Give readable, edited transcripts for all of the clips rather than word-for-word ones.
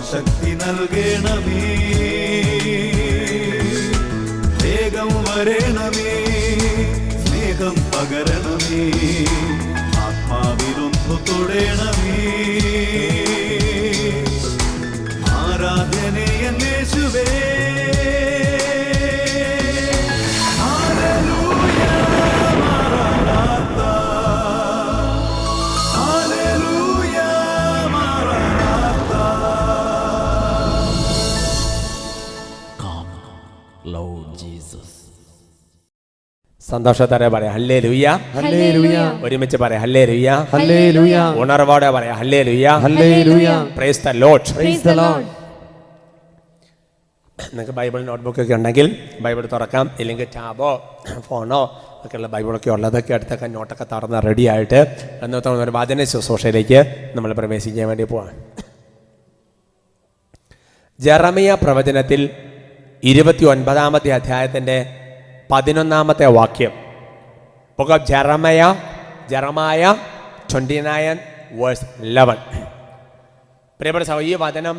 ശക്തി നൽകണമേ, വേഗം വരണമേ, സ്നേഹം പകരണമേ, ആത്മാവിലൊന്നു തൊടണമേ. ആരാധനയെ യേശുവേ, സന്തോഷത്തോടെ പറയാം ഹല്ലേലൂയ, ഹല്ലേലൂയ. ഒരുമിച്ച് പറയാം ഹല്ലേലൂയ, ഹല്ലേലൂയ. ഉണർവോടെ പറയാം ഹല്ലേലൂയ, ഹല്ലേലൂയ. Praise the Lord. Praise the Lord. നിങ്ങൾക്ക് ബൈബിൾ നോട്ട്ബുക്കൊക്കെ ഉണ്ടെങ്കിൽ ബൈബിൾ തുറക്കാം, ഇല്ലെങ്കിൽ ടാബോ ഫോണോ ഒക്കെയുള്ള ബൈബിളൊക്കെ ഉള്ളതൊക്കെ എടുത്തൊക്കെ നോട്ടൊക്കെ തുറന്ന് റെഡിയായിട്ട് എന്നത്തോളം ഒരു വചന ശുശ്രൂഷയിലേക്ക് നമ്മൾ പ്രവേശിക്കാൻ വേണ്ടി പോവാം. ജെറമിയ പ്രവചനത്തിൽ 29-ാമത്തെ അധ്യായത്തിൻ്റെ 11-ാമത്തെ വാക്യം. Book of ജെറമായ 29:11. പ്രിയപ്പെട്ട സഹോദരൻ, ഈ വചനം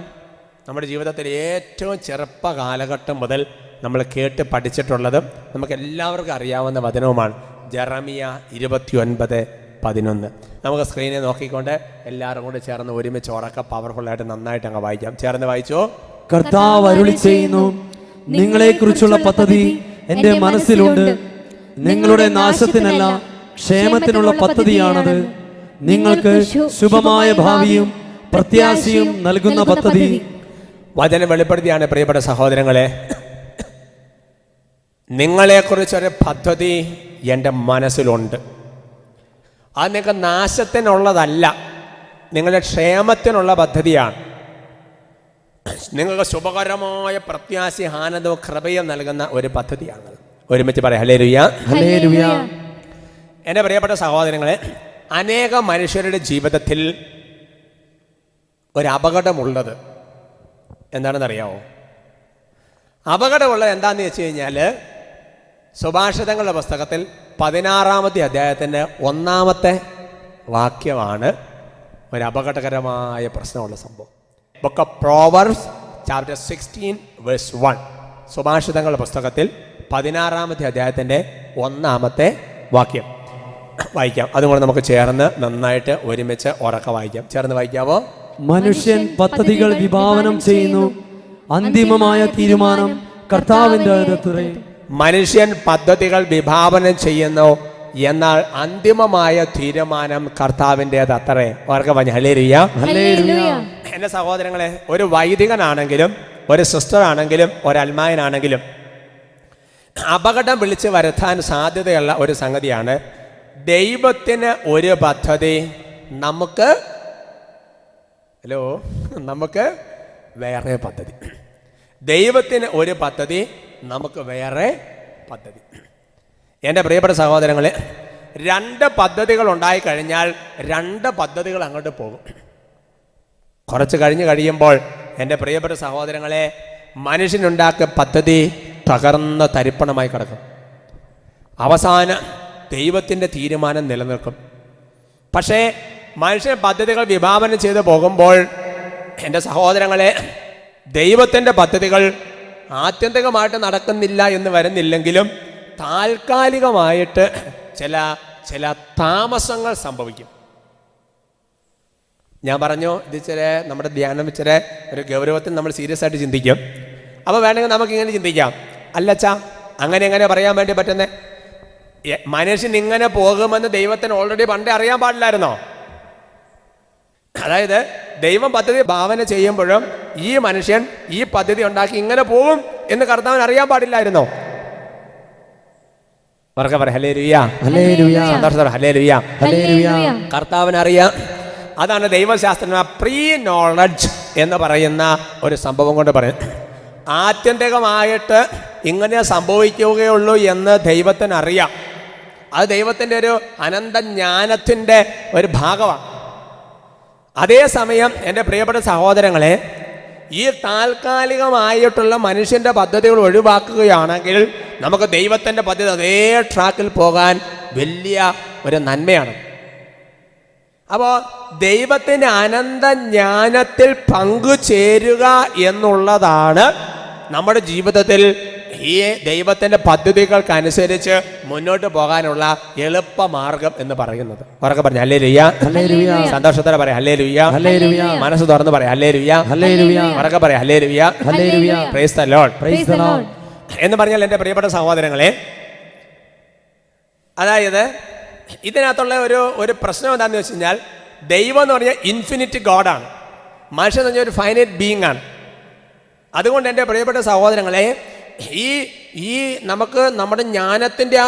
നമ്മുടെ ജീവിതത്തിൽ ഏറ്റവും ചെറുപ്പ കാലഘട്ടം മുതൽ നമ്മൾ കേട്ട് പഠിച്ചിട്ടുള്ളതും നമുക്ക് എല്ലാവർക്കും അറിയാവുന്ന വചനവുമാണ്. ജെറമിയ 29:11. നമുക്ക് സ്ക്രീനിൽ നോക്കിക്കൊണ്ട് എല്ലാവരും കൂടെ ചേർന്ന് ഒരുമിച്ച് ഉറക്ക പവർഫുള്ളായിട്ട് നന്നായിട്ട് അങ്ങ് വായിക്കാം. ചേർന്ന് വായിച്ചോ. കർത്താവ് അരുളി ചെയ്യുന്നു, നിങ്ങളെക്കുറിച്ചുള്ള പദ്ധതി എന്റെ മനസ്സിലുണ്ട്. നിങ്ങളുടെ നാശത്തിനല്ല, ക്ഷേമത്തിനുള്ള പദ്ധതിയാണത്. നിങ്ങൾക്ക് ശുഭമായ ഭാവിയും പ്രത്യാശയും നൽകുന്ന പദ്ധതി. വചനം വെളിപ്പെടുത്തിയാണ്. പ്രിയപ്പെട്ട സഹോദരങ്ങളെ, നിങ്ങളെക്കുറിച്ചൊരു പദ്ധതി എൻ്റെ മനസ്സിലുണ്ട്. അത് നിങ്ങൾക്ക് നാശത്തിനുള്ളതല്ല, നിങ്ങളുടെ ക്ഷേമത്തിനുള്ള പദ്ധതിയാണ്. നിങ്ങൾക്ക് ശുഭകരമായ പ്രത്യാശ, ആനന്ദവും കൃപയും നൽകുന്ന ഒരു പദ്ധതിയാണ്. ഒരുമിച്ച് പറയാം ഹല്ലേലൂയ, ഹല്ലേലൂയ. എൻ്റെ പ്രിയപ്പെട്ട സഹോദരങ്ങളെ, അനേക മനുഷ്യരുടെ ജീവിതത്തിൽ ഒരു അപകടമുള്ളത് എന്താണെന്നറിയാമോ? അപകടമുള്ളത് എന്താണെന്ന് വെച്ച് കഴിഞ്ഞാൽ, സുഭാഷിതങ്ങളുടെ പുസ്തകത്തിൽ 16-ാമത്തെ അധ്യായത്തിൻ്റെ 1-ാമത്തെ വാക്യമാണ് ഒരു അപകടകരമായ പ്രശ്നമുള്ള സംഭവം. Book of proverbs chapter 16:1. സുഭാഷിതങ്ങളുടെ പുസ്തകത്തിൽ 16-ാമത്തെ അധ്യായത്തിൻ്റെ 1-ാമത്തെ വാക്യം വായിക്കാം. അതുകൊണ്ട് നമുക്ക് ചേർന്ന് നന്നായിട്ട് ഒരുമിച്ച് ഉറക്കെ വായിക്കാം. ചേർന്ന് വായിക്കാവോ? മനുഷ്യൻ പദ്ധതികൾ വിഭാവനം ചെയ്യുന്നു, അന്തിമമായ തീരുമാനം കർത്താവിന്റെ അധീനതയിൽ. മനുഷ്യൻ പദ്ധതികൾ വിഭാവനം ചെയ്യുന്നു, എന്നാൽ അന്തിമമായ തീരുമാനം കർത്താവിൻ്റെത് അത്രേ. ഓർക്കെ പറഞ്ഞു ഹല്ലേലൂയ, ഹല്ലേലൂയ. എൻ്റെ സഹോദരങ്ങളെ, ഒരു വൈദികനാണെങ്കിലും ഒരു സിസ്റ്റർ ആണെങ്കിലും ഒരു അൽമായനാണെങ്കിലും അപകടം വിളിച്ച് വരുത്താൻ സാധ്യതയുള്ള ഒരു സംഗതിയാണ് ദൈവത്തിന് ഒരു പദ്ധതി, നമുക്ക് വേറെ പദ്ധതി. ദൈവത്തിന് ഒരു പദ്ധതി, നമുക്ക് വേറെ പദ്ധതി. എൻ്റെ പ്രിയപ്പെട്ട സഹോദരങ്ങളെ, 2 പദ്ധതികൾ ഉണ്ടായിക്കഴിഞ്ഞാൽ 2 പദ്ധതികൾ അങ്ങോട്ട് പോകും. കുറച്ച് കഴിയുമ്പോൾ എൻ്റെ പ്രിയപ്പെട്ട സഹോദരങ്ങളെ, മനുഷ്യനുണ്ടാക്കിയ പദ്ധതി തകർന്ന തരിപ്പണമായി കിടക്കും. അവസാനം ദൈവത്തിൻ്റെ തീരുമാനം നിലനിൽക്കും. പക്ഷേ മനുഷ്യൻ പദ്ധതികൾ വിഭാവനം ചെയ്ത് പോകുമ്പോൾ എൻ്റെ സഹോദരങ്ങളെ, ദൈവത്തിൻ്റെ പദ്ധതികൾ ആത്യന്തികമായിട്ട് നടക്കുന്നില്ല എന്ന് വരുന്നില്ലെങ്കിലും താൽക്കാലികമായിട്ട് ചില താമസങ്ങൾ സംഭവിക്കും. ഞാൻ പറഞ്ഞു, ഇത് നമ്മുടെ ധ്യാനം ഒരു ഗൗരവത്തിൽ നമ്മൾ സീരിയസ് ആയിട്ട് ചിന്തിക്കും. അപ്പോൾ വേണമെങ്കിൽ നമുക്കിങ്ങനെ ചിന്തിക്കാം, അല്ലച്ചാ അങ്ങനെ പറയാൻ വേണ്ടി പറ്റുന്നത്? മനുഷ്യൻ ഇങ്ങനെ പോകുമെന്ന് ദൈവത്തിന് ഓൾറെഡി പണ്ടേ അറിയാൻ പാടില്ലായിരുന്നോ? അതായത് ദൈവം പദ്ധതി ഭാവന ചെയ്യുമ്പോഴും ഈ മനുഷ്യൻ ഈ പദ്ധതി ഉണ്ടാക്കി ഇങ്ങനെ പോകും എന്ന് കർത്താവിന് അറിയാൻ പാടില്ലായിരുന്നോ? ഹല്ലേലൂയ, ഹല്ലേലൂയ. സന്തോഷത്തോടെ ഹല്ലേലൂയ, ഹല്ലേലൂയ. കർത്താവിന് അറിയാം. അതാണ് ദൈവശാസ്ത്രജ്ഞ പ്രീ നോളജ് എന്ന് പറയുന്ന ഒരു സംഭവം കൊണ്ട് പറയും. ആത്യന്തികമായിട്ട് ഇങ്ങനെ സംഭവിക്കുകയുള്ളൂ എന്ന് ദൈവത്തിന് അറിയാം. അത് ദൈവത്തിൻ്റെ ഒരു അനന്തജ്ഞാനത്തിൻ്റെ ഒരു ഭാഗമാണ്. അതേസമയം എൻ്റെ പ്രിയപ്പെട്ട സഹോദരങ്ങളെ, ഈ താൽക്കാലികമായിട്ടുള്ള മനുഷ്യൻ്റെ പദ്ധതികൾ ഒഴിവാക്കുകയാണെങ്കിൽ നമുക്ക് ദൈവത്തിൻ്റെ പദ്ധതി അതേ ട്രാക്കിൽ പോകാൻ വലിയ ഒരു നന്മയാണ്. അപ്പോൾ ദൈവത്തിൻ്റെ അനന്തജ്ഞാനത്തിൽ പങ്കുചേരുക എന്നുള്ളതാണ് നമ്മുടെ ജീവിതത്തിൽ ഈ ദൈവത്തിൻ്റെ പദ്ധതികൾക്കനുസരിച്ച് മുന്നോട്ട് പോകാനുള്ള എളുപ്പമാർഗം എന്ന് പറയുന്നത്. ഉറക്കെ പറഞ്ഞു ഹല്ലേലൂയ. സന്തോഷത്തോടെ പറയാം ഹല്ലേലൂയ. മനസ്സ് തുറന്ന് പറയാം ഹല്ലേലൂയ. ഉറക്കെ പറയാം ഹല്ലേലൂയ. Praise the Lord. എന്ന് പറഞ്ഞാൽ എൻ്റെ പ്രിയപ്പെട്ട സഹോദരങ്ങളെ, അതായത് ഇതിനകത്തുള്ള ഒരു പ്രശ്നം എന്താണെന്ന് വെച്ച് കഴിഞ്ഞാൽ, ദൈവം എന്ന് പറഞ്ഞാൽ ഇൻഫിനിറ്റ് ഗോഡാണ്, മനുഷ്യൻ എന്ന് പറഞ്ഞാൽ ഒരു ഫൈനൈറ്റ് ബീയിങ് ആണ്. അതുകൊണ്ട് എൻ്റെ പ്രിയപ്പെട്ട സഹോദരങ്ങളെ, ഈ നമുക്ക് നമ്മുടെ ജ്ഞാനത്തിൻ്റെ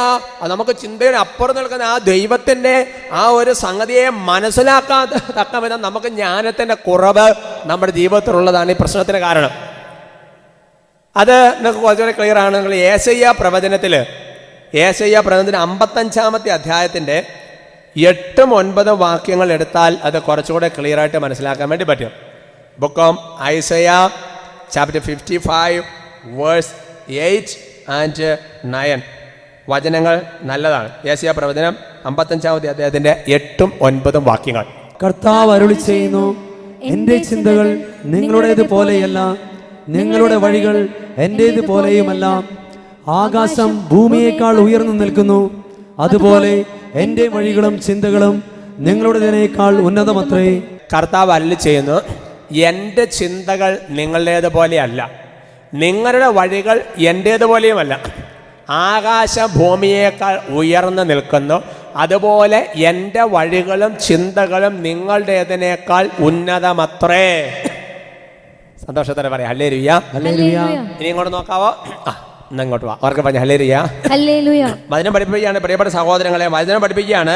നമുക്ക് ചിന്തയുടെ അപ്പുറം നിൽക്കുന്ന ആ ദൈവത്തിൻ്റെ ആ ഒരു സംഗതിയെ മനസ്സിലാക്കാൻ തക്ക വിധം നമുക്ക് ജ്ഞാനത്തിൻ്റെ കുറവ് നമ്മുടെ ജീവിതത്തിലുള്ളതാണ് ഈ പ്രശ്നത്തിന് കാരണം. അത് നിങ്ങൾക്ക് കുറച്ചുകൂടെ ക്ലിയർ ആണ്. നിങ്ങൾ യേശയ്യാ പ്രവചനത്തിന് 55-ാമത്തെ അധ്യായത്തിൻ്റെ 8-9 വാക്യങ്ങൾ എടുത്താൽ അത് കുറച്ചുകൂടെ ക്ലിയർ ആയിട്ട് മനസ്സിലാക്കാൻ വേണ്ടി പറ്റും. Book of Isaiah chapter 55 verse 8 and 9 വചനങ്ങൾ നല്ലതാണ്. യേശയ്യാ പ്രവചനം 55-ാമത്തെ അധ്യായത്തിൻ്റെ 8-9 വാക്യങ്ങൾ. കർത്താവ് അരുളി ചെയ്യുന്നു, എന്റെ ചിന്തകൾ നിങ്ങളുടേത് പോലെയല്ല, നിങ്ങളുടെ വഴികൾ എന്റേത് പോലെയുമല്ല. ആകാശം ഭൂമിയേക്കാൾ ഉയർന്നു നിൽക്കുന്നു, അതുപോലെ എന്റെ വഴികളും ചിന്തകളും നിങ്ങളുടേതിനേക്കാൾ ഉന്നതമത്രേ. കർത്താവ് അരുളി ചെയ്യുന്നു, എൻ്റെ ചിന്തകൾ നിങ്ങളുടേതുപോലെയല്ല, നിങ്ങളുടെ വഴികൾ എൻ്റേതുപോലെയുമല്ല. ആകാശം ഭൂമിയേക്കാൾ ഉയർന്നു നിൽക്കുന്നു, അതുപോലെ എൻ്റെ വഴികളും ചിന്തകളും നിങ്ങളുടേതിനേക്കാൾ ഉന്നതമത്രേ. സന്തോഷത്തോടെ പറയാം ഹല്ലേലൂയ. ഇനി ഇങ്ങോട്ട് നോക്കാവോ? എന്നാ ഇങ്ങോട്ട് വാ. അവർക്ക് പറഞ്ഞ ഹല്ലേലൂയ. വചനം പഠിപ്പിക്കുകയാണ് പ്രിയപ്പെട്ട സഹോദരങ്ങളെ, വചനം പഠിപ്പിക്കുകയാണ്.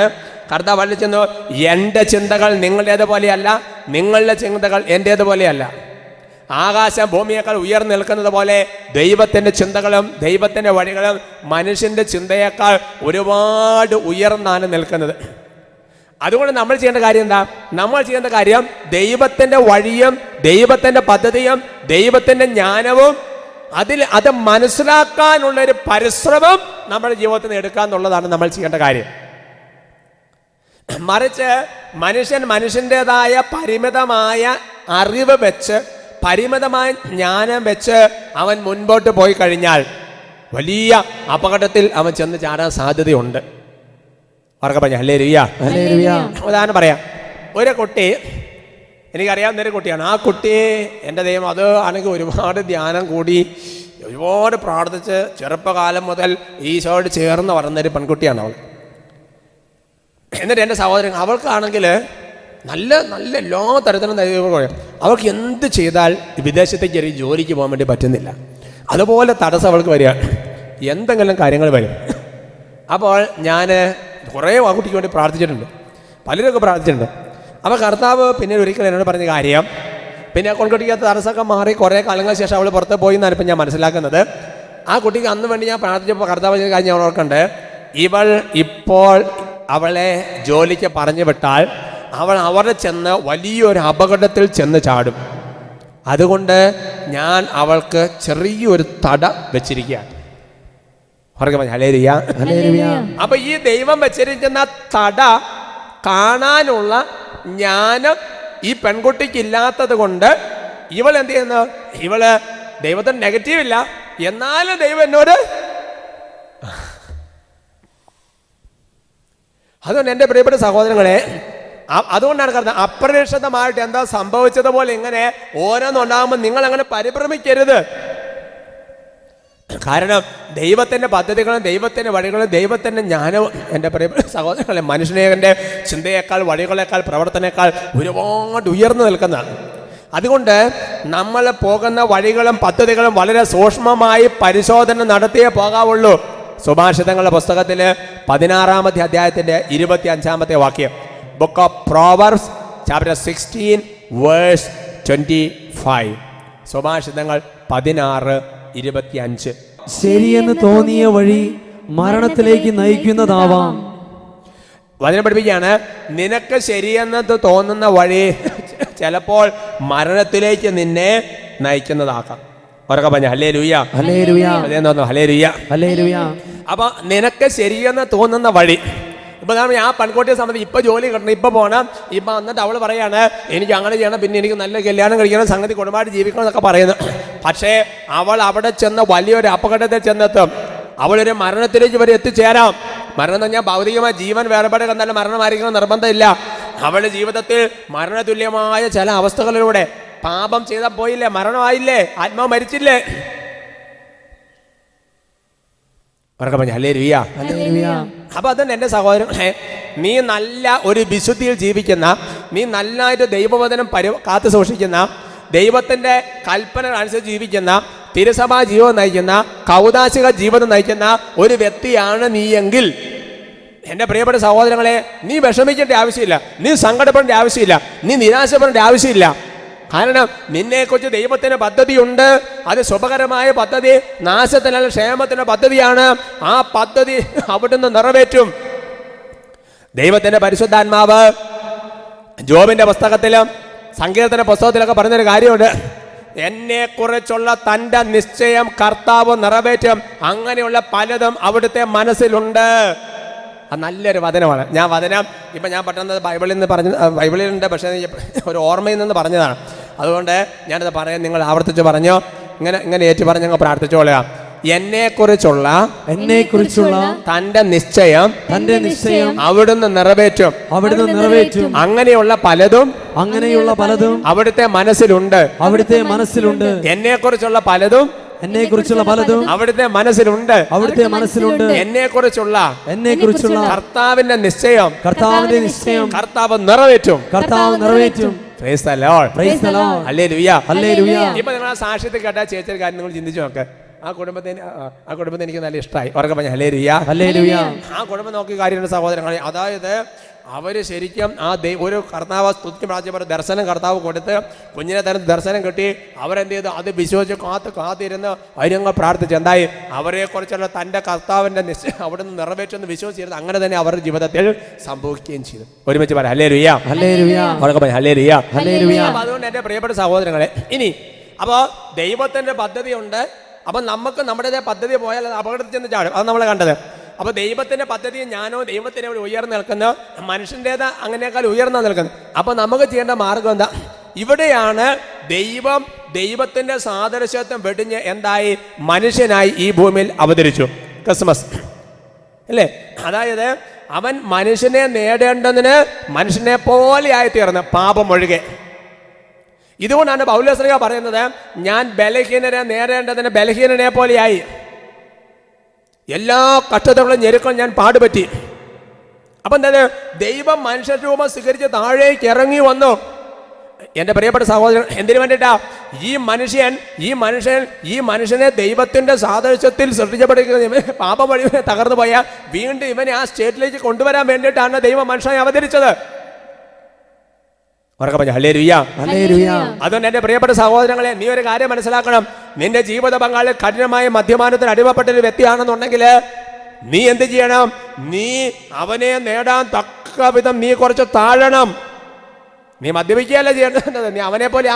കർത്താവ് വല്ലിച്ചെന്നു, എൻ്റെ ചിന്തകൾ നിങ്ങളുടേതുപോലെയല്ല, നിങ്ങളുടെ ചിന്തകൾ എൻ്റേതുപോലെയല്ല. ആകാശം ഭൂമിയേക്കാൾ ഉയർന്നു നിൽക്കുന്നത് പോലെ ദൈവത്തിൻ്റെ ചിന്തകളും ദൈവത്തിൻ്റെ വഴികളും മനുഷ്യൻ്റെ ചിന്തയേക്കാൾ ഒരുപാട് ഉയർന്നാണ് നിൽക്കുന്നത്. അതുകൊണ്ട് നമ്മൾ ചെയ്യേണ്ട കാര്യം എന്താ? നമ്മൾ ചെയ്യേണ്ട കാര്യം ദൈവത്തിൻ്റെ വഴിയും ദൈവത്തിൻ്റെ പദ്ധതിയും ദൈവത്തിൻ്റെ ജ്ഞാനവും അത് മനസ്സിലാക്കാനുള്ളൊരു പരിശ്രമം നമ്മുടെ ജീവിതത്തിൽ നിന്ന് എടുക്കുക എന്നുള്ളതാണ് നമ്മൾ ചെയ്യേണ്ട കാര്യം. മറിച്ച് മനുഷ്യൻ്റെതായ പരിമിതമായ അറിവ് വെച്ച് പരിമിതമായ ജ്ഞാനം വെച്ച് അവൻ മുൻപോട്ട് പോയി കഴിഞ്ഞാൽ വലിയ അപകടത്തിൽ അവൻ ചെന്ന് ചാടാൻ സാധ്യതയുണ്ട്. അവർക്ക് പറഞ്ഞ ഹല്ലേലൂയ. ഉദാഹരണം പറയാം. ഒരു കുട്ടി, എനിക്കറിയാവുന്നൊരു കുട്ടിയാണ്. ആ കുട്ടി എൻ്റെ ദൈവം അത് ആണെങ്കിൽ ഒരുപാട് ധ്യാനം കൂടി ഒരുപാട് പ്രാർത്ഥിച്ച് ചെറുപ്പകാലം മുതൽ ഈശോയോട് ചേർന്ന് വളർന്നൊരു പെൺകുട്ടിയാണ് അവൾ. എന്നിട്ട് എൻ്റെ സഹോദരൻ, അവൾക്കാണെങ്കിൽ നല്ല നല്ല എല്ലാ തരത്തിലും അവൾക്ക് എന്ത് ചെയ്താൽ വിദേശത്തേക്ക് ചെറിയ ജോലിക്ക് പോകാൻ വേണ്ടി പറ്റുന്നില്ല. അതുപോലെ തടസ്സം അവൾക്ക് വരിക, എന്തെങ്കിലും കാര്യങ്ങൾ വരും. അപ്പോൾ ഞാൻ കുറേ ആ കുട്ടിക്ക് വേണ്ടി പ്രാർത്ഥിച്ചിട്ടുണ്ട്, പലരൊക്കെ പ്രാർത്ഥിച്ചിട്ടുണ്ട്. അപ്പോൾ കർത്താവ് പിന്നീട് ഒരിക്കലും എന്നോട് പറഞ്ഞ കാര്യം, പിന്നെ ആ കുട്ടിക്കകത്ത് തടസ്സമൊക്കെ മാറി കുറേ കാലങ്ങൾക്ക് ശേഷം അവൾ പുറത്ത് പോയി എന്നാണ് ഇപ്പം ഞാൻ മനസ്സിലാക്കുന്നത്. ആ കുട്ടിക്ക് അന്ന് വേണ്ടി ഞാൻ പ്രാർത്ഥിച്ചപ്പോൾ കർത്താവ് ചെയ്ത കാര്യം ഞാൻ ഓർക്കുന്നുണ്ട്. ഇവൾ ഇപ്പോൾ അവളെ ജോലിക്ക് പറഞ്ഞു വിട്ടാൽ അവൾ അവിടെ ചെന്ന് വലിയൊരു അപകടത്തിൽ ചെന്ന് ചാടും. അതുകൊണ്ട് ഞാൻ അവൾക്ക് ചെറിയൊരു തട വെച്ചിരിക്കുകയാണ്. അപ്പൊ ഈ ദൈവം വെച്ചിരിക്കുന്ന തട കാണാനുള്ള ജ്ഞാനം ഈ പെൺകുട്ടിക്ക് ഇല്ലാത്തത് കൊണ്ട് ഇവൾ എന്ത് ചെയ്യുന്നു? ഇവള് ദൈവത്തിന് നെഗറ്റീവ് ഇല്ല, എന്നാലും ദൈവം എന്നോട്. അതുകൊണ്ട് എൻ്റെ പ്രിയപ്പെട്ട സഹോദരങ്ങളെ, അതുകൊണ്ടാണ് കാരണം അപ്രതീക്ഷിതമായിട്ട് എന്താ സംഭവിച്ചതുപോലെ ഇങ്ങനെ ഓരോന്നുണ്ടാകുമ്പോൾ നിങ്ങൾ അങ്ങനെ പരിഭ്രമിക്കരുത്. കാരണം ദൈവത്തിൻ്റെ പദ്ധതികളും ദൈവത്തിൻ്റെ വഴികളും ദൈവത്തിൻ്റെ ജ്ഞാനവും എൻ്റെ പ്രിയപ്പെട്ട സഹോദരങ്ങളെ മനുഷ്യനെ ചിന്തയേക്കാൾ വഴികളേക്കാൾ പ്രവർത്തനേക്കാൾ ഒരുപാട് ഉയർന്നു നിൽക്കുന്നതാണ്. അതുകൊണ്ട് നമ്മൾ പോകുന്ന വഴികളും പദ്ധതികളും വളരെ സൂക്ഷ്മമായി പരിശോധന നടത്തിയേ പോകാവുള്ളൂ. സുഭാഷിതങ്ങളുടെ പുസ്തകത്തിൽ 16-ാമത്തെ അധ്യായത്തിൻ്റെ 25-ാമത്തെ വാക്യം, book of proverbs chapter 16 verse 25. സുഭാഷിതങ്ങൾ 16:25. ശരിയെന്ന് തോന്നിയ വഴി മരണത്തിലേക്ക് നയിക്കുന്നതാവാം. വചനം പഠിപ്പിക്കുകയാണ്, നിനക്ക് ശരിയെന്ന് തോന്നുന്ന വഴി ചിലപ്പോൾ മരണത്തിലേക്ക് നിന്നെ നയിക്കുന്നതാക്കാം. ഉറക്കെ പറഞ്ഞ ഹല്ലേലൂയ. ഹല്ലേലൂയ. ഹല്ലേലൂയ. ഹല്ലേലൂയ. അപ്പൊ നിനക്ക് ശരിയെന്ന് തോന്നുന്ന വഴി, ഇപ്പൊ നമ്മൾ ആ പെൺകുട്ടിയെ സംബന്ധിച്ച് ഇപ്പൊ ജോലി കിട്ടണം, ഇപ്പൊ പോകണം, ഇപ്പൊ എന്നിട്ട് അവൾ പറയാണ് എനിക്ക് അങ്ങനെ ചെയ്യണം, പിന്നെ എനിക്ക് നല്ല കല്യാണം കഴിക്കണം, സംഗതി കുടുംബമായിട്ട് ജീവിക്കണം എന്നൊക്കെ പറയുന്നു. പക്ഷേ അവൾ അവിടെ ചെന്ന് വലിയൊരു അപകടത്തിൽ ചെന്നെത്തും. അവളൊരു മരണത്തിലേക്ക് വരെ എത്തിച്ചേരാം. മരണം എന്ന് പറഞ്ഞാൽ ഭൗതികമായ ജീവൻ വേർപാട് കണ്ടാലും മരണമായിരിക്കണം നിർബന്ധമില്ല. അവളുടെ ജീവിതത്തിൽ മരണതുല്യമായ ചില അവസ്ഥകളിലൂടെ പാപം ചെയ്താൽ പോയില്ലേ, മരണമായില്ലേ, ആത്മാവ് മരിച്ചില്ലേ. ഹല്ലേലൂയ. അപ്പൊ അതുകൊണ്ട് എൻ്റെ സഹോദരങ്ങളെ, നീ നല്ല ഒരു വിശുദ്ധിയിൽ ജീവിക്കുന്ന, നീ നല്ലതായിട്ട് ദൈവവചനം കാത്തു സൂക്ഷിക്കുന്ന, ദൈവത്തിന്റെ കൽപ്പന അനുസരിച്ച് ജീവിക്കുന്ന, തിരുസഭാ ജീവിതം നയിക്കുന്ന, കൗദാശിക ജീവിതം നയിക്കുന്ന ഒരു വ്യക്തിയാണ് നീയെങ്കിൽ, എൻ്റെ പ്രിയപ്പെട്ട സഹോദരങ്ങളെ, നീ വിഷമിക്കേണ്ട ആവശ്യമില്ല, നീ സങ്കടപ്പെടേണ്ട ആവശ്യമില്ല, നീ നിരാശപ്പെടേണ്ട ആവശ്യമില്ല. കാരണം നിന്നെക്കുറിച്ച് ദൈവത്തിന് പദ്ധതിയുണ്ട്. അത് ശുഭകരമായ പദ്ധതി, നാശത്തിനല്ല ക്ഷേമത്തിൻ്റെ പദ്ധതിയാണ്. ആ പദ്ധതി അവിടുന്ന് നിറവേറ്റും. ദൈവത്തിൻ്റെ പരിശുദ്ധാത്മാവ് ജോബിൻ്റെ പുസ്തകത്തിലും സങ്കീർത്തന പുസ്തകത്തിലൊക്കെ പറഞ്ഞൊരു കാര്യമുണ്ട്. എന്നെക്കുറിച്ചുള്ള തൻ്റെ നിശ്ചയം കർത്താവ് നിറവേറ്റും. അങ്ങനെയുള്ള പലതും അവിടുത്തെ മനസ്സിലുണ്ട്. അത് നല്ലൊരു വചനമാണ്. ഞാൻ വചനം ഇപ്പം ഞാൻ പെട്ടെന്ന് ബൈബിളിലുണ്ട്, പക്ഷേ ഒരു ഓർമ്മയിൽ നിന്ന് പറഞ്ഞതാണ്. അതുകൊണ്ട് ഞാനത് പറയാൻ നിങ്ങൾ ആവർത്തിച്ച് പറഞ്ഞോ, ഇങ്ങനെ ഏറ്റു പറഞ്ഞ് ഞങ്ങൾ പ്രാർത്ഥിച്ചോളാം. എന്നെക്കുറിച്ചുള്ള തൻ്റെ നിശ്ചയം അവിടുന്ന് നിറവേറ്റും. അങ്ങനെയുള്ള പലതും അവിടുത്തെ മനസ്സിലുണ്ട്. എന്നെക്കുറിച്ചുള്ള പലതും അവിടുത്തെ മനസ്സിലുണ്ട്. എന്നെക്കുറിച്ചുള്ള കർത്താവിന്റെ നിശ്ചയം കർത്താവ് നിറവേറ്റും. Praise the Lord. Hallelujah. ഇപ്പൊ നിങ്ങൾ ആ സാക്ഷ്യത്തിൽ കേട്ട ചേച്ചിയുടെ കാര്യം നിങ്ങൾ ചിന്തിച്ചു നോക്ക്. ആ കുടുംബത്തിന് എനിക്ക് നല്ല ഇഷ്ടമായി. ഉറക്കെ പറഞ്ഞ ഹല്ലേലൂയ. ആ കുടുംബം നോക്കിയ കാര്യമുണ്ട് സഹോദരങ്ങളെ. അതായത് അവര് ശരിക്കും ആ ഒരു കർത്താവ് സ്തുതിക്കും പ്രാർത്ഥിച്ചപ്പോൾ ദർശനം കർത്താവ് കൊടുത്ത് കുഞ്ഞിനെ തന്നെ ദർശനം കിട്ടി. അവരെന്ത് ചെയ്തു? അത് വിശ്വസിച്ച് കാത്തിരുന്ന് അതിനങ്ങൾ പ്രാർത്ഥിച്ചു. എന്തായി? അവരെക്കുറിച്ചുള്ള തൻ്റെ കർത്താവിൻ്റെ നിശ്ചയം അവിടുന്ന് നിറവേറ്റുമെന്ന് വിശ്വസിച്ചിരുന്നു. അങ്ങനെ തന്നെ അവരുടെ ജീവിതത്തിൽ സംഭവിക്കുകയും ചെയ്തു. ഒരുമിച്ച് പറയാം ഹല്ലേലൂയ. അതുകൊണ്ട് എൻ്റെ പ്രിയപ്പെട്ട സഹോദരങ്ങളെ, ഇനി അപ്പോൾ ദൈവത്തിൻ്റെ പദ്ധതിയുണ്ട്. അപ്പം നമുക്ക് നമ്മുടേതേ പദ്ധതി പോയാൽ അത് അപകടത്തിൽ ചെന്ന് ചാടും. അത് നമ്മൾ കണ്ടത്. അപ്പോൾ ദൈവത്തിൻ്റെ പദ്ധതി ഞാനോ ദൈവത്തിനെ ഉയർന്നു നിൽക്കുന്നു, മനുഷ്യൻ്റേത് അങ്ങനെയേക്കാൾ ഉയർന്നു നിൽക്കുന്നു. അപ്പോൾ നമുക്ക് ചെയ്യേണ്ട മാർഗം എന്താ? ഇവിടെയാണ് ദൈവത്തിൻ്റെ സാദൃശ്യത്വം വെടിഞ്ഞ് എന്തായി മനുഷ്യനായി ഈ ഭൂമിയിൽ അവതരിച്ചു. ക്രിസ്മസ് അല്ലേ? അതായത് അവൻ മനുഷ്യനെ നേടേണ്ടതിന് മനുഷ്യനെ പോലെ ആയിത്തീർന്ന് പാപം ഒഴികെ. ഇതുകൊണ്ടാണ് പൗലോസ്ലീഹ പറയുന്നത്, ഞാൻ ബലഹീനനെ നേടേണ്ടതിന് ബലഹീനനെ പോലെയായി. എല്ലാ കഷ്ടതകളും ഞെരുക്കളും ഞാൻ പാടുപറ്റി. അപ്പം എന്താ? ദൈവം മനുഷ്യരൂപം സ്വീകരിച്ച് താഴേക്ക് ഇറങ്ങി വന്നു. എൻ്റെ പ്രിയപ്പെട്ട സഹോദരൻ, എന്തിനു വേണ്ടിയിട്ടാ? ഈ മനുഷ്യനെ ദൈവത്തിൻ്റെ സാദൃശ്യത്തിൽ സൃഷ്ടിക്കപ്പെടുന്ന പാപം വഴി തകർന്നു പോയാൽ വീണ്ടും ഇവനെ ആ സ്റ്റേറ്റിലേക്ക് കൊണ്ടുവരാൻ വേണ്ടിയിട്ടാണ് ദൈവം മനുഷ്യനെ അവതരിച്ചത്. ഹല്ലേലൂയ. അതുകൊണ്ട് എൻ്റെ പ്രിയപ്പെട്ട സഹോദരങ്ങളെ, നീ ഒരു കാര്യം മനസ്സിലാക്കണം. നിന്റെ ജീവിത പങ്കാളി കഠിനമായ മദ്യപാനത്തിന് അടിമപ്പെട്ടൊരു വ്യക്തിയാണെന്നുണ്ടെങ്കിൽ നീ എന്ത് ചെയ്യണം? നീ അവനെ നേടാൻ തക്ക വിധം നീ കുറച്ച് താഴണം. നീ മദ്യപിക്കുകയല്ല ചെയ്യേണ്ടത്, നീ അവനെ പോലെ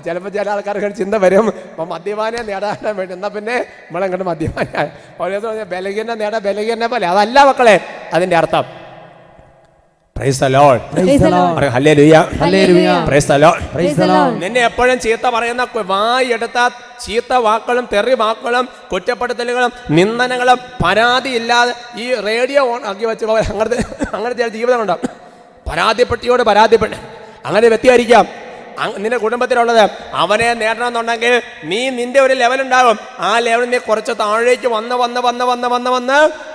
ചിലപ്പോൾ ചില ആൾക്കാർക്ക് ചിന്ത വരും, അപ്പം മദ്യപാനെ നേടാൻ വേണ്ടി എന്നാൽ പിന്നെ നമ്മളെങ്ങോട്ട് മദ്യപാനായ ബലഹീനെ നേടാൻ ബലഹീനെ പോലെ. അതല്ല മക്കളെ അതിൻ്റെ അർത്ഥം. Praise the Lord. Hallelujah. Praise the Lord. നിന്നെ എപ്പോഴും ചീത്ത പറയുന്ന വായെടുത്ത ചീത്ത വാക്കുകളും തെറി വാക്കുകളും കുറ്റപ്പെടുത്തലുകളും നിന്ദനങ്ങളും പരാതി ഇല്ലാതെ ഈ റേഡിയോ ഓൺ ആക്കി വെച്ച് അങ്ങനത്തെ ചില ജീവിതമുണ്ടാവും. പരാതിപ്പെട്ട് അങ്ങനെ വ്യക്തിയായിരിക്കാം നിന്റെ കുടുംബത്തിലുള്ളത്. അവനെ നേടണമെന്നുണ്ടെങ്കിൽ നിന്റെ ഒരു ലെവലുണ്ടാകും. ആ ലെവലിൽ നീ കുറച്ച് താഴേക്ക് വന്ന്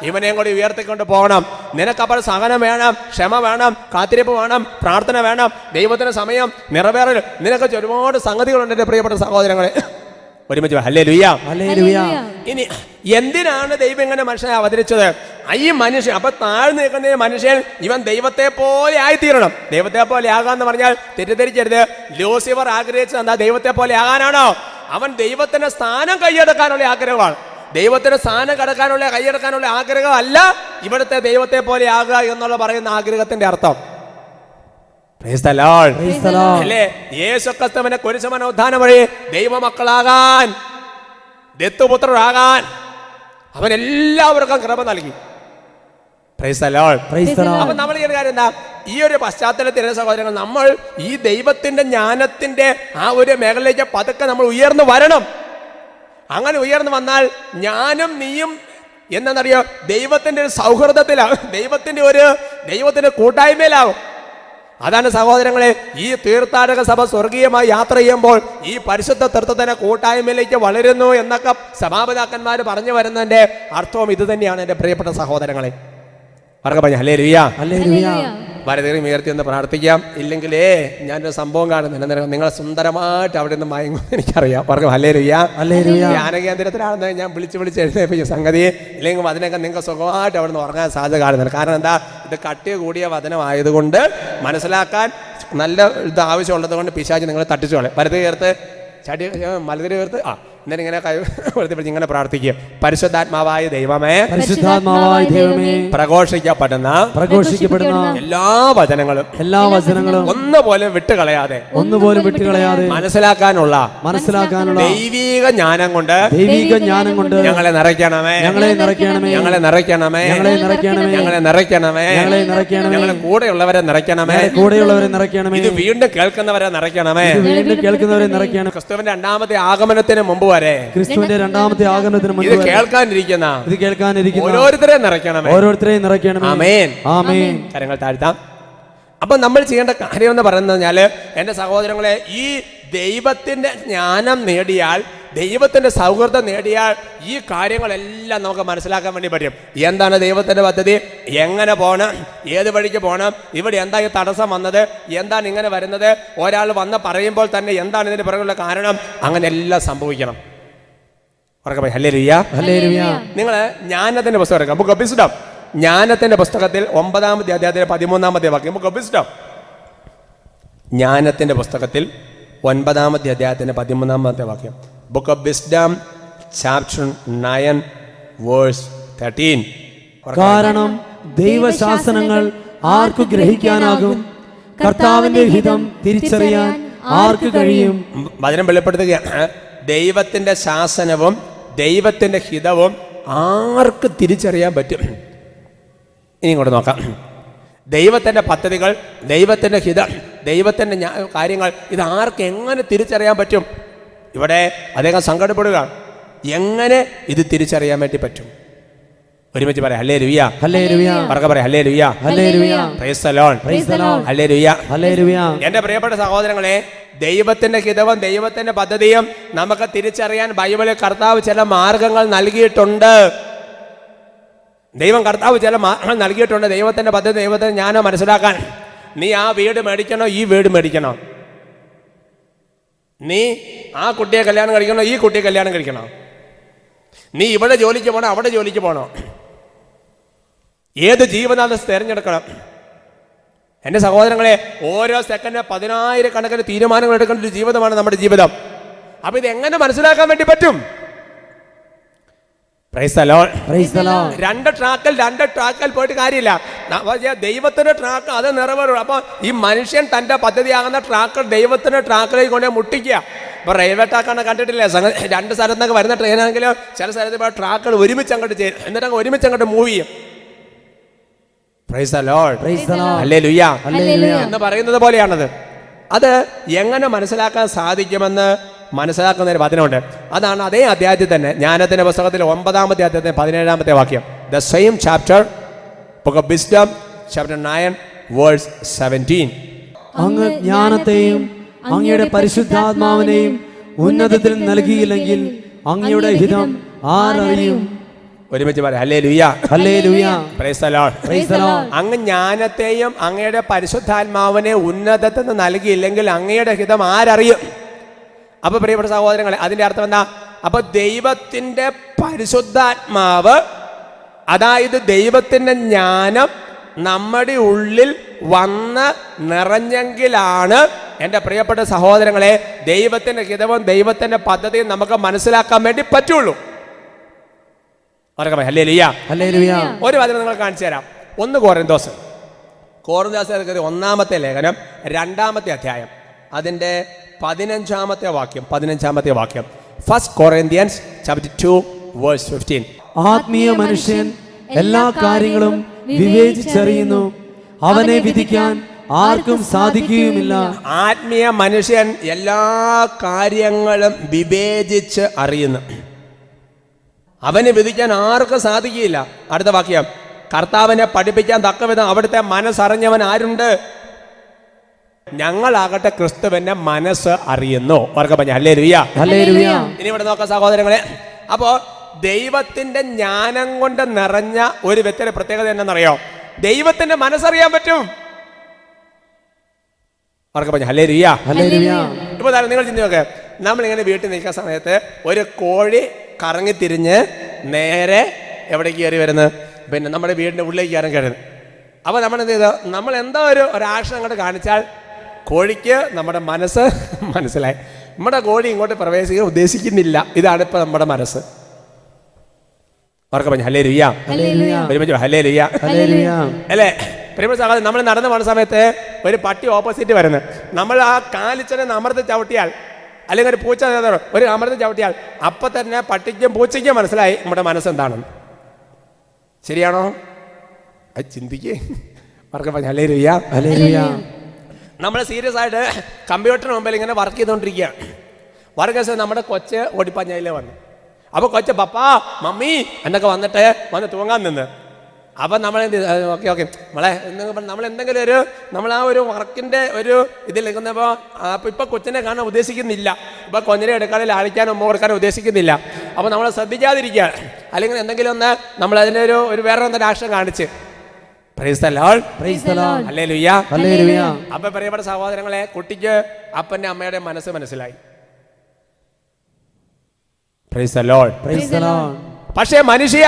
ഇവനെയും കൂടി ഉയർത്തിക്കൊണ്ട് പോകണം. നിനക്കപ്പോൾ സഹനം വേണം, ക്ഷമ വേണം, കാത്തിരിപ്പ് വേണം, പ്രാർത്ഥന വേണം, ദൈവത്തിന് സമയം നിറവേറൽ. നിനക്ക് ഒരുപാട് സംഗതികളുണ്ട് എൻ്റെ പ്രിയപ്പെട്ട സഹോദരങ്ങളെ. ഒരുമിച്ച് ഹല്ലേലൂയ. ഇനി എന്തിനാണ് ദൈവം ഇങ്ങനെ മനുഷ്യനെ അവതരിച്ചത്? ഈ മനുഷ്യൻ അപ്പൊ താഴ്ന്നു നിൽക്കുന്ന മനുഷ്യൻ ഇവൻ ദൈവത്തെ പോലെ ആയിത്തീരണം. ദൈവത്തെ പോലെ ആകാന്ന് പറഞ്ഞാൽ തെറ്റിദ്ധരിക്കരുത്. ലൂസിഫർ ആഗ്രഹിച്ചത് എന്താ? ദൈവത്തെ പോലെ ആകാനാണോ? അവൻ ദൈവത്തിന്റെ സ്ഥാനം കൈയടക്കാനുള്ള ആഗ്രഹമാണ്. ദൈവത്തിന്റെ സ്ഥാനം കൈയടക്കാനുള്ള ആഗ്രഹം അല്ല ഇവിടുത്തെ ദൈവത്തെ പോലെ ആകുക എന്നുള്ള പറയുന്ന ആഗ്രഹത്തിന്റെ അർത്ഥം. അല്ലേ? യേശുക്രിസ്തുവിന്റെ കുരിശുമരണ ഉത്ഥാനം വഴി ദൈവമക്കളാകാൻ, ദത്തുപുത്രരാകാൻ അവൻ എല്ലാവർക്കും കൃപ നൽകി. Price the Lord. Praise the Lord. അപ്പൊ നമ്മൾ ഈ ഒരു കാര്യം എന്താ, ഈ ഒരു പശ്ചാത്തലത്തിൽ സഹോദരങ്ങൾ, നമ്മൾ ഈ ദൈവത്തിന്റെ ജ്ഞാനത്തിന്റെ ആ ഒരു മേഖലയിലേക്ക് പതുക്കെ നമ്മൾ ഉയർന്നു വരണം. അങ്ങനെ ഉയർന്നു വന്നാൽ ഞാനും നീയും എന്താണെന്നറിയോ, ദൈവത്തിന്റെ ഒരു സൗഹൃദത്തിലാവും, ദൈവത്തിന്റെ കൂട്ടായ്മയിലാവും. അതാണ് സഹോദരങ്ങളെ, ഈ തീർത്ഥാടക സഭ സ്വർഗീയമായി യാത്ര ചെയ്യുമ്പോൾ ഈ പരിശുദ്ധ തൃത്വത്തിന്റെ കൂട്ടായ്മയിലേക്ക് വളരുന്നു എന്നൊക്കെ സഭാപിതാക്കന്മാർ പറഞ്ഞു വരുന്നതിന്റെ അർത്ഥവും ഇത് തന്നെയാണ് എൻ്റെ പ്രിയപ്പെട്ട സഹോദരങ്ങളെ. പറഞ്ഞു ഹല്ലേലൂയ. ഹല്ലേലൂയ. വലതുകൈ ഉയർത്തി ഒന്ന് പ്രാർത്ഥിക്കാം. ഇല്ലെങ്കിലേ ഞാനൊരു സംഭവം കാണുന്നില്ല, നിങ്ങൾ സുന്ദരമായിട്ട് അവിടെ നിന്ന് മയങ്ങുമെന്ന് എനിക്കറിയാം. പറഞ്ഞു ഹല്ലേലൂയ. ഹല്ലേലൂയ. ധ്യാന കേന്ദ്രത്തിലാണെന്ന് ഞാൻ വിളിച്ച് എഴുന്നേപ്പിച്ച സംഗതി, ഇല്ലെങ്കിൽ അതിനൊക്കെ നിങ്ങൾക്ക് സുഖമായിട്ട് അവിടെ നിന്ന് ഉറങ്ങാൻ സാധ്യത കാണുന്നില്ല. കാരണം എന്താ, ഇത് കട്ടി കൂടിയ വചനമായതുകൊണ്ട് മനസ്സിലാക്കാൻ നല്ല ഇത് ആവശ്യമുള്ളത് കൊണ്ട് പിശാച് നിങ്ങൾ തട്ടിച്ചോളെ. വലത് ചേർത്ത് ചടി മലതിരി ചേർത്ത് എന്നിട്ട് ഇങ്ങനെ കൈ പിടിച്ച് ഇങ്ങനെ പ്രാർത്ഥിക്കുക. പരിശുദ്ധാത്മാവായ ദൈവമേ, പരിശുദ്ധാത്മാവായ ദൈവമേ, പ്രഘോഷിക്കപ്പെടുന്ന എല്ലാ വചനങ്ങളും ഒന്നുപോലും വിട്ടുകളയാതെ മനസ്സിലാക്കാനുള്ള ദൈവീക ജ്ഞാനം കൊണ്ട് ഞങ്ങളെ നിറയ്ക്കണമേ, ഞങ്ങളെ കൂടെയുള്ളവരെ നിറയ്ക്കണമേ, ഇത് വീണ്ടും കേൾക്കുന്നവരെ നിറയ്ക്കണമേ. ക്രിസ്തുവിന്റെ രണ്ടാമത്തെ ആഗമനത്തിന് മുമ്പ് വരെ, ക്രിസ്തുവിന്റെ രണ്ടാമത്തെ ആഗമനത്തിന് മുമ്പ് ഇത് കേൾക്കാനിരിക്കുന്ന ഓരോരുത്തരെയും നിറയ്ക്കണമേ. ആമേൻ. ആമേൻ. കരങ്ങൾ താഴ്ത്താം. അപ്പൊ നമ്മൾ ചെയ്യേണ്ട കാര്യം എന്ന് പറയുന്നത് എൻ്റെ സഹോദരങ്ങളെ, ഈ ദൈവത്തിന്റെ ജ്ഞാനം നേടിയാൽ, ദൈവത്തിന്റെ സൗഹൃദം നേടിയാൽ ഈ കാര്യങ്ങളെല്ലാം നമുക്ക് മനസ്സിലാക്കാൻ വേണ്ടി പറ്റും. എന്താണ് ദൈവത്തിന്റെ പദ്ധതി, എങ്ങനെ പോകണം, ഏത് വഴിക്ക് പോകണം, ഇവിടെ എന്താ ഈ തടസ്സം വന്നത്, എന്താണ് ഇങ്ങനെ വരുന്നത്, ഒരാൾ വന്ന് പറയുമ്പോൾ തന്നെ എന്താണ് ഇതിന് പിറകുള്ള കാരണം, അങ്ങനെ എല്ലാം സംഭവിക്കണം. ഹല്ലേലൂയ. ഹല്ലേലൂയ. നിങ്ങൾ ജ്ഞാനത്തിന്റെ പുസ്തകം എടുക്കാം. ബുക്ക് ഓഫ് വിസ്ഡം, ജ്ഞാനത്തിന്റെ പുസ്തകത്തിൽ 9-ാമത്തെ അധ്യായത്തിലെ 13-ാമത്തെ വാക്യം. ബുക്ക് ഓഫ് വിസ്ഡം, ജ്ഞാനത്തിന്റെ പുസ്തകത്തിൽ 9-ാമത്തെ അധ്യായത്തിന്റെ 13-ാമത്തെ വാക്യം. Book of wisdom chapter 9 verse 13. കാരണം ദൈവശാസനങ്ങൾ ആർക്ക് ഗ്രഹിക്കാനാകും, കർത്താവിന്റെ ഹിതം തിരിച്ചറിയാൻ ആർക്ക് കഴിയും. വചനം വെളിപ്പെടുത്തുകയാണ്, ദൈവത്തിന്റെ ശാസനവും ദൈവത്തിന്റെ ഹിതവും ആർക്ക് തിരിച്ചറിയാൻ പറ്റും. ഇനി ഇങ്ങോട്ട് നോക്കാം. ദൈവത്തിന്റെ പദ്ധതികൾ, ദൈവത്തിന്റെ ഹിതം, ദൈവത്തിന്റെ കാര്യങ്ങൾ, ഇത് ആർക്ക് എങ്ങനെ തിരിച്ചറിയാൻ പറ്റും? ഇവിടെ അദ്ദേഹം സങ്കടപ്പെടുക, എങ്ങനെ ഇത് തിരിച്ചറിയാൻ വേണ്ടി പറ്റും? ഒരുമിച്ച് പറയാം ഹല്ലേലൂയ. ഹല്ലേലൂയ. പറയാം ഹല്ലേലൂയ. ഹല്ലേലൂയ. Praise the Lord. Praise the Lord. Hallelujah. Hallelujah. എൻ്റെ പ്രിയപ്പെട്ട സഹോദരങ്ങളെ, ദൈവത്തിന്റെ ഹിതവും ദൈവത്തിന്റെ പദ്ധതിയും നമുക്ക് തിരിച്ചറിയാൻ ബൈബിളിൽ കർത്താവ് ചില മാർഗങ്ങൾ നൽകിയിട്ടുണ്ട്. കർത്താവ് ചില മാർഗങ്ങൾ നൽകിയിട്ടുണ്ട്. ദൈവത്തിന്റെ പദ്ധതി, ദൈവത്തിന്റെ ജ്ഞാനം മനസ്സിലാക്കാൻ. നീ ആ വീട് മേടിക്കണോ, ഈ വീട് മേടിക്കണോ? നീ ആ കുട്ടിയെ കല്യാണം കഴിക്കണോ, ഈ കുട്ടിയെ കല്യാണം കഴിക്കണോ? നീ ഇവിടെ ജോലിക്ക് പോകണോ, അവിടെ ജോലിക്ക് പോകണോ? ഏത് ജീവിതാന്തസ് തിരഞ്ഞെടുക്കണം? എൻ്റെ സഹോദരങ്ങളെ, ഓരോ സെക്കൻഡ് 10,000 തീരുമാനങ്ങൾ എടുക്കേണ്ട ഒരു ജീവിതമാണ് നമ്മുടെ ജീവിതം. അപ്പൊ ഇത് എങ്ങനെ മനസ്സിലാക്കാൻ വേണ്ടി പറ്റും? Price the Lord. Praise the Lord. രണ്ട് ട്രാക്കിൽ പോയിട്ട് കാര്യമില്ല. ദൈവത്തിന്റെ ട്രാക്ക് അത് നിറവേറും. അപ്പൊ ഈ മനുഷ്യൻ തന്റെ പദ്ധതിയാകുന്ന ട്രാക്ക് ദൈവത്തിന്റെ ട്രാക്കിലേക്ക് കൊണ്ടേ മുട്ടിക്കുക. ഇപ്പൊ റെയിൽവേ ട്രാക്കാണ് കണ്ടിട്ടില്ലേ, രണ്ട് സ്ഥലത്ത് നിന്നൊക്കെ വരുന്ന ട്രെയിനാണെങ്കിലും ചില സ്ഥലത്ത് ഇപ്പോൾ ട്രാക്കുകൾ ഒരുമിച്ച് അങ്ങോട്ട് ചെയ്യും, എന്നിട്ട് ഒരുമിച്ച് അങ്ങോട്ട് മൂവ് ചെയ്യും. Price the Lord. ഹല്ലേലൂയ. എന്ന് പറയുന്നത് പോലെയാണത്. അത് എങ്ങനെ മനസ്സിലാക്കാൻ സാധിക്കുമെന്ന് മനസ്സിലാക്കുന്ന ഒരു വചനമുണ്ട്. അതാണ് അതേ അധ്യായത്തിൽ തന്നെ, ജ്ഞാനത്തിന്റെ പുസ്തകത്തിൽ 9-ാമത്തെ അധ്യായത്തിൽ 17-ാമത്തെ വാക്യം. The same chapter, book of wisdom chapter 9 verse 17. അങ്ങ് ജ്ഞാനത്തെയും അങ്ങയുടെ പരിശുദ്ധാത്മാവിനെയും ഉന്നതത്തിൽ നൽകിയില്ലെങ്കിൽ അങ്ങയുടെ ഹിതം ആരറിയും. ഒരുമിച്ച് പറയാം ഹല്ലേലൂയ. ഹല്ലേലൂയ. Praise the Lord. Praise the Lord. അങ്ങ് ജ്ഞാനത്തെയും അങ്ങയുടെ പരിശുദ്ധാത്മാവിനെ ഉന്നതത്തിൽ നിന്ന് നൽകിയില്ലെങ്കിൽ അങ്ങയുടെ ഹിതം ആരറിയും? അപ്പൊ പ്രിയപ്പെട്ട സഹോദരങ്ങളെ, അതിന്റെ അർത്ഥം എന്താ? അപ്പൊ ദൈവത്തിന്റെ പരിശുദ്ധാത്മാവ്, അതായത് ദൈവത്തിന്റെ ജ്ഞാനം നമ്മുടെ ഉള്ളിൽ വന്ന് നിറഞ്ഞെങ്കിലാണ് എൻ്റെ പ്രിയപ്പെട്ട സഹോദരങ്ങളെ ദൈവത്തിന്റെ ഹിതവും ദൈവത്തിന്റെ പദ്ധതിയും നമുക്ക് മനസ്സിലാക്കാൻ വേണ്ടി പറ്റുള്ളൂ. ഹല്ലേലൂയ. ഹല്ലേലൂയ. ഒരു വചനം നിങ്ങൾ കാണിച്ചു തരാം. 1 കൊറിന്തോസ് 1-ാമത്തെ ലേഖനം 2-ാമത്തെ അധ്യായം അതിൻ്റെ 15-ാമത്തെ വാക്യം. 15-ാമത്തെ വാക്യം. 1 Corinthians chapter 2 verse 15. ആത്മീയ മനുഷ്യൻ എല്ലാ കാര്യങ്ങളും വിവേചിച്ചറിയുന്നു. അവനെ വിധിക്കാൻ ആർക്കും സാധിക്കുകയുമില്ല. ആത്മീയ മനുഷ്യൻ എല്ലാ കാര്യങ്ങളും വിവേചിച്ച് അറിയുന്നു. അവന് വിധിക്കാൻ ആർക്കും സാധിക്കുകയില്ല. അടുത്ത വാക്യം, കർത്താവിനെ പഠിപ്പിക്കാൻ തക്കവിധം അവിടുത്തെ മനസ്സറിഞ്ഞവൻ ആരുണ്ട്? ഞങ്ങളാകട്ടെ ക്രിസ്തുവിന്റെ മനസ്സ് അറിയുന്നു. ഓർക്ക പറഞ്ഞ ഹല്ലേലൂയ. ഹല്ലേലൂയ. ഇനി ഇവിടെ നോക്കാം സഹോദരങ്ങളെ. അപ്പോ ദൈവത്തിന്റെ ജ്ഞാനം കൊണ്ട് നിറഞ്ഞ ഒരു വ്യക്തിയുടെ പ്രത്യേകത എന്നറിയോ? ദൈവത്തിന്റെ മനസ്സറിയാൻ പറ്റും. അവർക്ക് പറഞ്ഞു ഹല്ലേലൂയ. ഹല്ലേലൂയ. ഇപ്പൊ നിങ്ങൾ ചിന്തി നോക്ക്, നമ്മളിങ്ങനെ വീട്ടിൽ നിൽക്കുന്ന സമയത്ത് ഒരു കോഴി കറങ്ങിത്തിരിഞ്ഞ് നേരെ എവിടേക്ക് കയറി വരുന്നത്? പിന്നെ നമ്മുടെ വീടിന്റെ ഉള്ളിലേക്ക് കയറി കയറുന്നത്. അപ്പൊ നമ്മൾ എന്ത് ചെയ്തു? നമ്മൾ എന്താ ഒരു ആക്ഷൻ അങ്ങോട്ട് കാണിച്ചാൽ കോഴിക്ക് നമ്മുടെ മനസ്സ് മനസ്സിലായി. നമ്മുടെ കോഴി ഇങ്ങോട്ട് പ്രവേശിക്കാൻ ഉദ്ദേശിക്കുന്നില്ല. ഇതാണ് ഇപ്പൊ നമ്മുടെ മനസ്സ്. അവർക്ക് പറഞ്ഞു ഹല്ലേലൂയ. ഹല്ലേലൂയ. ഹല്ലേലൂയ. അല്ലേ? പ്രിയപ്പെട്ട സഹോദരൻ, നമ്മൾ നടന്നു പോകുന്ന സമയത്ത് ഒരു പട്ടി ഓപ്പോസിറ്റ് വരുന്നത്, നമ്മൾ ആ കാലിച്ചനെ അമർത്തി ചവിട്ടിയാൽ, അല്ലെങ്കിൽ ഒരു പൂച്ച ഒരു അമർത്തി ചവിട്ടിയാൽ അപ്പൊ തന്നെ പട്ടിക്കും പൂച്ചയ്ക്കും മനസ്സിലായി നമ്മുടെ മനസ്സെന്താണെന്ന്. ശരിയാണോ? അത് ചിന്തിക്കേ. അവർക്ക് പറഞ്ഞു ഹല്ലേലൂയ. ഹല്ലേലൂയ. നമ്മൾ സീരിയസ് ആയിട്ട് കമ്പ്യൂട്ടറിന് മുമ്പിൽ ഇങ്ങനെ വർക്ക് ചെയ്തുകൊണ്ടിരിക്കുകയാണ്. വർക്ക് നമ്മുടെ കൊച്ച് ഓടിപ്പഞ്ഞയിലേ വന്നു. അപ്പോൾ കൊച്ച് പപ്പാ മമ്മി എന്നൊക്കെ വന്ന് തൂങ്ങാൻ നിന്ന്. അപ്പം നമ്മൾ എന്ത് ചെയ്തു? ഓക്കെ നമ്മളെ നമ്മൾ എന്തെങ്കിലും നമ്മൾ ആ ഒരു വർക്കിൻ്റെ ഒരു ഇതിൽ നിൽക്കുന്നപ്പോൾ ഇപ്പം കൊച്ചിനെ കാണാൻ ഉദ്ദേശിക്കുന്നില്ല. ഇപ്പം കൊഞ്ഞിനെ എടുക്കാനോ ലാളിക്കാനോ ഉമ്മ കൊടുക്കാനോ ഉദ്ദേശിക്കുന്നില്ല. അപ്പോൾ നമ്മൾ ശ്രദ്ധിക്കാതിരിക്കുക, അല്ലെങ്കിൽ എന്തെങ്കിലും ഒന്ന് നമ്മൾ അതിൻ്റെ ഒരു വേറെ എന്തൊരു ആക്ഷൻ കാണിച്ച്. Price the Lord. Praise the Lord. Hallelujah. Hallelujah. അപ്പൊ പ്രിയപ്പെട്ട സഹോദരങ്ങളെ, കുട്ടിക്ക് അപ്പന്റെ അമ്മയുടെ മനസ്സ് മനസ്സിലായി. Price the Lord. Praise the Lord. പക്ഷേ മനുഷ്യ,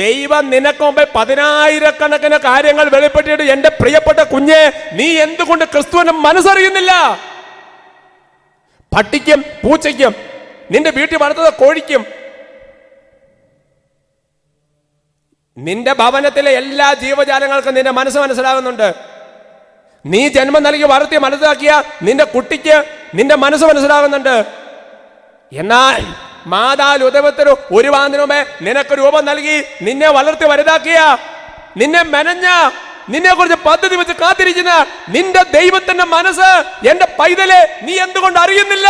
ദൈവം നിനക്ക് മുമ്പിൽ 10,000 കാര്യങ്ങൾ വെളിപ്പെട്ടിട്ട് എന്റെ പ്രിയപ്പെട്ട കുഞ്ഞെ, നീ എന്തുകൊണ്ട് ക്രിസ്തുവിന്റെ മനസ്സറിയുന്നില്ല? പട്ടിക്കും പൂച്ചയ്ക്കും, നിന്റെ വീട്ടിൽ വളർത്തുന്ന കോഴിക്കും, നിന്റെ ഭവനത്തിലെ എല്ലാ ജീവജാലങ്ങൾക്കും നിന്റെ മനസ്സ് മനസ്സിലാകുന്നുണ്ട്. നീ ജന്മം നൽകി വളർത്തി മനസ്സിലാക്കിയ നിന്റെ കുട്ടിക്ക് നിന്റെ മനസ്സ് മനസ്സിലാകുന്നുണ്ട്. എന്നാൽ മാതാൽ ഉദരത്തിൽ ഉരുവാകുന്നതിന് മുമ്പേ നിനക്ക് രൂപം നൽകി നിന്നെ വളർത്തി വലുതാക്കിയ, നിന്നെ മെനഞ്ഞ, നിന്നെ കുറിച്ച് പദ്ധതി വെച്ച് കാത്തിരിക്കുന്ന നിന്റെ ദൈവത്തിന്റെ മനസ്സ് എന്റെ പൈതലെ നീ എന്തുകൊണ്ട് അറിയുന്നില്ല?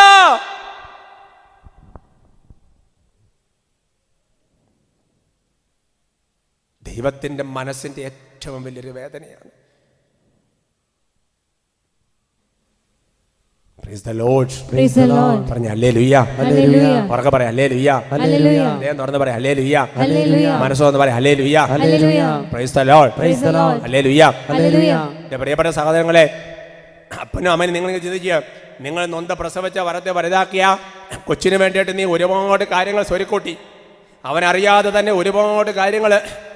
ദൈവത്തിന്റെ മനസ്സിന്റെ ഏറ്റവും വലിയൊരു വേദനയാണ്. Praise the Lord. Praise the Lord. പറഞ്ഞ ഹല്ലേലൂയ. ഹല്ലേലൂയ. ഉറക്കെ പറയാം ഹല്ലേലൂയ. ഹല്ലേലൂയ. ഹൃദയം തുറന്ന് പറയാം ഹല്ലേലൂയ. ഹല്ലേലൂയ. മനസ്സ് തുറന്ന് പറയാം ഹല്ലേലൂയ. Hallelujah. Praise the Lord. Praise the Lord. Hallelujah. Hallelujah. എൻ്റെ പ്രിയപ്പെട്ട സഹോദരങ്ങളെ, അപ്പനും അമ്മനും നിങ്ങൾ ചിന്തിക്കുക, നിങ്ങൾ നൊന്ത പ്രസവിച്ച വരത്തെ വലുതാക്കിയ കൊച്ചിന് വേണ്ടിയിട്ട് നീ ഒരുപാട് കാര്യങ്ങൾ സ്വരുക്കൂട്ടി. അവനറിയാതെ തന്നെ ഒരുപാട് കാര്യങ്ങൾ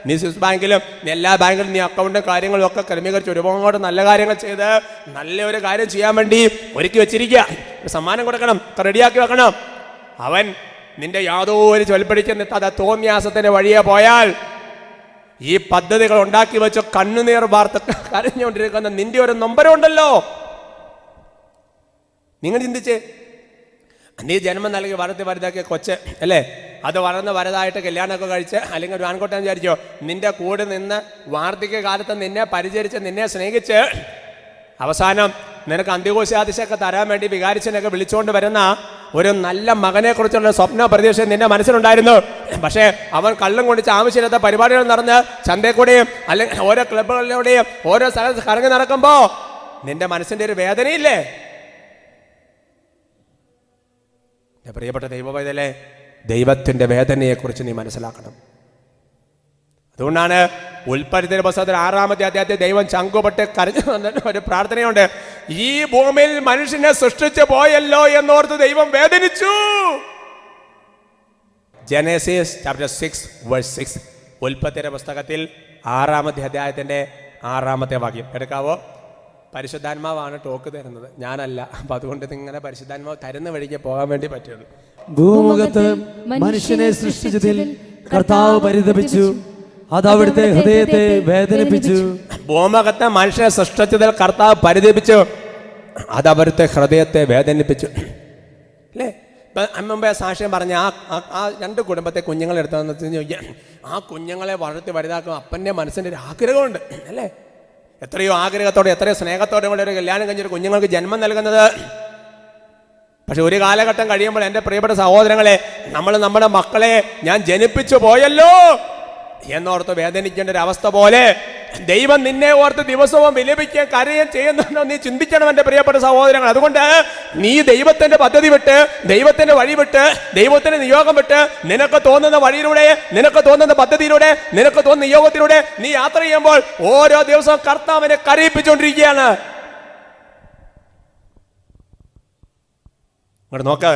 നീ സ്വിസ് ബാങ്കിലും എല്ലാ ബാങ്കിലും നീ അക്കൗണ്ടും കാര്യങ്ങളും ഒക്കെ ക്രമീകരിച്ച് ഒരുപാട് നല്ല കാര്യങ്ങൾ ചെയ്ത് നല്ലൊരു കാര്യം ചെയ്യാൻ വേണ്ടി ഒരുക്കി വെച്ചിരിക്കുക. ഒരു സമ്മാനം കൊടുക്കണം, റെഡിയാക്കി വെക്കണം. അവൻ നിന്റെ യാതൊരു ചൊൽപ്പടിക്ക് നിൽക്കാതെ തോമ്യാസത്തിന്റെ വഴിയെ പോയാൽ ഈ പദ്ധതികൾ ഉണ്ടാക്കി വെച്ച് കണ്ണുനീർ വാർത്ത കരഞ്ഞുകൊണ്ടിരിക്കുന്ന നിന്റെ ഒരു നൊമ്പരമുണ്ടല്ലോ. നിങ്ങൾ ചിന്തിച്ചേ, നീ ജന്മം നൽകി വളർത്തി വലുതാക്കിയ കൊച്ച് അല്ലേ, അത് വളർന്ന് വലുതായിട്ട് കല്യാണമൊക്കെ കഴിച്ച് അല്ലെങ്കിൽ ഒരു ആൺകുട്ടൻ വിചാരിച്ചോ, നിന്റെ കൂടെ നിന്ന് വാർദ്ധക്യ കാലത്ത് നിന്നെ പരിചരിച്ച് നിന്നെ സ്നേഹിച്ച് അവസാനം നിനക്ക് അന്ത്യഘോഷാദിശയൊക്കെ തരാൻ വേണ്ടി വികാരിച്ചനൊക്കെ വിളിച്ചുകൊണ്ട് വരുന്ന ഒരു നല്ല മകനെ കുറിച്ചുള്ള സ്വപ്ന പ്രതീക്ഷ നിന്റെ മനസ്സിലുണ്ടായിരുന്നു. പക്ഷേ അവൻ കള്ളും കൊണ്ടിച്ച് ആവശ്യമില്ലാത്ത പരിപാടികൾ നടന്ന് ചന്തയിൽ കൂടെയും അല്ലെങ്കിൽ ഓരോ ക്ലബുകളിലൂടെയും ഓരോ സ്ഥലത്ത് കറങ്ങി നടക്കുമ്പോ നിന്റെ മനസ്സിന്റെ ഒരു വേദനയില്ലേ? പ്രിയപ്പെട്ട ദൈവവൈതലേ, ദൈവത്തിന്റെ വേദനയെക്കുറിച്ച് നീ മനസ്സിലാക്കണം. അതുകൊണ്ടാണ് ഉൽപ്പത്തിയുടെ പുസ്തകത്തിൽ 6-ാമത്തെ അധ്യായത്തിൽ ദൈവം ചങ്കുപെട്ട് കരഞ്ഞു വന്നിട്ട് ഒരു പ്രാർത്ഥനയുണ്ട്. ഈ ഭൂമിയിൽ മനുഷ്യനെ സൃഷ്ടിച്ചു പോയല്ലോ എന്നോർത്ത് ദൈവം വേദനിച്ചു. Genesis chapter 6:6. ഉൽപ്പത്തിയുടെ പുസ്തകത്തിൽ 6-ാമത്തെ അധ്യായത്തിന്റെ 6-ാമത്തെ വാക്യം എടുക്കാവോ? പരിശുദ്ധാത്മാവാണ് ടോക്ക് തരുന്നത്, ഞാനല്ല. അപ്പൊ അതുകൊണ്ട് ഇങ്ങനെ പരിശുദ്ധാത്മാവ് തരുന്ന വഴിക്ക് പോകാൻ വേണ്ടി പറ്റുള്ളൂ. ഭൂമുഖത്ത് മനുഷ്യനെ സൃഷ്ടിച്ചതിൽ കർത്താവ് പരിതപിച്ചു, അത് അവിടുത്തെ ഹൃദയത്തെ വേദനിപ്പിച്ചു. ഭൂമുഖത്തെ മനുഷ്യനെ സൃഷ്ടിച്ചതിൽ കർത്താവ് പരിതപിച്ചു, അത് അവിടുത്തെ ഹൃദയത്തെ വേദനിപ്പിച്ചു. അല്ലേ? ഇപ്പം മുമ്പേ സാക്ഷ്യം പറഞ്ഞ ആ 2 കുടുംബത്തെ കുഞ്ഞുങ്ങളെ എടുത്തതെന്ന് വെച്ച് കഴിഞ്ഞാൽ ആ കുഞ്ഞുങ്ങളെ വളർത്തി വലുതാക്കും അപ്പൻ്റെ മനസ്സിൻ്റെ ഒരു ആഗ്രഹമുണ്ട് അല്ലേ? എത്രയോ ആഗ്രഹത്തോടെ എത്രയോ സ്നേഹത്തോടെ കൂടെ ഒരു കല്യാണം കഴിഞ്ഞൊരു കുഞ്ഞുങ്ങൾക്ക് ജന്മം നൽകുന്നത്. പക്ഷെ ഒരു കാലഘട്ടം കഴിയുമ്പോൾ എൻ്റെ പ്രിയപ്പെട്ട സഹോദരങ്ങളെ, നമ്മൾ നമ്മുടെ മക്കളെ ഞാൻ ജനിപ്പിച്ചു പോയല്ലോ എന്നോർത്ത് വേദനിക്കേണ്ട ഒരു അവസ്ഥ പോലെ ദൈവം നിന്നെ ഓർത്ത് ദിവസവും വിലപിക്കുകയും കരയുകയും ചെയ്യുന്നുണ്ടോ നീ ചിന്തിക്കണം എൻ്റെ പ്രിയപ്പെട്ട സഹോദരങ്ങൾ. അതുകൊണ്ട് നീ ദൈവത്തിൻ്റെ പദ്ധതി വിട്ട്, ദൈവത്തിൻ്റെ വഴി വിട്ട്, ദൈവത്തിൻ്റെ നിയോഗം വിട്ട്, നിനക്ക് തോന്നുന്ന വഴിയിലൂടെ, നിനക്ക് തോന്നുന്ന പദ്ധതിയിലൂടെ, നിനക്ക് തോന്നുന്ന നിയോഗത്തിലൂടെ നീ യാത്ര ചെയ്യുമ്പോൾ ഓരോ ദിവസവും കർത്താവിനെ കരയിപ്പിച്ചുകൊണ്ടിരിക്കുകയാണ്. ഇങ്ങോട്ട് നോക്ക്,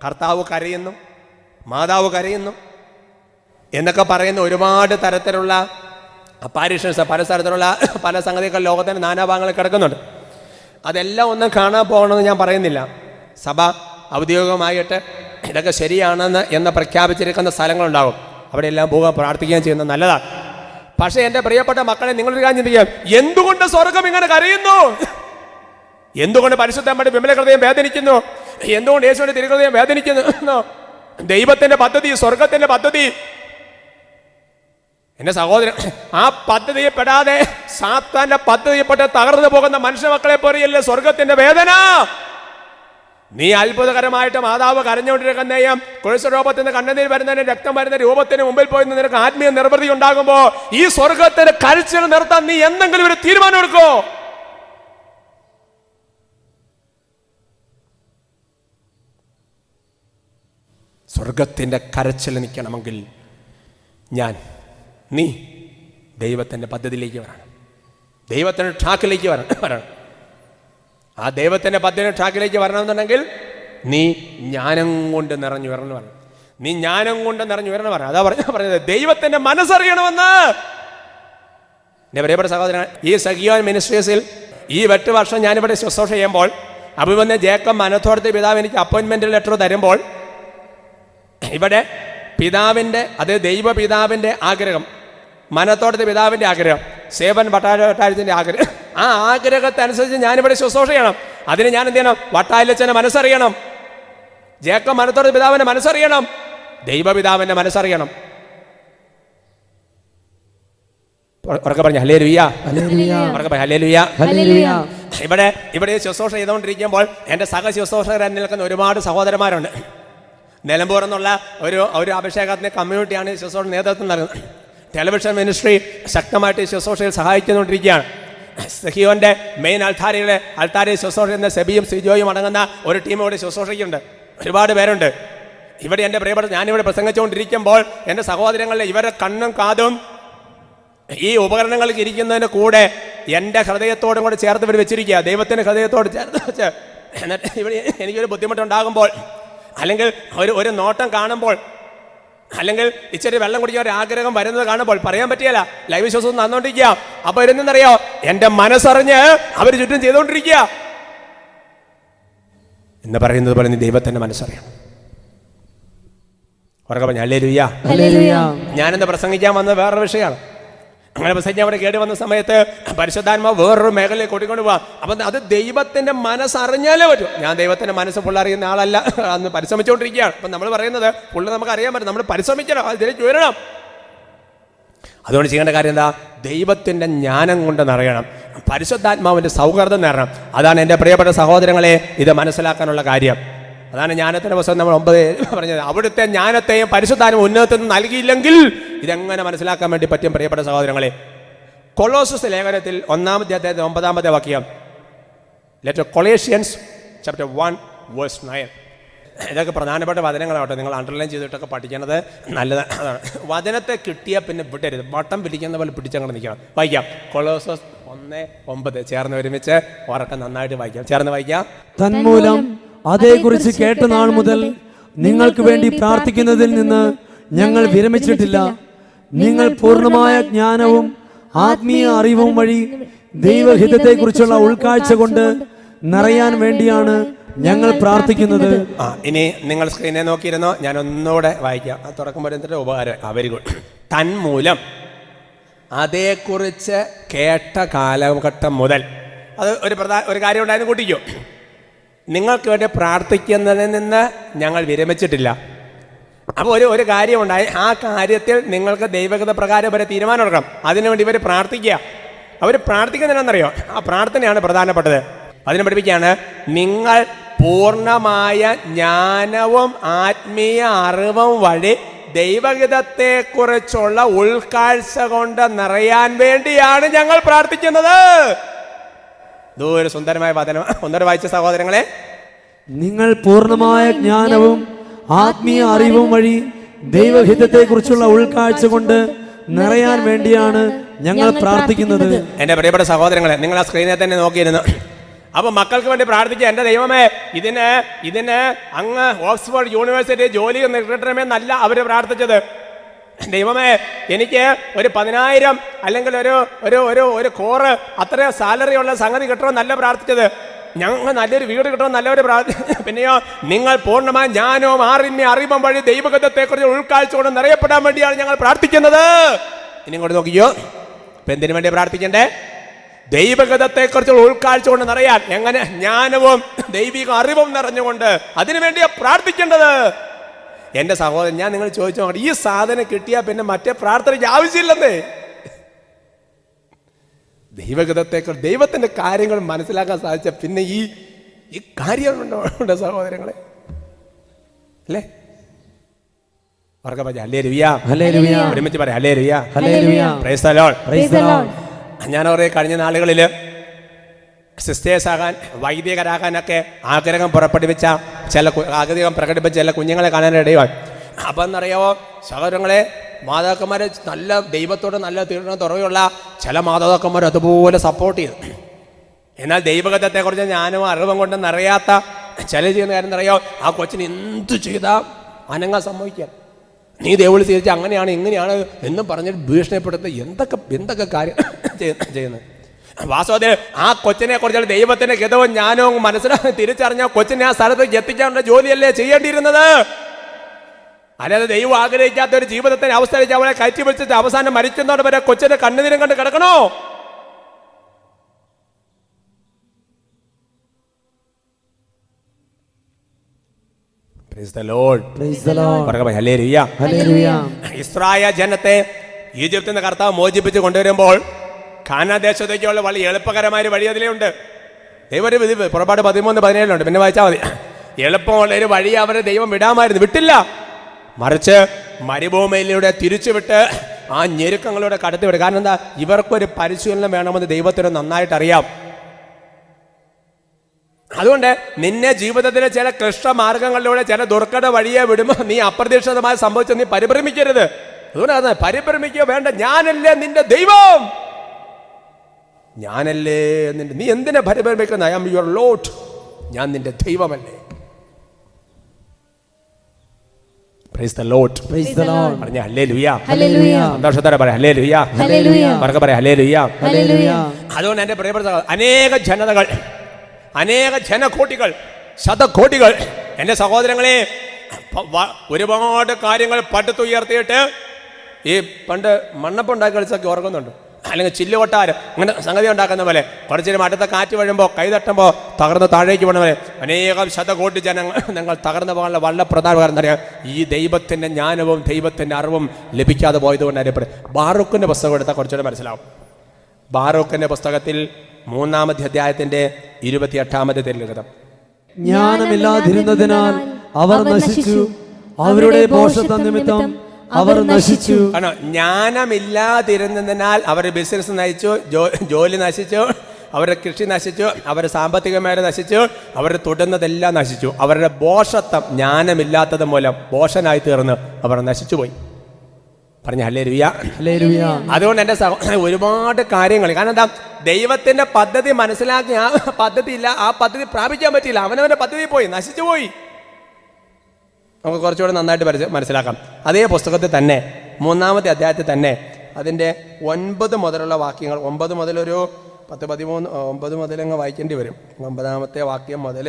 കർത്താവ് കരയുന്നു, മാതാവ് കരയുന്നു എന്നൊക്കെ പറയുന്ന ഒരുപാട് തരത്തിലുള്ള അപ്പാരിഷൻസ്, പല തരത്തിലുള്ള പല സംഗതികൾ ലോകത്തിൻ്റെ നാനാഭാഗങ്ങളിൽ കിടക്കുന്നുണ്ട്. അതെല്ലാം ഒന്നും കാണാൻ പോകണമെന്ന് ഞാൻ പറയുന്നില്ല. സഭ ഔദ്യോഗികമായിട്ട് ഇതൊക്കെ ശരിയാണെന്ന് എന്ന് പ്രഖ്യാപിച്ചിരിക്കുന്ന സ്ഥലങ്ങളുണ്ടാകും. അവിടെയെല്ലാം പോകാൻ പ്രാർത്ഥിക്കുകയും ചെയ്യുന്നത് നല്ലതാണ്. പക്ഷേ എൻ്റെ പ്രിയപ്പെട്ട മക്കളെ, നിങ്ങളൊരു കാര്യം ചിന്തിക്കാം, എന്തുകൊണ്ട് സ്വർഗം ഇങ്ങനെ കരയുന്നു? എന്തുകൊണ്ട് പരിശുദ്ധമ്മയുടെ വിമല ഹൃദയം വേദനിക്കുന്നു? എന്തുകൊണ്ട് യേശുവിന്റെ തിരുഹൃദയം വേദനിക്കുന്നു? ദൈവത്തിന്റെ പദ്ധതി, സ്വർഗത്തിന്റെ പദ്ധതി. എന്റെ സഹോദരൻ, ആ പദ്ധതിയിൽ പെടാതെ സാത്താന്റെ പദ്ധതിയിൽപ്പെട്ട് തകർന്നു പോകുന്ന മനുഷ്യമക്കളെ പോലെയല്ലേ സ്വർഗത്തിന്റെ വേദന. നീ അത്ഭുതകരമായിട്ട് മാതാവ് കരഞ്ഞുകൊണ്ടിരിക്കുന്നേയും കുഴൽരോഗത്തിന് കണ്ണുനീർ വരുന്നതിന് രക്തം വരുന്ന രൂപത്തിന് മുമ്പിൽ പോയി നിനക്ക് ആത്മീയ നിർവൃതി ഉണ്ടാകുമ്പോ ഈ സ്വർഗത്തിന്റെ കരച്ചിൽ നിർത്താൻ നീ എന്തെങ്കിലും ഒരു തീരുമാനം എടുക്കോ? സ്വർഗത്തിൻ്റെ കരച്ചിൽ നിൽക്കണമെങ്കിൽ നീ ദൈവത്തിൻ്റെ പദ്ധതിയിലേക്ക് വരണം, ദൈവത്തിൻ്റെ ട്രാക്കിലേക്ക് വരണം. ആ ദൈവത്തിൻ്റെ പദ്ധതിയുടെ ട്രാക്കിലേക്ക് വരണമെന്നുണ്ടെങ്കിൽ നീ ജ്ഞാനം കൊണ്ട് നിറഞ്ഞു വരണം. നീ ജ്ഞാനം കൊണ്ട് നിറഞ്ഞു വരണം. അതാ പറഞ്ഞത് ദൈവത്തിൻ്റെ മനസ്സറിയണമെന്ന്. എൻ്റെ പ്രിയപ്പെട്ട സഹോദരൻ, ഈ സഖിയോൻ മിനിസ്ട്രീസിൽ ഈ 8 വർഷം ഞാനിവിടെ ശുശ്രൂഷ ചെയ്യുമ്പോൾ അഭിമന്യ ജേക്കബ് മനത്തോടത്തെ പിതാവ് എനിക്ക് അപ്പോയിൻമെൻ്റ് ലെറ്റർ തരുമ്പോൾ ഇവിടെ പിതാവിൻ്റെ, അത് ദൈവപിതാവിൻ്റെ ആഗ്രഹം, മനത്തോടത്തെ പിതാവിൻ്റെ ആഗ്രഹം, സേവൻ വട്ടാരത്തിൻ്റെ ആഗ്രഹം, ആ ആഗ്രഹത്തനുസരിച്ച് ഞാനിവിടെ ശുശ്രൂഷ ചെയ്യണം. അതിന് ഞാൻ എന്ത് ചെയ്യണം? വട്ടായിലച്ചൻ്റെ മനസ്സറിയണം, ജേക്കബ് മനത്തോടത്തെ പിതാവിൻ്റെ മനസ്സറിയണം, ദൈവപിതാവിൻ്റെ മനസ്സറിയണം. ഉറക്കെ പറഞ്ഞു ഹല്ലേലൂയ, ഉറക്കെ പറഞ്ഞു ഹല്ലേലൂയ. ഇവിടെ ശുശ്രൂഷ ചെയ്തുകൊണ്ടിരിക്കുമ്പോൾ എൻ്റെ ശുശ്രൂഷകരായി നിൽക്കുന്ന ഒരുപാട് സഹോദരന്മാരുണ്ട്. നിലമ്പൂർ എന്നുള്ള ഒരു അഭിഷേകത്തിൻ്റെ കമ്മ്യൂണിറ്റിയാണ് ശുശ്രൂഷ നേതൃത്വം നൽകുന്നത്. ടെലിവിഷൻ മിനിസ്ട്രി ശക്തമായിട്ട് ശുശ്രൂഷയിൽ സഹായിച്ചുകൊണ്ടിരിക്കുകയാണ്. സഹിയോന്റെ മെയിൻ അൾത്താരയിൽ ശുശ്രൂഷ ചെയ്യുന്ന സെബിയും സിജോയും അടങ്ങുന്ന ഒരു ടീം ഇവിടെ ശുശ്രൂഷയ്ക്കുണ്ട്. ഒരുപാട് പേരുണ്ട് ഇവിടെ. എൻ്റെ പ്രിയപ്പെട്ട, ഞാനിവിടെ പ്രസംഗിച്ചുകൊണ്ടിരിക്കുമ്പോൾ എൻ്റെ സഹോദരങ്ങളിലെ ഇവരുടെ കണ്ണും കാതും ഈ ഉപകരണങ്ങൾക്ക് ഇരിക്കുന്നതിന് കൂടെ എൻ്റെ ഹൃദയത്തോടും കൂടെ ചേർത്ത് ഇവർ വെച്ചിരിക്കുക, ദൈവത്തിൻ്റെ ഹൃദയത്തോട് ചേർത്ത് വെച്ച്. എന്നിട്ട് ഇവിടെ എനിക്കൊരു ബുദ്ധിമുട്ടുണ്ടാകുമ്പോൾ, അല്ലെങ്കിൽ ഒരു നോട്ടം കാണുമ്പോൾ, അല്ലെങ്കിൽ ഇച്ചിരി വെള്ളം കുടിക്കാൻ ഒരു ആഗ്രഹം വരുന്നത് കാണുമ്പോൾ പറയാൻ പറ്റിയല്ല, ലൈവ് ശ്വാസം നടന്നുകൊണ്ടിരിക്കുക. അപ്പൊ ഇരുന്നറിയോ, എൻ്റെ മനസ്സറിഞ്ഞ് അവർ ചുറ്റും ചെയ്തുകൊണ്ടിരിക്കുക എന്ന് പറയുന്നത് പോലെ നീ ദൈവത്തിന്റെ മനസ്സറിയണം. ഉറക്കെ പറഞ്ഞു ഹല്ലേലൂയ. ഞാനെന്ന് പ്രസംഗിക്കാൻ വന്നത് വേറൊരു വിഷയമാണ്. അങ്ങനെ പ്രസംഗിക്കാൻ അവിടെ കേടി വന്ന സമയത്ത് പരിശുദ്ധാത്മാവ് വേറൊരു മേഖലയിൽ കൂട്ടിക്കൊണ്ട് പോവാം. അപ്പം അത് ദൈവത്തിന്റെ മനസ്സറിഞ്ഞാലേ പറ്റൂ. ഞാൻ ദൈവത്തിന്റെ മനസ്സ് ഫുള്ളറിയുന്ന ആളല്ല, അന്ന് പരിശ്രമിച്ചുകൊണ്ടിരിക്കുകയാണ്. അപ്പം നമ്മൾ പറയുന്നത് ഫുള്ള് നമുക്ക് അറിയാൻ പറ്റും, നമ്മൾ പരിശ്രമിക്കണം, അതിലേക്ക് വരണം. അതുകൊണ്ട് ചെയ്യേണ്ട കാര്യം എന്താ? ദൈവത്തിന്റെ ജ്ഞാനം കൊണ്ട് നിറയണം, പരിശുദ്ധാത്മാവിന്റെ സൗഹൃദം നേടണം. അതാണ് എൻ്റെ പ്രിയപ്പെട്ട സഹോദരങ്ങളെ ഇത് മനസ്സിലാക്കാനുള്ള കാര്യം. അതാണ് ജ്ഞാനത്തിൻ്റെ പുസ്തകം നമ്മൾ 9 പറഞ്ഞത്. അവിടുത്തെ ജ്ഞാനത്തെയും പരിശുദ്ധാത്മാവ് ഉന്നതത്തിൽ നൽകിയില്ലെങ്കിൽ ഇതെങ്ങനെ മനസ്സിലാക്കാൻ വേണ്ടി പറ്റും? പ്രിയപ്പെട്ട സഹോദരങ്ങളെ, കൊളോസസ് ലേഖനത്തിൽ 1-ാം അധ്യായത്തിൽ 9-ാമത്തെ വാക്യം, ലെറ്റർ കൊളേഷ്യൻസ് ചാപ്റ്റർ 1:9. ഇതൊക്കെ പ്രധാനപ്പെട്ട വചനങ്ങളാവട്ടെ, നിങ്ങൾ അണ്ടർലൈൻ ചെയ്തിട്ടൊക്കെ പഠിക്കുന്നത് നല്ലതാണ്. വചനത്തെ കിട്ടിയ പിന്നെ വിട്ടരുത്, വട്ടം പിടിക്കുന്ന പോലെ പിടിച്ചങ്ങനെ നിൽക്കണം. വായിക്കാം, കൊളോസസ് 1:9 ചേർന്ന് ഒരുമിച്ച് ഉറക്കം നന്നായിട്ട് വായിക്കാം. ചേർന്ന് വായിക്കാം. തന്മൂലം അതേക്കുറിച്ച് കേട്ട നാൾ മുതൽ നിങ്ങൾക്ക് വേണ്ടി പ്രാർത്ഥിക്കുന്നതിൽ നിന്ന് ഞങ്ങൾ വിരമിച്ചിട്ടില്ല. നിങ്ങൾ പൂർണ്ണമായ ജ്ഞാനവും ആത്മീയ അറിവും വഴി ദൈവഹിതത്തെക്കുറിച്ചുള്ള ഉൾക്കാഴ്ച കൊണ്ട് നിറയാൻ വേണ്ടിയാണ് ഞങ്ങൾ പ്രാർത്ഥിക്കുന്നത്. ഇനി നിങ്ങൾ സ്ക്രീനെ നോക്കിയിരുന്നോ, ഞാൻ ഒന്നുകൂടെ വായിക്കാം. തുറക്കുമ്പോൾ ഉപകാരം. Very good. തന്മൂലം അതേക്കുറിച്ച് കേട്ട കാലഘട്ടം മുതൽ, അത് ഒരു കാര്യം ഉണ്ടായിരുന്നു, കൂട്ടിക്കോ. നിങ്ങൾക്ക് വേണ്ടി പ്രാർത്ഥിക്കുന്നതിൽ നിന്ന് ഞങ്ങൾ വിരമിച്ചിട്ടില്ല. അപ്പോൾ ഒരു കാര്യമുണ്ടായി. ആ കാര്യത്തിൽ നിങ്ങൾക്ക് ദൈവഗത പ്രകാരം വരെ തീരുമാനം എടുക്കണം. അതിനുവേണ്ടി ഇവർ പ്രാർത്ഥിക്കുക. അവർ പ്രാർത്ഥിക്കുന്നതിനെന്നറിയോ? ആ പ്രാർത്ഥനയാണ് പ്രധാനപ്പെട്ടത്. അതിനെ പഠിപ്പിക്കുകയാണ്, നിങ്ങൾ പൂർണ്ണമായ ജ്ഞാനവും ആത്മീയ അറിവും വഴി ദൈവഗീതത്തെക്കുറിച്ചുള്ള ഉൾക്കാഴ്ച കൊണ്ട് നിറയാൻ വേണ്ടിയാണ് ഞങ്ങൾ പ്രാർത്ഥിക്കുന്നത്. ഇതൊരു സുന്ദരമായ വചനം. ഒന്നര വായിച്ച സഹോദരങ്ങളെ, നിങ്ങൾ പൂർണ്ണമായ ജ്ഞാനവും ആത്മീയ അറിവും വഴി ദൈവഹിതത്തെക്കുറിച്ചുള്ള ഉൾക്കാഴ്ച കൊണ്ട് നിറയാൻ വേണ്ടിയാണ് ഞങ്ങൾ പ്രാർത്ഥിക്കുന്നത്. എൻ്റെ പ്രിയപ്പെട്ട സഹോദരങ്ങളെ, നിങ്ങൾ ആ സ്ക്രീനിൽ തന്നെ നോക്കിയിരുന്നു. അപ്പൊ മക്കൾക്ക് വേണ്ടി പ്രാർത്ഥിക്കുക. എൻ്റെ ദൈവമേ, ഇതിന് അങ്ങ് ഓക്സ്ഫോർഡ് യൂണിവേഴ്സിറ്റി ജോലി കിട്ടണമെന്നല്ല അവർ പ്രാർത്ഥിച്ചത്. ദൈവമേ, എനിക്ക് ഒരു 10,000 അല്ലെങ്കിൽ ഒരു കോറ് അത്രയും സാലറി ഉള്ള സംഗതി കിട്ടണമെന്നല്ല പ്രാർത്ഥിച്ചത്. ഞങ്ങൾ നല്ലൊരു വീട് കിട്ടണം നല്ലൊരു പിന്നെയോ നിങ്ങൾ പൂർണ്ണമായ ജ്ഞാനവും അറിവും വഴി ദൈവഗതത്തെക്കുറിച്ച് ഉൾക്കാഴ്ച കൊണ്ട് നിറയപ്പെടാൻ വേണ്ടിയാണ് ഞങ്ങൾ പ്രാർത്ഥിക്കുന്നത്. ഇനി ഇങ്ങോട്ട് നോക്കിയോ. ഇപ്പൊ എന്തിനു വേണ്ടി പ്രാർത്ഥിക്കണ്ടേ? ദൈവഗതത്തെക്കുറിച്ച് ഉൾക്കാഴ്ച കൊണ്ട് നിറയാൻ. എങ്ങനെ? ജ്ഞാനവും ദൈവിക അറിവും നിറഞ്ഞുകൊണ്ട്. അതിനു വേണ്ടിയാ പ്രാർത്ഥിക്കേണ്ടത്. എന്റെ സഹോദരൻ, ഞാൻ നിങ്ങൾ ചോദിച്ചു നോക്കട്ടെ, ഈ സാധനം കിട്ടിയാൽ പിന്നെ മറ്റേ പ്രാർത്ഥനയ്ക്ക് ആവശ്യമില്ലെന്നേ. ദൈവഗതത്തെക്കുറിച്ച് ദൈവത്തിന്റെ കാര്യങ്ങൾ മനസ്സിലാക്കാൻ സാധിച്ച പിന്നെ ഈ കാര്യമുണ്ടോ സഹോദരങ്ങളെ? അല്ലേ? പറഞ്ഞ ഹല്ലേലൂയ, ഒരുമിച്ച് പറയാം ഹല്ലേലൂയ, praise the Lord, praise the Lord. ഞാൻ കഴിഞ്ഞ നാളുകളിൽ സിസ്റ്റേഴ്സ് ആകാൻ, വൈദികരാകാനൊക്കെ ആഗ്രഹം പ്രകടിപ്പിച്ച ചില കുഞ്ഞുങ്ങളെ കാണാനിടയായി. അപ്പം എന്നറിയാമോ സഹോദരങ്ങളെ, മാതാക്കന്മാരെ നല്ല ദൈവത്തോട് നല്ല തുറയുള്ള ചില മാതാക്കന്മാർ അതുപോലെ സപ്പോർട്ട് ചെയ്തു. എന്നാൽ ദൈവഗതത്തെക്കുറിച്ച് ജ്ഞാനവും അറിവും കൊണ്ട് നിറയാത്ത ചില ചെയ്യുന്ന കാര്യം എന്നറിയാമോ, ആ കൊച്ചിന് എന്തു ചെയ്താൽ അനങ്ങാൻ സംഭവിക്കുക. നീ ദൈവവിളി സ്വീകരിച്ച് അങ്ങനെയാണ് ഇങ്ങനെയാണ് എന്നും പറഞ്ഞിട്ട് ഭീഷണിപ്പെടുത്തുന്ന എന്തൊക്കെ കാര്യം ചെയ്യുന്നത്. വാസ്തവത്തിൽ ആ കൊച്ചിനെ കുറിച്ചുള്ള ദൈവത്തിന്റെ ഗതവും ജ്ഞാനവും മനസ്സിലാക്കി തിരിച്ചറിഞ്ഞ കൊച്ചിനെ ആ സ്ഥലത്തേക്ക് എത്തിക്കാനുള്ള ജോലിയല്ലേ ചെയ്യേണ്ടിയിരുന്നത്. അല്ലാതെ ദൈവം ആഗ്രഹിക്കാത്ത ഒരു ജീവിതത്തിന്റെ അവസ്ഥയിലേക്ക് അവളെ കയറ്റി പിടിച്ചിട്ട് അവസാനം മരിക്കുന്നതോടെ വരെ കൊച്ചിന്റെ കണ്ണുനീരം കണ്ട് കിടക്കണോ? ഇസ്രായേൽ ജനത്തെ ഈജിപ്തിൽ നിന്ന് കർത്താവ് മോചിപ്പിച്ച് കൊണ്ടുവരുമ്പോൾ കാനാദേശത്തേക്കുള്ള വളരെ എളുപ്പകരമായ ഒരു വഴി അതിലുണ്ട്. പുറപ്പാട് 13-17 പിന്നെ വായിച്ചാൽ മതി. എളുപ്പമുള്ള ഒരു വഴി അവരെ ദൈവം വിടാമായിരുന്നു, വിട്ടില്ല. മറിച്ച് മരുഭൂമിയിലൂടെ തിരിച്ചുവിട്ട് ആ ഞെരുക്കങ്ങളിലൂടെ കടത്തിവിടും. കാരണം എന്താ? ഇവർക്കൊരു പരിശീലനം വേണമെന്ന് ദൈവത്തിന് നന്നായിട്ട് അറിയാം. അതുകൊണ്ട് നിന്നെ ജീവിതത്തിലെ ചില ക്ലിഷ്ടമാർഗങ്ങളിലൂടെ ചില ദുർഘട വഴിയെ വിടുമ്പോൾ നീ അപ്രതീക്ഷിതമായി സംഭവിച്ച നീ പരിഭ്രമിക്കരുത്. അതുകൊണ്ടാണ് പരിഭ്രമിക്കുക വേണ്ട. ഞാനല്ലേ നിന്റെ ദൈവം, ഞാനല്ലേ നിന്റെ. നീ എന്തിനാ പരിഭ്രമിക്കുന്നത്? ഐ ആം യുവർ ലോർഡ്, ഞാൻ നിന്റെ ദൈവമല്ലേ. Praise the Lord, praise the Lord. പറഞ്ഞ ഹല്ലേലൂയ, ഹല്ലേലൂയ. സന്തോഷത്തോടെ പറയാം ഹല്ലേലൂയ, ഹല്ലേലൂയ. അവർക്ക് പറയാം ഹല്ലേലൂയ, ഹല്ലേലൂയ. അതുകൊണ്ട് എൻ്റെ പ്രിയപ്പെട്ട അനേക ജനതകൾ, അനേക ജനകോടികൾ, ശതകോടികൾ എൻ്റെ സഹോദരങ്ങളെ ഒരുപാട് കാര്യങ്ങൾ പടുത്തുയർത്തിയിട്ട് ഈ പണ്ട് മണ്ണപ്പം ഉണ്ടാക്കി കളിച്ചൊക്കെ ഓർക്കുന്നുണ്ട്. അല്ലെങ്കിൽ ചില്ലുകൊട്ടാരം അങ്ങനെ സംഗതി ഉണ്ടാക്കുന്ന പോലെ കുറച്ചു അടുത്ത കാറ്റ് വീഴുമ്പോൾ കൈ തട്ടുമ്പോൾ തകർന്ന് താഴേക്ക് പോകണ പോലെ അനേകം ശതകോടി ജനങ്ങൾ തകർന്നു പോകാനുള്ള വളരെ പ്രധാന കാരണം അറിയാം, ഈ ദൈവത്തിൻ്റെ ജ്ഞാനവും ദൈവത്തിൻ്റെ അറിവും ലഭിക്കാതെ പോയതുകൊണ്ട് അറിയപ്പെടും. ബാറൂക്കിൻ്റെ പുസ്തകം എടുത്താൽ കുറച്ചുകൂടെ മനസ്സിലാവും. ബാറൂക്കിൻ്റെ പുസ്തകത്തിൽ 3-ാമത്തെ അധ്യായത്തിൻ്റെ 28-ാമത്തെ തിരുലിഖിതം. ജ്ഞാനമില്ലാതിരുന്നതിനാൽ അവർ നശിച്ചു, അവരുടെ ഭോഷത്വ നിമിത്തം അവർ നശിച്ചു. കാരണം ജ്ഞാനമില്ലാതിരുന്നതിനാൽ അവരുടെ ബിസിനസ് നശിച്ചു, ജോലി നശിച്ചു, അവരുടെ കൃഷി നശിച്ചു, അവരുടെ സാമ്പത്തികമായി നശിച്ചു, അവരുടെ തൊടുന്നതെല്ലാം നശിച്ചു. അവരുടെ ഭോഷത്വം ജ്ഞാനമില്ലാത്തത് മൂലം ഭോഷനായി തീർന്ന് അവർ നശിച്ചുപോയി. പറഞ്ഞ ഹല്ലേലൂയ, ഹല്ലേലൂയ. അതുകൊണ്ട് എൻ്റെ ഒരുപാട് കാര്യങ്ങൾ, കാരണം എന്താ, ദൈവത്തിന്റെ പദ്ധതി മനസ്സിലാക്കി ആ പദ്ധതി ഇല്ല, ആ പദ്ധതി പ്രാപിക്കാൻ പറ്റിയില്ല, അവനവന്റെ പദ്ധതി പോയി, നശിച്ചു പോയി. നമുക്ക് കുറച്ചുകൂടെ നന്നായിട്ട് മനസ്സിലാക്കാം. അതേ പുസ്തകത്തിൽ തന്നെ 3-ാമത്തെ അധ്യായത്തിൽ തന്നെ അതിൻ്റെ 9 മുതലുള്ള വാക്യങ്ങൾ, 9 മുതൽ ഒരു 10-13, 9 മുതലങ്ങ് വായിക്കേണ്ടി വരും. 9-ാമത്തെ വാക്യം മുതൽ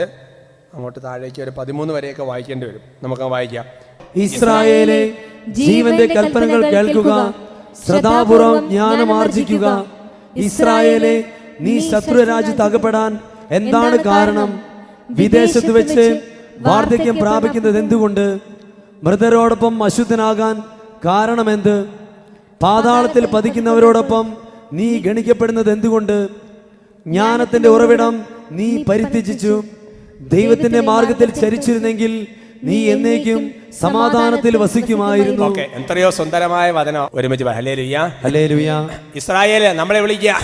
അങ്ങോട്ട് താഴേക്ക് ഒരു 13 വരെയൊക്കെ വായിക്കേണ്ടി വരും. നമുക്ക് വായിക്കാം. ഇസ്രായേലേ, ജീവന്റെ കൽപ്പനകൾ കേൾക്കുക, ശ്രദ്ധാപൂർവം ജ്ഞാനമാർജിക്കുക. ഇസ്രായേലേ, നീ ശത്രുരാജ്യത്ത് അകപ്പെടാൻ എന്താണ് കാരണം? വിദേശത്ത് വെച്ച് വാർദ്ധക്യം പ്രാപിക്കുന്നത് എന്തുകൊണ്ട്? മൃതരോടൊപ്പം അശുദ്ധനാകാൻ കാരണമെന്ത്? പാതാളത്തിൽ പതിക്കുന്നവരോടൊപ്പം നീ ഗണിക്കപ്പെടുന്നത് എന്തുകൊണ്ട്? ജ്ഞാനത്തിന്റെ ഉറവിടം നീ പരിത്യജിച്ചു. ദൈവത്തിന്റെ മാർഗത്തിൽ ചരിച്ചിരുന്നെങ്കിൽ നീ എന്നേക്കും സമാധാനത്തിൽ വസിക്കുമായിരുന്നു. എത്രയോ സുന്ദരമായ വചനം ഒരുമിച്ച് ഹല്ലേലൂയ ഹല്ലേലൂയ. ഇസ്രായേല് നമ്മളെ വിളിക്കുക,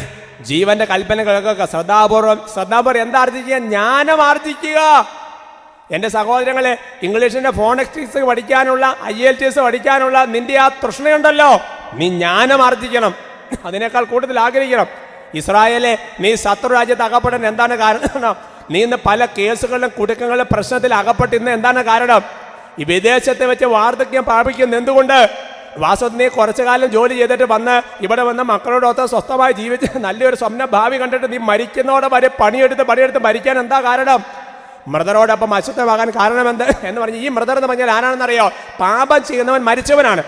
ജീവന്റെ കൽപ്പനകളൊക്കെ ശ്രദ്ധാപൂർവം എന്താ ആർജിക്കുക? ജ്ഞാനം ആർജിക്കുക. എൻ്റെ സഹോദരങ്ങളെ, ഇംഗ്ലീഷിന്റെ ഫോണറ്റിക്സ് പഠിക്കാനുള്ള, IELTS പഠിക്കാനുള്ള നിന്റെ ആ തൃഷ്ണയുണ്ടല്ലോ, നീ ജ്ഞാനം ആർജിക്കണം. അതിനേക്കാൾ കൂടുതൽ ആഗ്രഹിക്കണം. ഇസ്രായേലെ, നീ ശത്രു രാജ്യത്ത് അകപ്പെടാൻ എന്താണ് കാരണം? നീ ഇന്ന് പല കേസുകളിലും കുടുക്കങ്ങളിലും പ്രശ്നത്തിൽ അകപ്പെട്ടിരുന്ന എന്താണ് കാരണം? ഈ വിദേശത്തെ വെച്ച് വാർദ്ധക്യം പ്രാപിക്കുന്ന എന്തുകൊണ്ട്? വാസ്തവത്തിൽ നീ കുറച്ചു കാലം ജോലി ചെയ്തിട്ട് വന്ന് ഇവിടെ വന്ന് മക്കളോടൊത്ത് സ്വസ്ഥമായി ജീവിച്ച് നല്ലൊരു സ്വപ്ന ഭാവി കണ്ടിട്ട് നീ മരിക്കുന്നതോടെ വരെ പണിയെടുത്ത് മരിക്കാൻ എന്താ കാരണം? മൃതരോടൊപ്പം അശുദ്ധമാകാൻ കാരണമെന്ത് എന്ന് പറഞ്ഞ്, ഈ മൃതർ എന്ന് പറഞ്ഞാൽ ആരാണെന്നറിയോ? പാപം ചെയ്യുന്നവൻ മരിച്ചവനാണ്.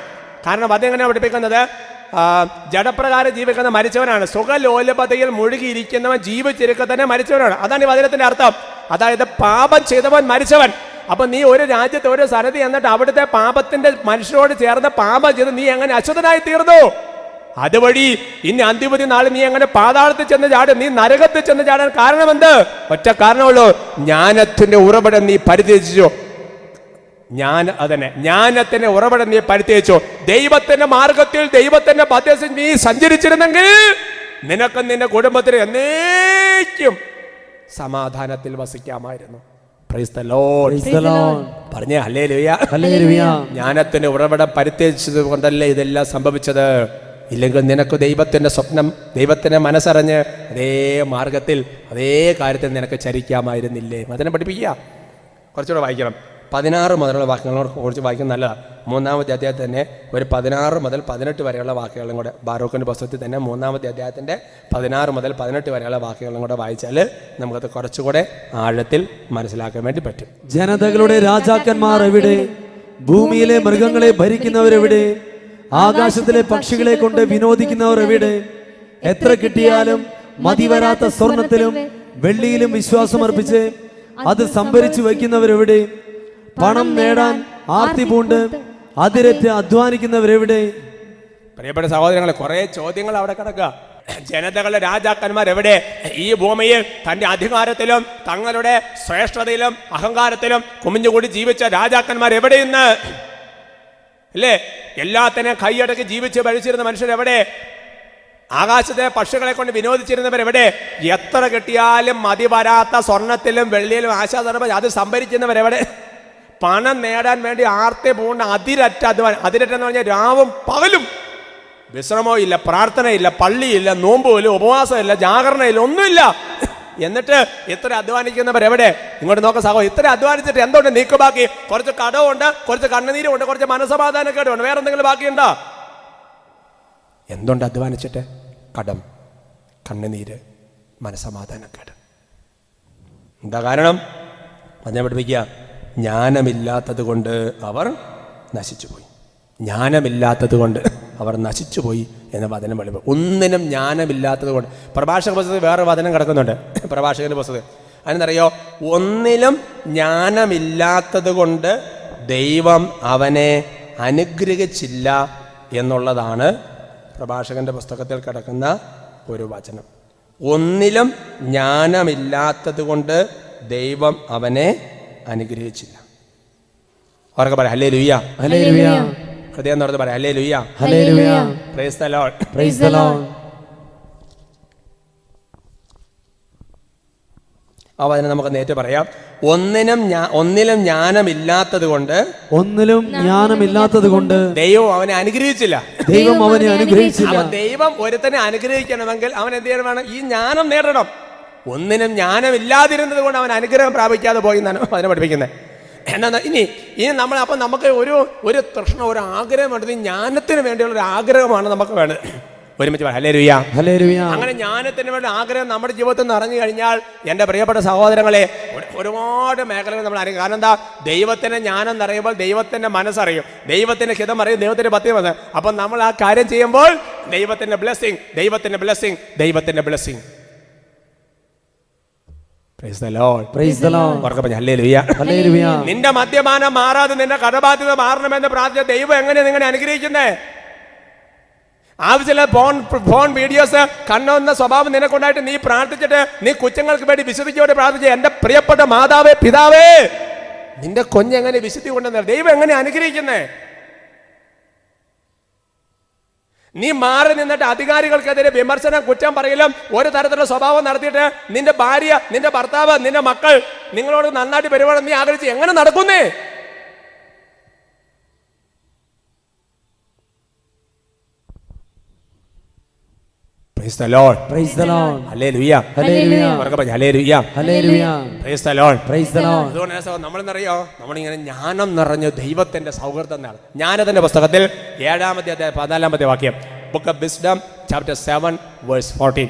കാരണം അതെങ്ങനെയാണ് പഠിപ്പിക്കുന്നത്? ജഡപ്രകാരം ജീവിക്കുന്ന മരിച്ചവനാണ്. സുഖലോലപതയിൽ മുഴുകിയിരിക്കുന്നവൻ ജീവിച്ചിരിക്കുക തന്നെ മരിച്ചവനാണ്. അതാണ് ഈ വചനത്തിന്റെ അർത്ഥം. അതായത് പാപം ചെയ്തവൻ മരിച്ചവൻ. അപ്പൊ നീ ഒരു രാജ്യത്ത് ഒരു സ്ഥലത്ത് എന്നിട്ട് അവിടുത്തെ പാപത്തിന്റെ മനുഷ്യരോട് ചേർന്ന് പാപം ചെയ്ത് നീ എങ്ങനെ അശുദ്ധനായി തീർന്നു? അതുവഴി ഇനി അന്തിമതി നാളെ നീ എങ്ങനെ പാതാളത്തിൽ ചെന്ന് ചാടും? നീ നരകത്തിൽ ചെന്ന് ചാടാൻ കാരണമെന്ത്? ഒറ്റ കാരണമുള്ളൂ, ജ്ഞാനത്തിന്റെ ഉറവിടം നീ പരിത്യജിച്ചു. ജ്ഞാനത്തിന്റെ ഉറവിടം നീ പരിത്യജിച്ചു. ദൈവത്തിന്റെ മാർഗത്തിൽ, ദൈവത്തിന്റെ പദ്ധതിയിൽ നീ സഞ്ചരിച്ചിരുന്നെങ്കിൽ നിനക്കും നിന്റെ കുടുംബത്തിന് എന്നേക്കും സമാധാനത്തിൽ വസിക്കാമായിരുന്നു. Praise the Lord. പറഞ്ഞേ ഹല്ലേലൂയ ഹല്ലേലൂയ. ജ്ഞാനത്തിന്റെ ഉറവിടം പരിത്യജിച്ചത് കൊണ്ടല്ലേ ഇതെല്ലാം സംഭവിച്ചത്. ഇല്ലെങ്കിൽ നിനക്ക് ദൈവത്തിന്റെ സ്വപ്നം, ദൈവത്തിന്റെ മനസ്സറിഞ്ഞ് അതേ മാർഗത്തിൽ അതേ കാര്യത്തിൽ നിനക്ക് ചരിക്കാമായിരുന്നില്ലേ? അതിനെ പഠിപ്പിക്കുക. കുറച്ചുകൂടെ വായിക്കണം. 16 മുതലുള്ള വാക്യങ്ങളോട് കുറച്ച് വായിക്കുന്നത് നല്ലതാണ്. 3-ാമത്തെ അധ്യായത്തിൽ തന്നെ ഒരു 16 മുതൽ 18 വരെയുള്ള വാക്യങ്ങളും കൂടെ, ബാറൂക്കിന്റെ പുസ്തകത്തിൽ തന്നെ 3-ാമത്തെ അധ്യായത്തിന്റെ 16 മുതൽ 18 വരെയുള്ള വാക്യങ്ങളും കൂടെ വായിച്ചാൽ നമുക്കത് കുറച്ചുകൂടെ ആഴത്തിൽ മനസ്സിലാക്കാൻ വേണ്ടി പറ്റും. ജനതകളുടെ രാജാക്കന്മാർ എവിടെ? ഭൂമിയിലെ മൃഗങ്ങളെ ഭരിക്കുന്നവരെവിടെ? ആകാശത്തിലെ പക്ഷികളെ കൊണ്ട് വിനോദിക്കുന്നവർ എവിടെ? എത്ര കിട്ടിയാലും മതിവരാത്ത സ്വർണത്തിലും വെള്ളിയിലും വിശ്വാസമർപ്പിച്ച് അത് സംഭരിച്ചു വയ്ക്കുന്നവരെവിടെ? പണം നേടാൻ ആർത്തി പൂണ്ട് അതിരറ്റ് അധ്വാനിക്കുന്നവരെവിടെ? പ്രിയപ്പെട്ട സഹോദരങ്ങളെ, കുറെ ചോദ്യങ്ങൾ അവിടെ കിടക്കുക. ജനതകളുടെ രാജാക്കന്മാർ എവിടെ? ഈ ഭൂമിയിൽ തന്റെ അധികാരത്തിലും തങ്ങളുടെ ശ്രേഷ്ഠതയിലും അഹങ്കാരത്തിലും കുമിഞ്ഞുകൂടി ജീവിച്ച രാജാക്കന്മാർ എവിടെയെന്ന് അല്ലേ? എല്ലാത്തിനെയും കൈയടക്കി ജീവിച്ച് ഭരിച്ചിരുന്ന മനുഷ്യരെവിടെ? ആകാശത്തെ പക്ഷികളെ കൊണ്ട് വിനോദിച്ചിരുന്നവരെവിടെ? എത്ര കിട്ടിയാലും മതി വരാത്ത സ്വർണത്തിലും വെള്ളിയിലും ആശാദർഭം അത് സംഭരിക്കുന്നവരെവിടെ? പണം നേടാൻ വേണ്ടി ആർത്തി പൂണ്ട അതിരറ്റെന്ന് പറഞ്ഞാൽ രാവും പകലും വിശ്രമോ ഇല്ല, പ്രാർത്ഥനയില്ല, പള്ളിയില്ല, നോമ്പുമില്ല, ഉപവാസമില്ല, ജാഗരണയില്ല, ഒന്നുമില്ല. എന്നിട്ട് ഇത്ര അധ്വാനിക്കുന്നവരെവിടെ? ഇങ്ങോട്ട് നോക്ക സഹോ, ഇത്ര അധ്വാനിച്ചിട്ട് എന്തുകൊണ്ട് നീക്ക് ബാക്കി? കുറച്ച് കടവുണ്ട്, കുറച്ച് കണ്ണുനീരുണ്ട്, കുറച്ച് മനസ്സമാധാനക്കേടുണ്ട്, വേറെ എന്തെങ്കിലും ബാക്കിയുണ്ടോ? എന്തുകൊണ്ട് അധ്വാനിച്ചിട്ട്? കടം, കണ്ണുനീര്, മനസ്സമാധാനക്കേട്. എന്താ കാരണം? അതിനെ പഠിപ്പിക്കുക. ജ്ഞാനമില്ലാത്തത് കൊണ്ട് അവർ നശിച്ചുപോയി. ജ്ഞാനമില്ലാത്തത് കൊണ്ട് അവർ നശിച്ചുപോയി എന്ന വചനം വെളിപ്പെടും. ഒന്നിനും ജ്ഞാനമില്ലാത്തത് കൊണ്ട്. പ്രഭാഷക പുസ്തകത്തിൽ വേറെ വചനം കിടക്കുന്നുണ്ട്, പ്രഭാഷകന്റെ പുസ്തകത്തിൽ. അതിനെന്തറിയോ? ഒന്നിലും ജ്ഞാനമില്ലാത്തത് കൊണ്ട് ദൈവം അവനെ അനുഗ്രഹിച്ചില്ല എന്നുള്ളതാണ് പ്രഭാഷകന്റെ പുസ്തകത്തിൽ കിടക്കുന്ന ഒരു വചനം. ഒന്നിലും ജ്ഞാനമില്ലാത്തത് കൊണ്ട് ദൈവം അവനെ അനുഗ്രഹിച്ചില്ല. അവർക്ക് പറയാം ഹല്ലേലൂയ ഹല്ലേലൂയ. ഹൃദയം തുറന്ന് പറയാം ഹല്ലേലൂയ ഹല്ലേലൂയ. Praise the Lord. Praise the Lord. ആ വചനം നമുക്ക് നേരിട്ട് പറയാം. ഒന്നിലും ജ്ഞാനമില്ലാത്തത് കൊണ്ട് ദൈവം അവനെ അനുഗ്രഹിച്ചില്ല. ദൈവം ഒരുത്തനെ അനുഗ്രഹിക്കണമെങ്കിൽ അവൻ എന്ത് ചെയ്യണം? വേണം, ഈ ജ്ഞാനം നേടണം. ഒന്നിനും ജ്ഞാനമില്ലാതിരുന്നത് കൊണ്ട് അവൻ അനുഗ്രഹം പ്രാപിക്കാതെ പോയി എന്നാണ് അതിനെ പഠിപ്പിക്കുന്നത്. എന്നാ ഇനി നമ്മൾ അപ്പം നമുക്ക് ഒരു തൃഷ്ണ, ഒരു ആഗ്രഹമുണ്ട്. ഈ ജ്ഞാനത്തിന് വേണ്ടിയുള്ള ഒരു ആഗ്രഹമാണ് നമുക്ക് വേണ്ടത്. ഒരുമിച്ച് ഹല്ലേലൂയ ഹല്ലേലൂയ. അങ്ങനെ ജ്ഞാനത്തിന് വേണ്ടി ആഗ്രഹം നമ്മുടെ ജീവിതത്തിൽ നിറഞ്ഞു കഴിഞ്ഞാൽ എൻ്റെ പ്രിയപ്പെട്ട സഹോദരങ്ങളെ, ഒരുപാട് മേഖലകൾ നമ്മൾ അറിയും. കാരണം എന്താ? ദൈവത്തിന്റെ ജ്ഞാനം നിറയുമ്പോൾ ദൈവത്തിന്റെ മനസ്സറിയും, ദൈവത്തിന്റെ ഹിതം അറിയും, ദൈവത്തിന്റെ പത്യം വന്ന്. അപ്പം നമ്മൾ ആ കാര്യം ചെയ്യുമ്പോൾ ദൈവത്തിന്റെ ബ്ലെസ്സിങ്, ദൈവത്തിന്റെ ബ്ലെസ്സിങ്, ദൈവത്തിന്റെ blessing. Praise the Lord. Praise the Lord. ഉറക്കെ പറഞ്ഞേ ഹല്ലേലൂയ. Hallelujah. നിന്റെ മദ്യപാനം മാറാതെ നിന്റെ കടബാധ്യത മാറണമെന്ന് പ്രാർത്ഥിച്ച ദൈവം എങ്ങനെ നിങ്ങളെ അനുഗ്രഹിക്കുന്നേ? ആവശ്യമില്ല ഫോൺ വീഡിയോസ് കണ്ണുന്ന സ്വഭാവം നിനക്കുണ്ടായിട്ട് നീ പ്രാർത്ഥിച്ചിട്ട് നീ കുറ്റങ്ങൾക്ക് വേണ്ടി വിശുദ്ധിക്കോടെ പ്രാർത്ഥിച്ച എൻ്റെ പ്രിയപ്പെട്ട മാതാവേ പിതാവേ, നിന്റെ കുഞ്ഞെങ്ങനെ വിശുദ്ധി കൊണ്ടുവന്ന ദൈവം എങ്ങനെ അനുഗ്രഹിക്കുന്നേ? നീ മാറി നിന്നിട്ട് അധികാരികൾക്കെതിരെ വിമർശനം കുറ്റം പറയലും ഒരു തരത്തിലുള്ള സ്വഭാവം നടത്തിയിട്ട് നിന്റെ ഭാര്യ, നിന്റെ ഭർത്താവ്, നിന്റെ മക്കൾ നിങ്ങളോട് നന്നായിട്ട് പെരുമാറാൻ നീ ആഗ്രഹിച്ച് എങ്ങനെ നടക്കുന്നേ? Praise the Lord. Praise the Lord. Hallelujah. Hallelujah. ഉറക്കെ പറഞ്ഞേ hallelujah. Hallelujah. Praise the Lord. Praise the Lord. അതുകൊണ്ട് നമ്മളെന്നറിയോ, നമ്മളിങ്ങനെ ജ്ഞാനം നിറഞ്ഞ ദൈവത്തിന്റെ സൗഹൃദം എന്നാണ്. ജ്ഞാനത്തിന്റെ പുസ്തകത്തിൽ 7-ാമത്തെ അധ്യായം 14-ാമത്തെ വാക്യം, book of wisdom chapter 7 verse 14.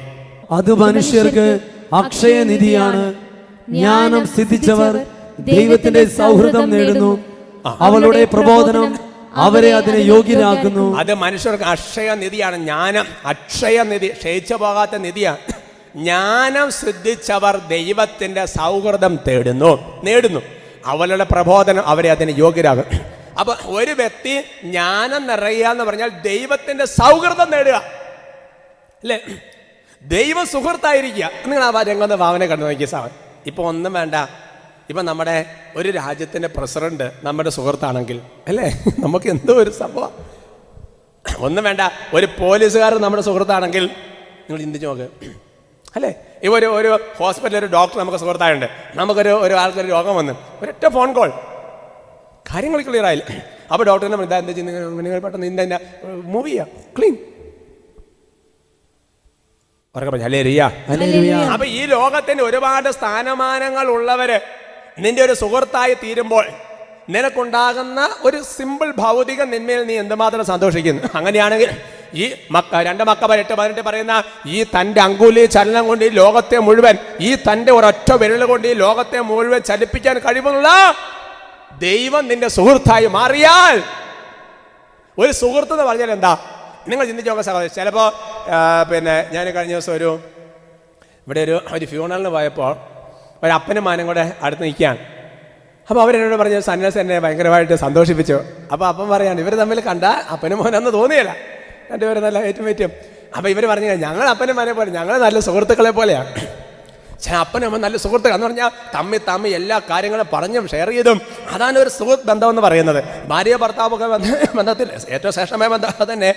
അത് മനുഷ്യർക്ക് അക്ഷയനിധിയാണ്. ജ്ഞാനം സിദ്ധിച്ചവർ ദൈവത്തിന്റെ സൗഹൃദം നേടുന്നു. അവളുടെ പ്രബോധനം അവരെ അതിനെ യോഗ്യരാക്കുന്നു. അത് മനുഷ്യർക്ക് അക്ഷയനിധിയാണ്. ജ്ഞാനം അക്ഷയനിധി, ക്ഷയിച്ചു പോകാത്ത നിധിയാണ്. ജ്ഞാനം സിദ്ധിച്ചവർ ദൈവത്തിന്റെ സൗഹൃദം നേടുന്നു. അവളുടെ പ്രബോധനം അവരെ അതിന് യോഗ്യരാകും. അപ്പൊ ഒരു വ്യക്തി ജ്ഞാനം നിറയുക എന്ന് പറഞ്ഞാൽ ദൈവത്തിന്റെ സൗഹൃദം നേടുക അല്ലേ? ദൈവ സുഹൃത്തായിരിക്കുക. നിങ്ങൾ ആ രംഗത്ത് ഭാവന കണ്ടു നോക്കിയ സാധനം. ഇപ്പൊ ഒന്നും വേണ്ട, ഇപ്പം നമ്മുടെ ഒരു രാജ്യത്തിൻ്റെ പ്രസിഡന്റ് നമ്മുടെ സുഹൃത്താണെങ്കിൽ അല്ലേ, നമുക്ക് എന്തോ ഒരു സംഭവം. ഒന്നും വേണ്ട, ഒരു പോലീസുകാരൻ നമ്മുടെ സുഹൃത്താണെങ്കിൽ നിങ്ങൾ ചിന്തിച്ച് നോക്ക് അല്ലേ. ഇപ്പോൾ ഒരു ഹോസ്പിറ്റലിൽ ഒരു ഡോക്ടർ നമുക്ക് സുഹൃത്തായുണ്ട്. നമുക്കൊരു ആൾക്കൊരു രോഗം വന്ന് ഒരൊറ്റ ഫോൺ കോൾ, കാര്യങ്ങൾ ക്ലിയർ ആയില്ല. അപ്പോൾ ഡോക്ടറിനെ എന്താ ചെയ്യുന്നത്, പെട്ടെന്ന് ഇതിൻ്റെ മൂവ് ചെയ്യുക, ക്ലീൻ. ഹല്ലേലൂയ. അപ്പൊ ഈ ലോകത്തിന് ഒരുപാട് സ്ഥാനമാനങ്ങൾ ഉള്ളവര് നിന്റെ ഒരു സുഹൃത്തായി തീരുമ്പോൾ നിനക്കുണ്ടാകുന്ന ഒരു സിമ്പിൾ ഭൗതിക നിന്മയിൽ നീ എന്തുമാത്രം സന്തോഷിക്കുന്നു. അങ്ങനെയാണെങ്കിൽ ഈ 2 മക്കബർ 8:18 പറയുന്ന ഈ തൻ്റെ അങ്കുലി ചലനം കൊണ്ട് ഈ ലോകത്തെ മുഴുവൻ, ഈ തൻ്റെ ഒരൊറ്റ വിരൽ കൊണ്ട് ഈ ലോകത്തെ മുഴുവൻ ചലിപ്പിക്കാൻ കഴിവുള്ള ദൈവം നിന്റെ സുഹൃത്തായി മാറിയാൽ, ഒരു സുഹൃത്ത് എന്ന് പറഞ്ഞാൽ എന്താ നിങ്ങൾ ചിന്തിച്ച് നോക്കാൻ സഹോദരൻ. ചിലപ്പോൾ ഞാൻ കഴിഞ്ഞ ദിവസം ഇവിടെ ഒരു ഫ്യൂണലിന് പോയപ്പോൾ ഒരു അപ്പനും മാനും കൂടെ അടുത്ത് നിൽക്കുകയാണ്. അപ്പോൾ അവരെന്നോട് പറഞ്ഞ സന്യാസി എന്നെ ഭയങ്കരമായിട്ട് സന്തോഷിപ്പിച്ചു. അപ്പോൾ അപ്പം പറയാണ്, ഇവർ തമ്മിൽ കണ്ട അപ്പനും മോനെന്ന് തോന്നിയില്ല, രണ്ടുപേരും നല്ല ഏറ്റും. അപ്പോൾ ഇവർ പറഞ്ഞു, ഞങ്ങൾ അപ്പനും മോനെ പോലെ, ഞങ്ങൾ നല്ല സുഹൃത്തുക്കളെ പോലെയാണ്. അപ്പനും അമ്മ നല്ല സുഹൃത്തുക്കൾ എന്ന് പറഞ്ഞാൽ തമ്മിൽ എല്ലാ കാര്യങ്ങളും പറഞ്ഞും ഷെയർ ചെയ്തും, അതാണ് ഒരു സുഹൃത്ത് ബന്ധം എന്ന് പറയുന്നത്. ഭാര്യ ഭർത്താവൊക്കെ ബന്ധത്തിൽ ഏറ്റവും ശ്രേഷ്ഠമായ ബന്ധം തന്നെ.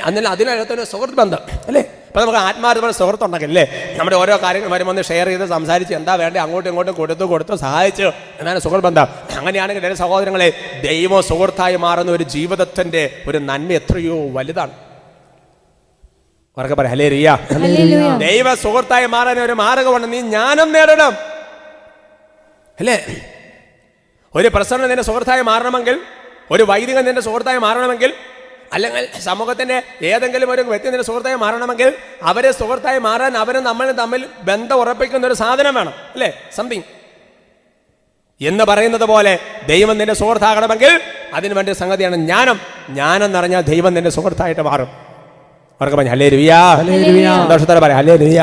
അതിന് അതിനകത്തൊരു സുഹൃത്ത് ബന്ധം അല്ലേ. ഇപ്പം നമുക്ക് ആത്മാർത്ഥമായ സുഹൃത്തുണ്ടെങ്കിൽ അല്ലേ, നമ്മുടെ ഓരോ കാര്യങ്ങൾ വരുമ്പോൾ ഷെയർ ചെയ്ത് സംസാരിച്ച് എന്താ വേണ്ടത് അങ്ങോട്ടും ഇങ്ങോട്ടും കൊടുത്ത് സഹായിച്ച്, എന്നാണ് സുഹൃത്ത് ബന്ധം. അങ്ങനെയാണെങ്കിൽ എൻ്റെ സഹോദരങ്ങളെ, ദൈവം സുഹൃത്തായി മാറുന്ന ഒരു ജീവിതത്തിൻ്റെ ഒരു നന്മ എത്രയോ വലുതാണ്. ഉറക്കെ പറയാം ഹല്ലേലൂയ. ദൈവ സുഹൃത്തായി മാറാൻ ഒരു മാർഗമുണ്ട്. നീ ജ്ഞാനം നേടണം അല്ലേ. ഒരു പ്രസിഡന്റ് നിന്റെ സുഹൃത്തായി മാറണമെങ്കിൽ, ഒരു വൈദികൻ നിന്റെ സുഹൃത്തായി മാറണമെങ്കിൽ, അല്ലെങ്കിൽ സമൂഹത്തിന്റെ ഏതെങ്കിലും ഒരു വ്യക്തി നിന്റെ സുഹൃത്തായി മാറണമെങ്കിൽ, അവരെ സുഹൃത്തായി മാറാൻ അവരും നമ്മളും തമ്മിൽ ബന്ധം ഉറപ്പിക്കുന്ന ഒരു സാധനം വേണം അല്ലേ, സംതിങ്. എന്ന് പറയുന്നത് പോലെ ദൈവം നിന്റെ സുഹൃത്താകണമെങ്കിൽ അതിനുവേണ്ടി സംഗതിയാണ് ജ്ഞാനം. ജ്ഞാനം നിറഞ്ഞാൽ ദൈവം നിന്റെ സുഹൃത്തായിട്ട് മാറും. അവർക്ക് പറഞ്ഞു ഹല്ലേലൂയ. സന്തോഷത്തോടെ പറയാം ഹല്ലേലൂയ.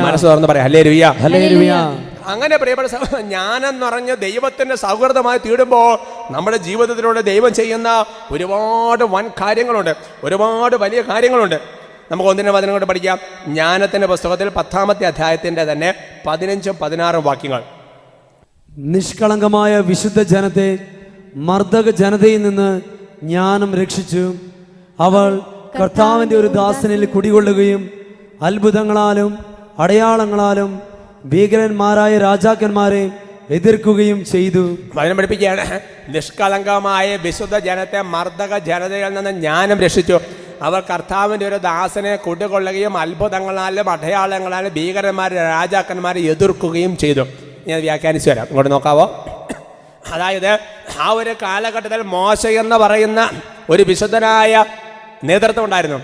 മനസ്സ് തുറന്ന് പറയാം ഹല്ലേലൂയ. അങ്ങനെ പ്രിയപ്പെട്ട ജ്ഞാനം നിറഞ്ഞ ദൈവത്തിന്റെ സൗഹൃദമായി തീരുമ്പോൾ നമ്മുടെ ജീവിതത്തിലൂടെ ദൈവം ചെയ്യുന്ന ഒരുപാട് വൻ കാര്യങ്ങളുണ്ട്, ഒരുപാട് വലിയ കാര്യങ്ങളുണ്ട്. നമുക്ക് 1-നും കൊണ്ട് പഠിക്കാം. ജ്ഞാനത്തിന്റെ പുസ്തകത്തിൽ 10-ാമത്തെ അധ്യായത്തിന്റെ തന്നെ 15-16 വാക്യങ്ങൾ. നിഷ്കളങ്കമായ വിശുദ്ധ ജനത്തെ മർദ്ദക ജനതയിൽ നിന്ന് ജ്ഞാനം രക്ഷിച്ചു. അവൾ കർത്താവിന്റെ ഒരു ദാസനിൽ കുടികൊള്ളുകയും അത്ഭുതങ്ങളാലും അടയാളങ്ങളാലും ഭീകരന്മാരായ രാജാക്കന്മാരെ എതിർക്കുകയും ചെയ്തു. വചനം പഠിപ്പിക്കുകയാണ്, നിഷ്കളങ്കമായ വിശുദ്ധ ജനത്തെ മർദ്ദക ജനതയിൽ നിന്ന് ജ്ഞാനം രക്ഷിച്ചു. അവർ കർത്താവിൻ്റെ ഒരു ദാസനെ കുടികൊള്ളുകയും അത്ഭുതങ്ങളാലും അടയാളങ്ങളാലും ഭീകരന്മാരെ രാജാക്കന്മാരെ എതിർക്കുകയും ചെയ്തു. ഞാൻ വ്യാഖ്യാനിച്ചു തരാം, ഇങ്ങോട്ട് നോക്കാവോ. അതായത് ആ ഒരു കാലഘട്ടത്തിൽ മോശ എന്ന് പറയുന്ന ഒരു വിശുദ്ധനായ നേതൃത്വം ഉണ്ടായിരുന്നു.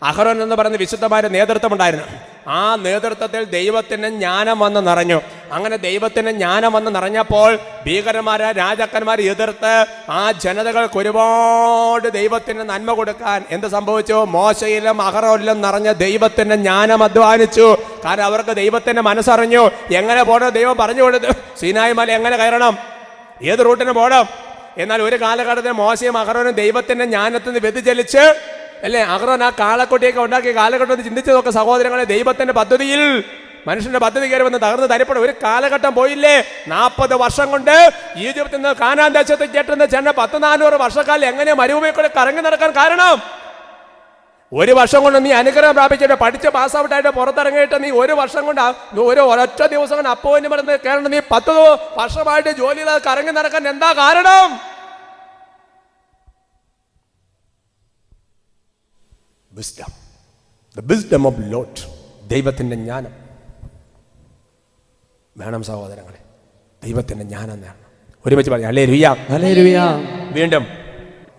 അഹരോൻ എന്ന് പറയുന്ന വിശുദ്ധമായ നേതൃത്വം ഉണ്ടായിരുന്നു. ആ നേതൃത്വത്തിൽ ദൈവത്തിന് ജ്ഞാനം വന്ന് നിറഞ്ഞു. അങ്ങനെ ദൈവത്തിന് ജ്ഞാനം വന്ന് നിറഞ്ഞപ്പോൾ ഭീകരന്മാരെ രാജാക്കന്മാർ എതിർത്ത് ആ ജനതകൾക്ക് ഒരുപാട് ദൈവത്തിന് നന്മ കൊടുക്കാൻ എന്ത് സംഭവിച്ചു? മോശയിലും അഹരോനിലും നിറഞ്ഞ ദൈവത്തിന് ജ്ഞാനം അധ്വാനിച്ചു. കാരണം അവർക്ക് ദൈവത്തിന്റെ മനസ്സറിഞ്ഞു. എങ്ങനെ പോകണം ദൈവം പറഞ്ഞു കൊടുത്തു. സീനായി മല എങ്ങനെ കയറണം, ഏത് റൂട്ടിന് പോകണം. എന്നാൽ ഒരു കാലഘട്ടത്തിൽ മോശയും അഹരോനും ദൈവത്തിന്റെ ജ്ഞാനത്തിൽ നിന്ന് വ്യതിചലിച്ച് അല്ലേ, അഹരോൻ ആ കാളക്കൊട്ടിയൊക്കെ ഉണ്ടാക്കിയ കാലഘട്ടത്തിൽ ചിന്തിച്ചു നോക്കുക സഹോദരങ്ങളെ. ദൈവത്തിന്റെ പദ്ധതിയിൽ മനുഷ്യന്റെ പദ്ധതി കയറി വന്ന് തകർന്ന് തരിപ്പെടും. ഒരു കാലഘട്ടം പോയില്ലേ? 40 വർഷം കൊണ്ട് ഈജിപ്തിൽ നിന്ന് കാനാൻ ദേശത്ത് ചേട്ടുന്ന ചെന്ന 400 വർഷക്കാലം എങ്ങനെ മരുഭൂമിയിൽ കൂടെ കറങ്ങി നടക്കാൻ കാരണം? ഒരു വർഷം കൊണ്ട് നീ അനുഗ്രഹം പ്രാപിച്ചിട്ട് പഠിച്ച് പാസ്ഔട്ടായിട്ട് പുറത്തിറങ്ങിയിട്ട് നീ ഒരു വർഷം കൊണ്ട് ഒരൊറ്റ ദിവസം കൊണ്ട് അപ്പോയിന്റ്മെന്റ് കേരളം നീ 10 വർഷമായിട്ട് ജോലി ചെയ്താൽ കറങ്ങി നടക്കാൻ എന്താ കാരണം? Wisdom. The wisdom of Lord. ദൈവത്തിൻ്റെ ജ്ഞാനം വേണം സഹോദരങ്ങളെ. ദൈവത്തിൻ്റെ ജ്ഞാനം നേടണം. ഒരുമിച്ച് പറയാം ഹല്ലേലൂയ, ഹല്ലേലൂയ. വീണ്ടും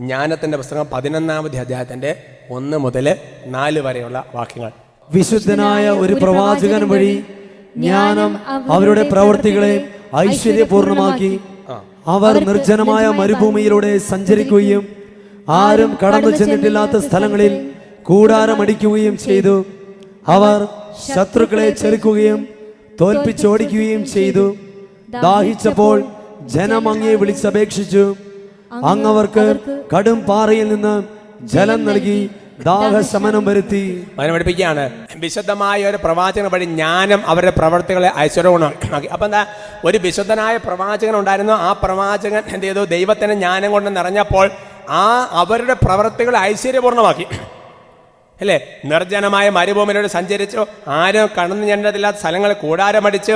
ജ്ഞാനത്തിൻ്റെ പുസ്തകം 11-ാമത്തെ അധ്യായത്തിൻ്റെ 1 മുതൽ 4 വരെയുള്ള വാക്യങ്ങൾ. വിശുദ്ധനായ ഒരു പ്രവാചകൻ വഴി ജ്ഞാനം അവരുടെ പ്രവൃത്തികളെ ഐശ്വര്യപൂർണമാക്കി അവർ നിർജ്ജനമായ മരുഭൂമിയിലൂടെ സഞ്ചരിക്കുകയും ആരും കടന്നു ചെന്നിട്ടില്ലാത്ത സ്ഥലങ്ങളിൽ കൂടാരമടിക്കുകയും ചെയ്തു. അവർ ശത്രുക്കളെ ചെറുക്കുകയും തോൽപ്പിച്ചോടിക്കുകയും ചെയ്തു. ദാഹിച്ചപ്പോൾ ജനം അങ്ങയെ വിളിച്ചപേക്ഷിച്ചു. അങ്ങവർക്ക് കടും പാറയിൽ നിന്ന് ജലം നൽകി ദാഹശമനം വരുത്തി. അതിനെ പഠിപ്പിക്കുകയാണ്. വിശുദ്ധമായ ഒരു പ്രവാചകൻ വഴി ജ്ഞാനം അവരുടെ പ്രവർത്തികളെ ഐശ്വര്യപൂർണ്ണമാക്കി. അപ്പം എന്താ? ഒരു വിശുദ്ധനായ പ്രവാചകൻ ഉണ്ടായിരുന്നു. ആ പ്രവാചകൻ എന്ത് ചെയ്തു? ദൈവത്തിന് ജ്ഞാനം കൊണ്ട് നിറഞ്ഞപ്പോൾ അവരുടെ പ്രവർത്തികളെ ഐശ്വര്യപൂർണ്ണമാക്കി അല്ലേ. നിർജ്ജനമായ മരുഭൂമിയിലൂടെ സഞ്ചരിച്ചു. ആരും കടന്നു ചെന്നതില്ലാത്ത സ്ഥലങ്ങളിൽ കൂടാരമടിച്ചു.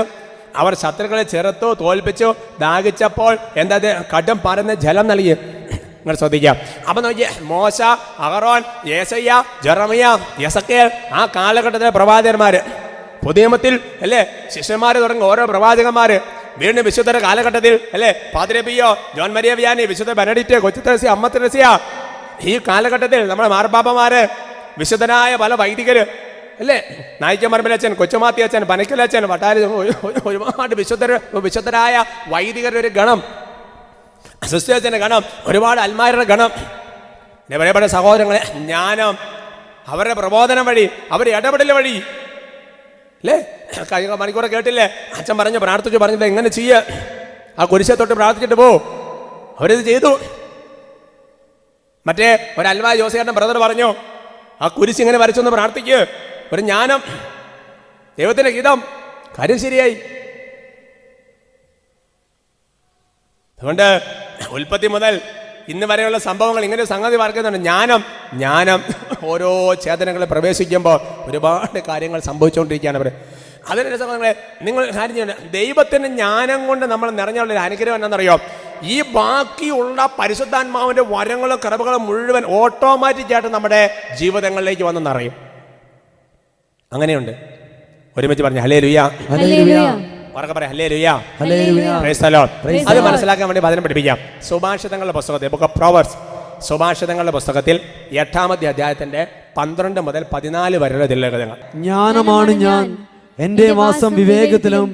അവർ ശത്രുക്കളെ ചെറുത്തു, തോൽപ്പിച്ചു. ദാഹിച്ചപ്പോൾ എന്താ? കടും പരന്ന് ജലം നൽകി. നിങ്ങൾ ശ്രദ്ധിക്കാം. അപ്പൊ നോക്കിയേ, മോശ, അഹറോൻ, യേശയ്യ, ജെറമിയ, യെസക്കേൽ, ആ കാലഘട്ടത്തിലെ പ്രവാചകന്മാര്, പുതിയ നിയമത്തിൽ അല്ലേ ശിഷ്യന്മാര് തുടങ്ങി ഓരോ പ്രവാചകന്മാര്, വീണ്ടും വിശുദ്ധ കാലഘട്ടത്തിൽ അല്ലേ പാദ്രി പിയോ, ജോൺ മരിയ വിയാനി, വിശുദ്ധ ബെനഡിക്റ്റ്, കൊച്ചു തെരേസ്യ, അമ്മ തെരേസ്യ, ഈ കാലഘട്ടത്തിൽ നമ്മുടെ മാർപ്പാപ്പമാര്, വിശുദ്ധനായ പല വൈദികര് അല്ലേ, നായിക്കമർമ്മലച്ചൻ, കൊച്ചുമാത്തിയച്ചൻ, പനക്കലച്ചൻ, വട്ടാരി, ഒരുപാട് വിശുദ്ധരായ വൈദികരുടെ ഒരു ഗണം, സിസ്റ്റേഴ്സിന്റെ ഗണം, ഒരുപാട് അൽമാരുടെ ഗണം. എൻ്റെ പ്രിയപ്പെട്ട സഹോദരങ്ങളെ, ജ്ഞാനം അവരുടെ പ്രബോധനം വഴി, അവരുടെ ഇടപെടൽ വഴി അല്ലേ. കഴിഞ്ഞ മണിക്കൂറെ കേട്ടില്ലേ, അച്ഛൻ പറഞ്ഞു, പ്രാർത്ഥിച്ചു പറഞ്ഞില്ല, എങ്ങനെ ചെയ്യുക, ആ കുരിശെ തൊട്ട് പ്രാർത്ഥിച്ചിട്ട് പോ. അവരിത് ചെയ്തു. മറ്റേ ഒരു അൽവാ ജോസിയേട്ടൻ ബ്രദർ പറഞ്ഞു, ആ കുരിശ് ഇങ്ങനെ വരച്ചൊന്ന് പ്രാർത്ഥിക്കുക. ഒരു ജ്ഞാനം, ദൈവത്തിന്റെ ഗീതം, കാര്യം ശരിയായി. അതുകൊണ്ട് ഉൽപ്പത്തി മുതൽ ഇന്ന് വരെയുള്ള സംഭവങ്ങൾ ഇങ്ങനെ സംഗതി പറയുന്നുണ്ട്. ജ്ഞാനം ഓരോ ചേതനകളെ പ്രവേശിക്കുമ്പോൾ ഒരുപാട് കാര്യങ്ങൾ സംഭവിച്ചുകൊണ്ടിരിക്കുകയാണ് അവർ. അതിൻ്റെ സംഭവങ്ങളെ നിങ്ങൾ കാര്യം ചെയ്യണം. ദൈവത്തിൻ്റെ ജ്ഞാനം കൊണ്ട് നമ്മൾ നിറഞ്ഞുള്ളൊരു അനുഗ്രഹം എന്താണെന്നറിയോ? ഈ ബാക്കിയുള്ള പരിശുദ്ധാത്മാവിൻ്റെ വരങ്ങളും കൃപകളും മുഴുവൻ ഓട്ടോമാറ്റിക്കായിട്ട് നമ്മുടെ ജീവിതങ്ങളിലേക്ക് വന്ന് നിറയും. അങ്ങനെയുണ്ട്. ഒരുമിച്ച് പറഞ്ഞു ഹല്ലേലൂയ, ഹല്ലേലൂയ. ഉറക്കെ പറയാം ഹല്ലേലൂയ, ഹല്ലേലൂയ. Praise the Lord. അത് മനസ്സിലാക്കാൻ വേണ്ടി വചനം പഠിപ്പിക്കാം. സുഭാഷിതങ്ങളുടെ പുസ്തകത്തിൽ, ബുക്ക് ഓഫ് പ്രോവർബ്സ്, സുഭാഷിതങ്ങളുടെ പുസ്തകത്തിൽ 8-ാമത്തെ അധ്യായത്തിന്റെ 12 മുതൽ 14 വരെയുള്ള തിലകങ്ങൾ. ജ്ഞാനമാണ് ഞാൻ, എൻ്റെ വാസം വിവേകത്തിലും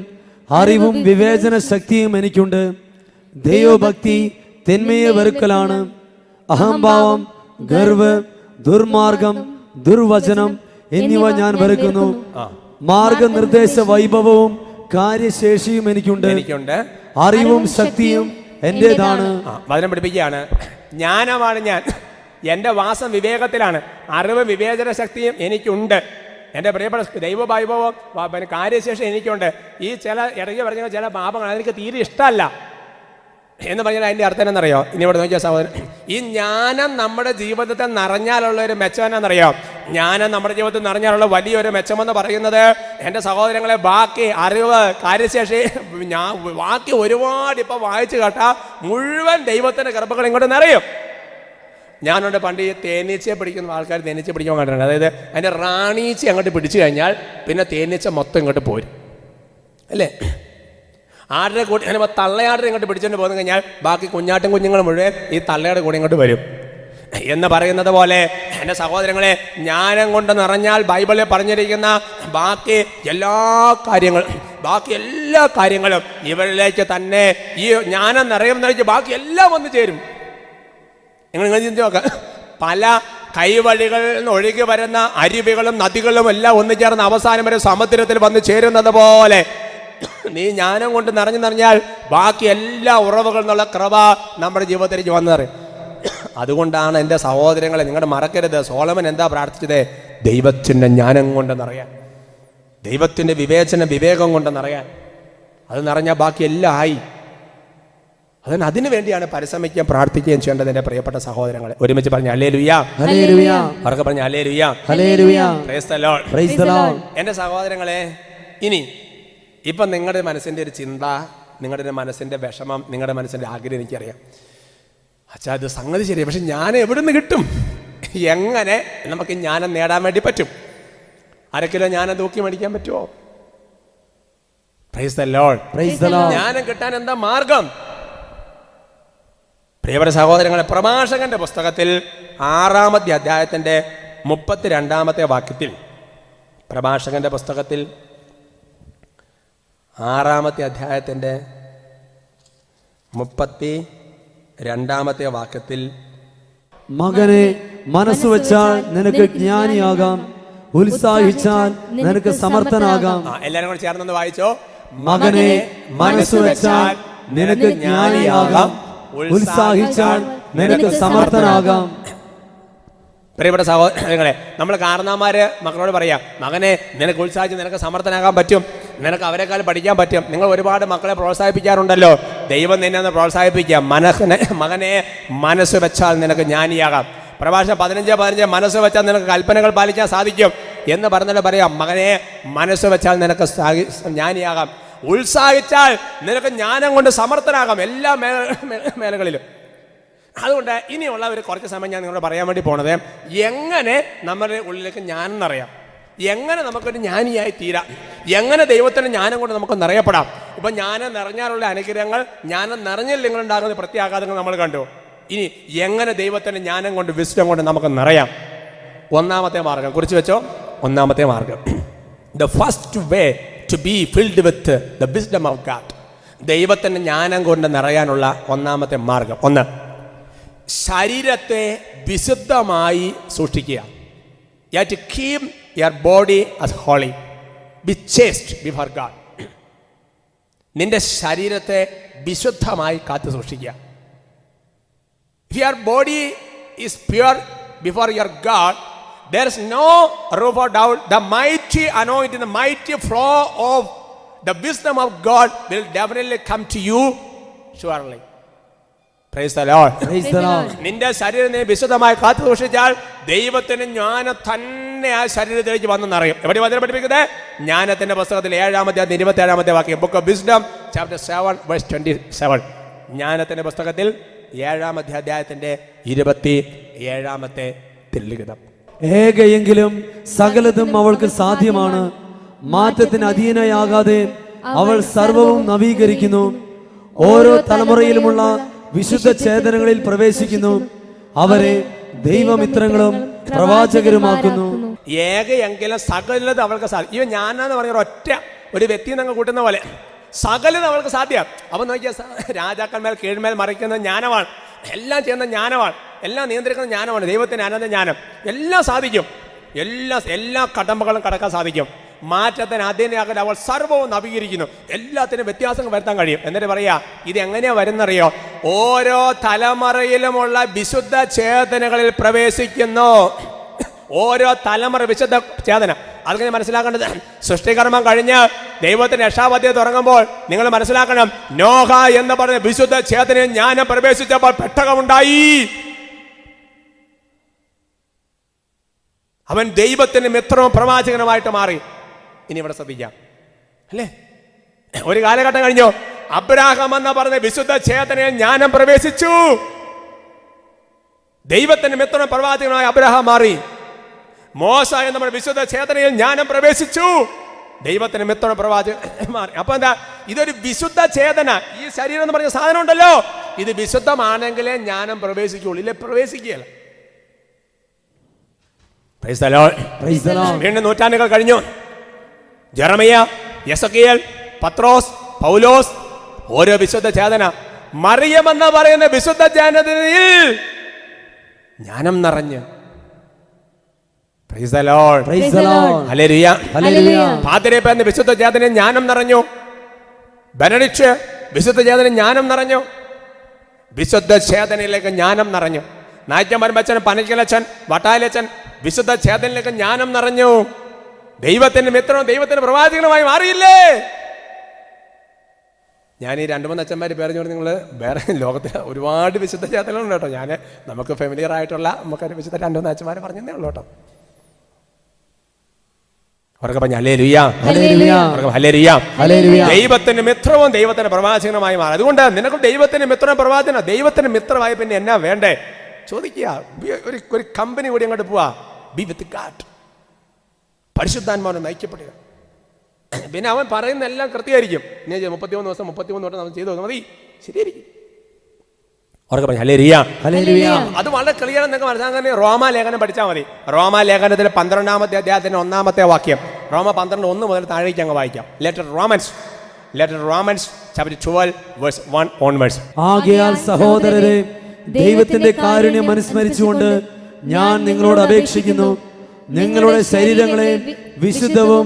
അറിവും വിവേചന ശക്തിയും എനിക്കുണ്ട്. ദൈവഭക്തി തിന്മയെ വെറുക്കലാണ്. അഹംഭാവം, ഗർവ്, ദുർമാർഗം, ദുർവചനം എന്നിവ ഞാൻ വെറുക്കുന്നു. മാർഗനിർദ്ദേശ വൈഭവവും കാര്യശേഷിയും എനിക്കുണ്ട്. അറിവും ശക്തിയും എന്റേതാണ്. വചനം പഠിപ്പിക്കുകയാണ്. ജ്ഞാനമാണ് ഞാൻ, എൻ്റെ വാസം വിവേകത്തിലാണ്, അറിവ് വിവേചന ശക്തിയും എനിക്കുണ്ട്. എൻ്റെ പ്രിയപ്പെട്ട ദൈവവൈഭവം കാര്യശേഷി എനിക്കുണ്ട്. ഈ ചില ഇടയ്ക്ക് പറഞ്ഞ ചില പാപങ്ങൾ അതെനിക്ക് തീരെ ഇഷ്ടമല്ല എന്ന് പറഞ്ഞാൽ അതിൻ്റെ അർത്ഥം എന്നറിയോ? ഇനി ഇവിടെ നോക്കിയ സഹോദരൻ, ഈ ജ്ഞാനം നമ്മുടെ ജീവിതത്തിൽ നിറഞ്ഞാലുള്ള ഒരു മെച്ചം എന്നറിയോ? ജ്ഞാനം നമ്മുടെ ജീവിതത്തിൽ നിറഞ്ഞാലുള്ള വലിയൊരു മെച്ചമെന്ന് പറയുന്നത്, എൻ്റെ സഹോദരങ്ങളെ, ബാക്കി അറിവ്, കാര്യശേഷി, ബാക്കി ഒരുപാട് ഇപ്പം വായിച്ചു കേട്ടാൽ മുഴുവൻ ദൈവത്തിൻ്റെ കൃപകൾ ഇങ്ങോട്ട് നിറയും. ഞാനുണ്ട് പണ്ട് ഈ തേനീച്ചയെ പിടിക്കുന്ന ആൾക്കാർ തേനീച്ച പിടിക്കാൻ കണ്ടിട്ടുണ്ട്. അതായത് അതിൻ്റെ റാണീച്ച അങ്ങോട്ട് പിടിച്ചു കഴിഞ്ഞാൽ പിന്നെ തേനീച്ച മൊത്തം ഇങ്ങോട്ട് പോരും അല്ലേ. ആരുടെ കൂടി അങ്ങനെ തള്ളയാടിനെ ഇങ്ങോട്ട് പിടിച്ചുകൊണ്ട് പോകുന്നു കഴിഞ്ഞാൽ ബാക്കി കുഞ്ഞാട്ടും കുഞ്ഞുങ്ങൾ മുഴുവൻ ഈ തള്ളയുടെ കൂടെ ഇങ്ങോട്ട് വരും. എന്ന് പറയുന്നത് പോലെ എൻ്റെ സഹോദരങ്ങളെ, ജ്ഞാനം കൊണ്ട് നിറഞ്ഞാൽ ബൈബിളിൽ പറഞ്ഞിരിക്കുന്ന ബാക്കി എല്ലാ കാര്യങ്ങളും ഇവരിലേക്ക് തന്നെ ഈ ജ്ഞാനം നിറയുന്നതിലേക്ക് ബാക്കി എല്ലാം വന്നു ചേരും. നിങ്ങൾ ചിന്തിച്ച് നോക്കാം, പല കൈവഴികളിൽ നിന്ന് ഒഴുകി വരുന്ന അരുവികളും നദികളും എല്ലാം ഒന്നു ചേർന്ന് അവസാനം വരെ സമുദ്രത്തിൽ വന്ന് ചേരുന്നത് പോലെ നീ ജ്ഞാനം കൊണ്ട് നിറഞ്ഞാൽ ബാക്കി എല്ലാ ഉറവുകളിൽ നിന്നുള്ള കൃപ നമ്മുടെ ജീവിതത്തിലേക്ക് വന്നു നിറയും. അതുകൊണ്ടാണ് എൻ്റെ സഹോദരങ്ങളെ, നിങ്ങളുടെ മറക്കരുത്, സോളമൻ എന്താ പ്രാർത്ഥിച്ചത്? ദൈവത്തിൻ്റെ ജ്ഞാനം കൊണ്ട് നിറയാൻ, ദൈവത്തിൻ്റെ വിവേകം കൊണ്ട് നിറയാൻ. അത് നിറഞ്ഞാൽ ബാക്കി എല്ലാം ആയി. അതിനു വേണ്ടിയാണ് പരിശ്രമിക്കുകയും പ്രാർത്ഥിക്കുകയും ചെയ്യേണ്ടത്. എൻ്റെ പ്രിയപ്പെട്ട സഹോദരങ്ങളെ, ഒരുമിച്ച് പറഞ്ഞ ഹല്ലേലൂയ, ഹല്ലേലൂയ, അവർക്ക് പറഞ്ഞ ഹല്ലേലൂയ, ഹല്ലേലൂയ, praise the Lord, praise the Lord. എൻ്റെ സഹോദരങ്ങളെ, ഇനി ഇപ്പം നിങ്ങളുടെ മനസ്സിൻ്റെ ഒരു ചിന്ത, നിങ്ങളുടെ മനസ്സിൻ്റെ വിഷമം, നിങ്ങളുടെ മനസ്സിൻ്റെ ആഗ്രഹം എനിക്കറിയാം. അച്ഛാ, ഇത് സംഗതി ശരിയാണ്, പക്ഷെ ഞാൻ എവിടെ നിന്ന് കിട്ടും? എങ്ങനെ നമുക്ക് ജ്ഞാനം നേടാൻ വേണ്ടി പറ്റും? 1/2 കിലോ ജ്ഞാനം തൂക്കി മേടിക്കാൻ പറ്റുമോ? Price the Lord, praise the Lord. ജ്ഞാനം കിട്ടാൻ എന്താ മാർഗം? പ്രിയപ്പെട്ട സഹോദരങ്ങളെ, പ്രഭാഷകന്റെ പുസ്തകത്തിൽ 6-ാമത്തെ അധ്യായത്തിൻ്റെ 32-ാമത്തെ വാക്യത്തിൽ, പ്രഭാഷകന്റെ പുസ്തകത്തിൽ 6-ാമത്തെ അധ്യായത്തിൻ്റെ 32-ാമത്തെ വാക്യത്തിൽ, മകനെ, മനസ്സ് വെച്ചാൽ നിനക്ക് ജ്ഞാനിയാകാം, ഉത്സാഹിച്ചാൽ നിനക്ക് സമർത്ഥനാകാം. എല്ലാവരും കൂടെ ചേർന്നൊന്ന് വായിച്ചോ. മകനെ, മനസ്സ് വെച്ചാൽ നിനക്ക് ജ്ഞാനിയാകാം, ഉത്സാഹിച്ചാൽ നിനക്ക് സമർത്ഥനാകാം. പ്രിയപ്പെട്ട സഹോദരങ്ങളെ, നമ്മൾ കാരണവന്മാര് മക്കളോട് പറയാം, മകനെ, നിനക്ക് ഉത്സാഹിച്ച് നിനക്ക് സമർത്ഥനാകാൻ പറ്റും, നിനക്ക് അവരെക്കാൾ പഠിക്കാൻ പറ്റും. നിങ്ങൾ ഒരുപാട് മക്കളെ പ്രോത്സാഹിപ്പിക്കാറുണ്ടല്ലോ. ദൈവം നിന്നെ ഒന്ന് പ്രോത്സാഹിപ്പിക്കാം. മകനെ, മനസ്സ് വെച്ചാൽ നിനക്ക് ജ്ഞാനിയാകാം. പ്രഭാഷണം 15:15 മനസ്സ് വെച്ചാൽ നിനക്ക് കൽപ്പനകൾ പാലിക്കാൻ സാധിക്കും എന്ന് പറഞ്ഞിട്ട് പറയാം, മകനെ, മനസ്സ് വെച്ചാൽ നിനക്ക് ജ്ഞാനിയാകാം, ഉത്സാഹിച്ചാൽ നിനക്ക് ജ്ഞാനം കൊണ്ട് സമർത്ഥനാകാം എല്ലാ മേഖലകളിലും. അതുകൊണ്ട് ഇനിയുള്ള ഒരു കുറച്ച് സമയം ഞാൻ നിങ്ങളോട് പറയാൻ വേണ്ടി പോണത്, എങ്ങനെ നമ്മുടെ ഉള്ളിലേക്ക് ജ്ഞാനം നിറയാം, എങ്ങനെ നമുക്കൊരു ജ്ഞാനിയായി തീരാം, എങ്ങനെ ദൈവത്തിൻ്റെ ജ്ഞാനം കൊണ്ട് നമുക്ക് നിറയപ്പെടാം. ഇപ്പം ജ്ഞാനം നിറഞ്ഞാലുള്ള അനുഗ്രഹങ്ങൾ, ജ്ഞാനം നിറഞ്ഞില്ലെങ്കിൽ ഉണ്ടാകുന്ന പ്രത്യാഘാതങ്ങൾ നമ്മൾ കണ്ടു. ഇനി എങ്ങനെ ദൈവത്തിൻ്റെ ജ്ഞാനം കൊണ്ട്, വിസ്ഡം കൊണ്ട് നമുക്ക് നിറയാം? 1-ാമത്തെ മാർഗം കുറിച്ച് വെച്ചോ. 1-ാമത്തെ മാർഗം, the first way to be filled with the wisdom of God. ദൈവത്തിൻ്റെ ജ്ഞാനം കൊണ്ട് നിറയാനുള്ള 1-ാമത്തെ മാർഗം, 1, ശരീരത്തെ വിശുദ്ധമായി സൂക്ഷിക്കുക. You have to keep your body as holy, be chaste before God. നിന്റെ ശരീരത്തെ വിശുദ്ധമായി കാത്തു സൂക്ഷിക്കുക. If your body is pure before your God, there is no room for doubt. The mighty anointing, the mighty flow of the wisdom of God will definitely come to you surely. Praise the Lord. Praise the Lord. നിന്റെ ശരീരത്തെ വിശുദ്ധമായി കാത്തു സൂക്ഷിച്ചാൽ ദൈവത്തിന് ജ്ഞാനം തന്നെ ആ ശരീരത്തിലേക്ക് വന്ന് നിറയും. എവിടെ വചനം പഠിപ്പിക്കുന്നത്? ജ്ഞാനത്തിന്റെ പുസ്തകത്തിൽ 7-ാമത്തെ 27-ാമത്തെ വാക്യം, ബുക്ക് ഓഫ് വിസ്ഡം ചാപ്റ്റർ 7:27. ജ്ഞാനത്തിന്റെ പുസ്തകത്തിൽ 7-ാമത്തെ അധ്യായത്തിന്റെ 27-ാമത്തെ തിരുലിഖിതം. ഏകയെങ്കിലും സകലതും അവൾക്ക് സാധ്യമാണ്, മാറ്റത്തിന് അധീനയാകാതെ അവൾ സർവവും നവീകരിക്കുന്നു, ഓരോ തലമുറയിലുമുള്ള വിശുദ്ധ ചേതനകളിൽ പ്രവേശിക്കുന്നു, അവരെ ദൈവമിത്രങ്ങളും പ്രവാചകരുമാക്കുന്നു. ഏകയെങ്കിലും സകലത് അവൾക്ക് സാധ്യം. ഇവ ഞാനെന്ന് പറഞ്ഞ ഒറ്റ ഒരു വ്യക്തി നിങ്ങൾ കൂട്ടുന്ന പോലെ സകലത് അവൾക്ക് സാധ്യം. അപ്പം നോക്കിയാൽ രാജാക്കന്മേൽ കീഴ്മേൽ മറിക്കുന്ന ജ്ഞാനമാണ്, എല്ലാം ചെയ്യുന്ന ജ്ഞാനമാണ്, എല്ലാം നിയന്ത്രിക്കുന്ന ജ്ഞാനമാണ്, ദൈവത്തിന് അനന്ത ജ്ഞാനം. എല്ലാം സാധിക്കും, എല്ലാ കടമ്പകളും കടക്കാൻ സാധിക്കും. മാറ്റത്തിന് അധീനയാകാൻ അവൾ സർവവും നവീകരിക്കുന്നു, എല്ലാത്തിനും വ്യത്യാസങ്ങൾ വരുത്താൻ കഴിയും. എന്നിട്ട് പറയാ, ഇത് എങ്ങനെയാ വരുന്നറിയോ? ഓരോ തലമുറയിലുമുള്ള വിശുദ്ധ ചേതനകളിൽ പ്രവേശിക്കുന്നു. ഓരോ തലമുറ വിശുദ്ധ ചേതന. അതിങ്ങനെ മനസ്സിലാക്കേണ്ടത്, സൃഷ്ടികർമ്മം കഴിഞ്ഞ് ദൈവത്തിന്റെ രക്ഷാപദ്ധതി തുടങ്ങുമ്പോൾ നിങ്ങൾ മനസ്സിലാക്കണം, നോഹ എന്ന് പറഞ്ഞ വിശുദ്ധ ചേതനയിൽ ജ്ഞാനം പ്രവേശിച്ചപ്പോൾ പെട്ടകമുണ്ടായി. അവൻ ദൈവത്തിന്റെ മിത്രവും പ്രവാചകനുമായിട്ട് മാറി. ഇനി ഇവിടെ ശ്രദ്ധിക്കാം അല്ലേ, ഒരു കാലഘട്ടം കഴിഞ്ഞു, അബ്രാഹാം എന്ന് പറഞ്ഞ വിശുദ്ധ ചേതനയിൽ ജ്ഞാനം പ്രവേശിച്ചു. ദൈവത്തിന്റെ മിത്രവും പ്രവാചകനുമായി അബ്രാഹാം മാറി. മോശ എന്ന് പറഞ്ഞ വിശുദ്ധ ചേതനയിൽ ജ്ഞാനം പ്രവേശിച്ചു. ദൈവത്തിന്റെ മിത്രവും പ്രവാചകൻ മാറി. അപ്പൊ എന്താ? ഇതൊരു വിശുദ്ധ ചേതന. ഈ ശരീരം എന്ന് പറഞ്ഞ സാധനം ഉണ്ടല്ലോ, ഇത് വിശുദ്ധമാണെങ്കിലേ ജ്ഞാനം പ്രവേശിക്കുള്ളൂ, ഇല്ലേ പ്രവേശിക്കുകയല്ല. Praise the Lord. Praise the Lord. വീണ്ടും നൂറ്റാണ്ടുകൾ കഴിഞ്ഞു. ജെറമിയ, യെസക്കിയേൽ, പത്രോസ്, പൗലോസ്, ഓരോ വിശുദ്ധ ചേതന. മറിയം എന്ന് പറയുന്ന വിശുദ്ധ ചേതനയിൽ ജ്ഞാനം നിറഞ്ഞ്. Praise the Lord. Praise the Lord. Hallelujah. Hallelujah. പാതിരേപ്പ എന്ന വിശുദ്ധ ചേതന ജ്ഞാനം നിറഞ്ഞു. ബെനഡിക്റ്റ് വിശുദ്ധ ചേതന ജ്ഞാനം നിറഞ്ഞു. വിശുദ്ധ ചേതനയിലേക്ക് ജ്ഞാനം നിറഞ്ഞു. നായ്ക്കമ്പരമ്പച്ചൻ, പനക്കലച്ചൻ, വട്ടാലച്ചൻ വിശുദ്ധ ചേതനയിലേക്ക് ജ്ഞാനം നിറഞ്ഞു. ദൈവത്തിന്റെ മിത്രവും ദൈവത്തിന്റെ പ്രവാചകനുമായി മാറിയില്ലേ? ഞാൻ ഈ 2-3 അച്ഛന്മാർ പേര് പറഞ്ഞു. നിങ്ങൾ വേറെ ലോകത്തിൽ ഒരുപാട് വിശുദ്ധ ചേതനകളുണ്ട് കേട്ടോ. ഞാൻ നമുക്ക് ഫെമിലിയർ ആയിട്ടുള്ള നമുക്കൊരു വിശുദ്ധ 2-3 അച്ഛന്മാർ പറഞ്ഞതേ ഉള്ളൂ കേട്ടോ. അവർക്ക് പറഞ്ഞ ഹല്ലേലൂയ, Hallelujah. Hallelujah. ദൈവത്തിന്റെ മിത്രവും ദൈവത്തിന്റെ പ്രവാചകനുമായി മാറി. അതുകൊണ്ട് നിനക്കും ദൈവത്തിന്റെ മിത്രവും പ്രവാചകന. ദൈവത്തിന്റെ മിത്രമായി പിന്നെ എന്നാ വേണ്ടേ ചോദിക്കുക. ഒരു കമ്പനി കൂടി അങ്ങോട്ട് പോവാ. B with God. പരിശുദ്ധാത്മാവിനെ നയിക്കപ്പെടുക. പിന്നെ അവൻ പറയുന്ന എല്ലാം കൃത്യമായിരിക്കും. 31 ദിവസം 33 വട്ടം നമ്മൾ ചെയ്തു നോക്കാം, മതി, ശരിയായിരിക്കും. അവർക്ക് പറഞ്ഞു ഹല്ലേലൂയ. അത് വളരെ ക്ലിയർ എന്നൊക്കെ മനസ്സിലാക്കാൻ റോമാ ലേഖനം പഠിച്ചാൽ മതി. റോമാ ലേഖനത്തിൽ 12-ാമത്തെ അധ്യായത്തിന്റെ 1-ാമത്തെ വാക്യം, റോമ 12:1 മുതൽ താഴേക്ക് അങ്ങ് വായിക്കാം. Letter Romans chapter 12 verse 1 onwards. ആകയാൽ സഹോദരരെ, ദൈവത്തിന്റെ കാരുണ്യം അനുസ്മരിച്ചുകൊണ്ട് ഞാൻ നിങ്ങളോട് അപേക്ഷിക്കുന്നു, നിങ്ങളുടെ ശരീരങ്ങളെ വിശുദ്ധവും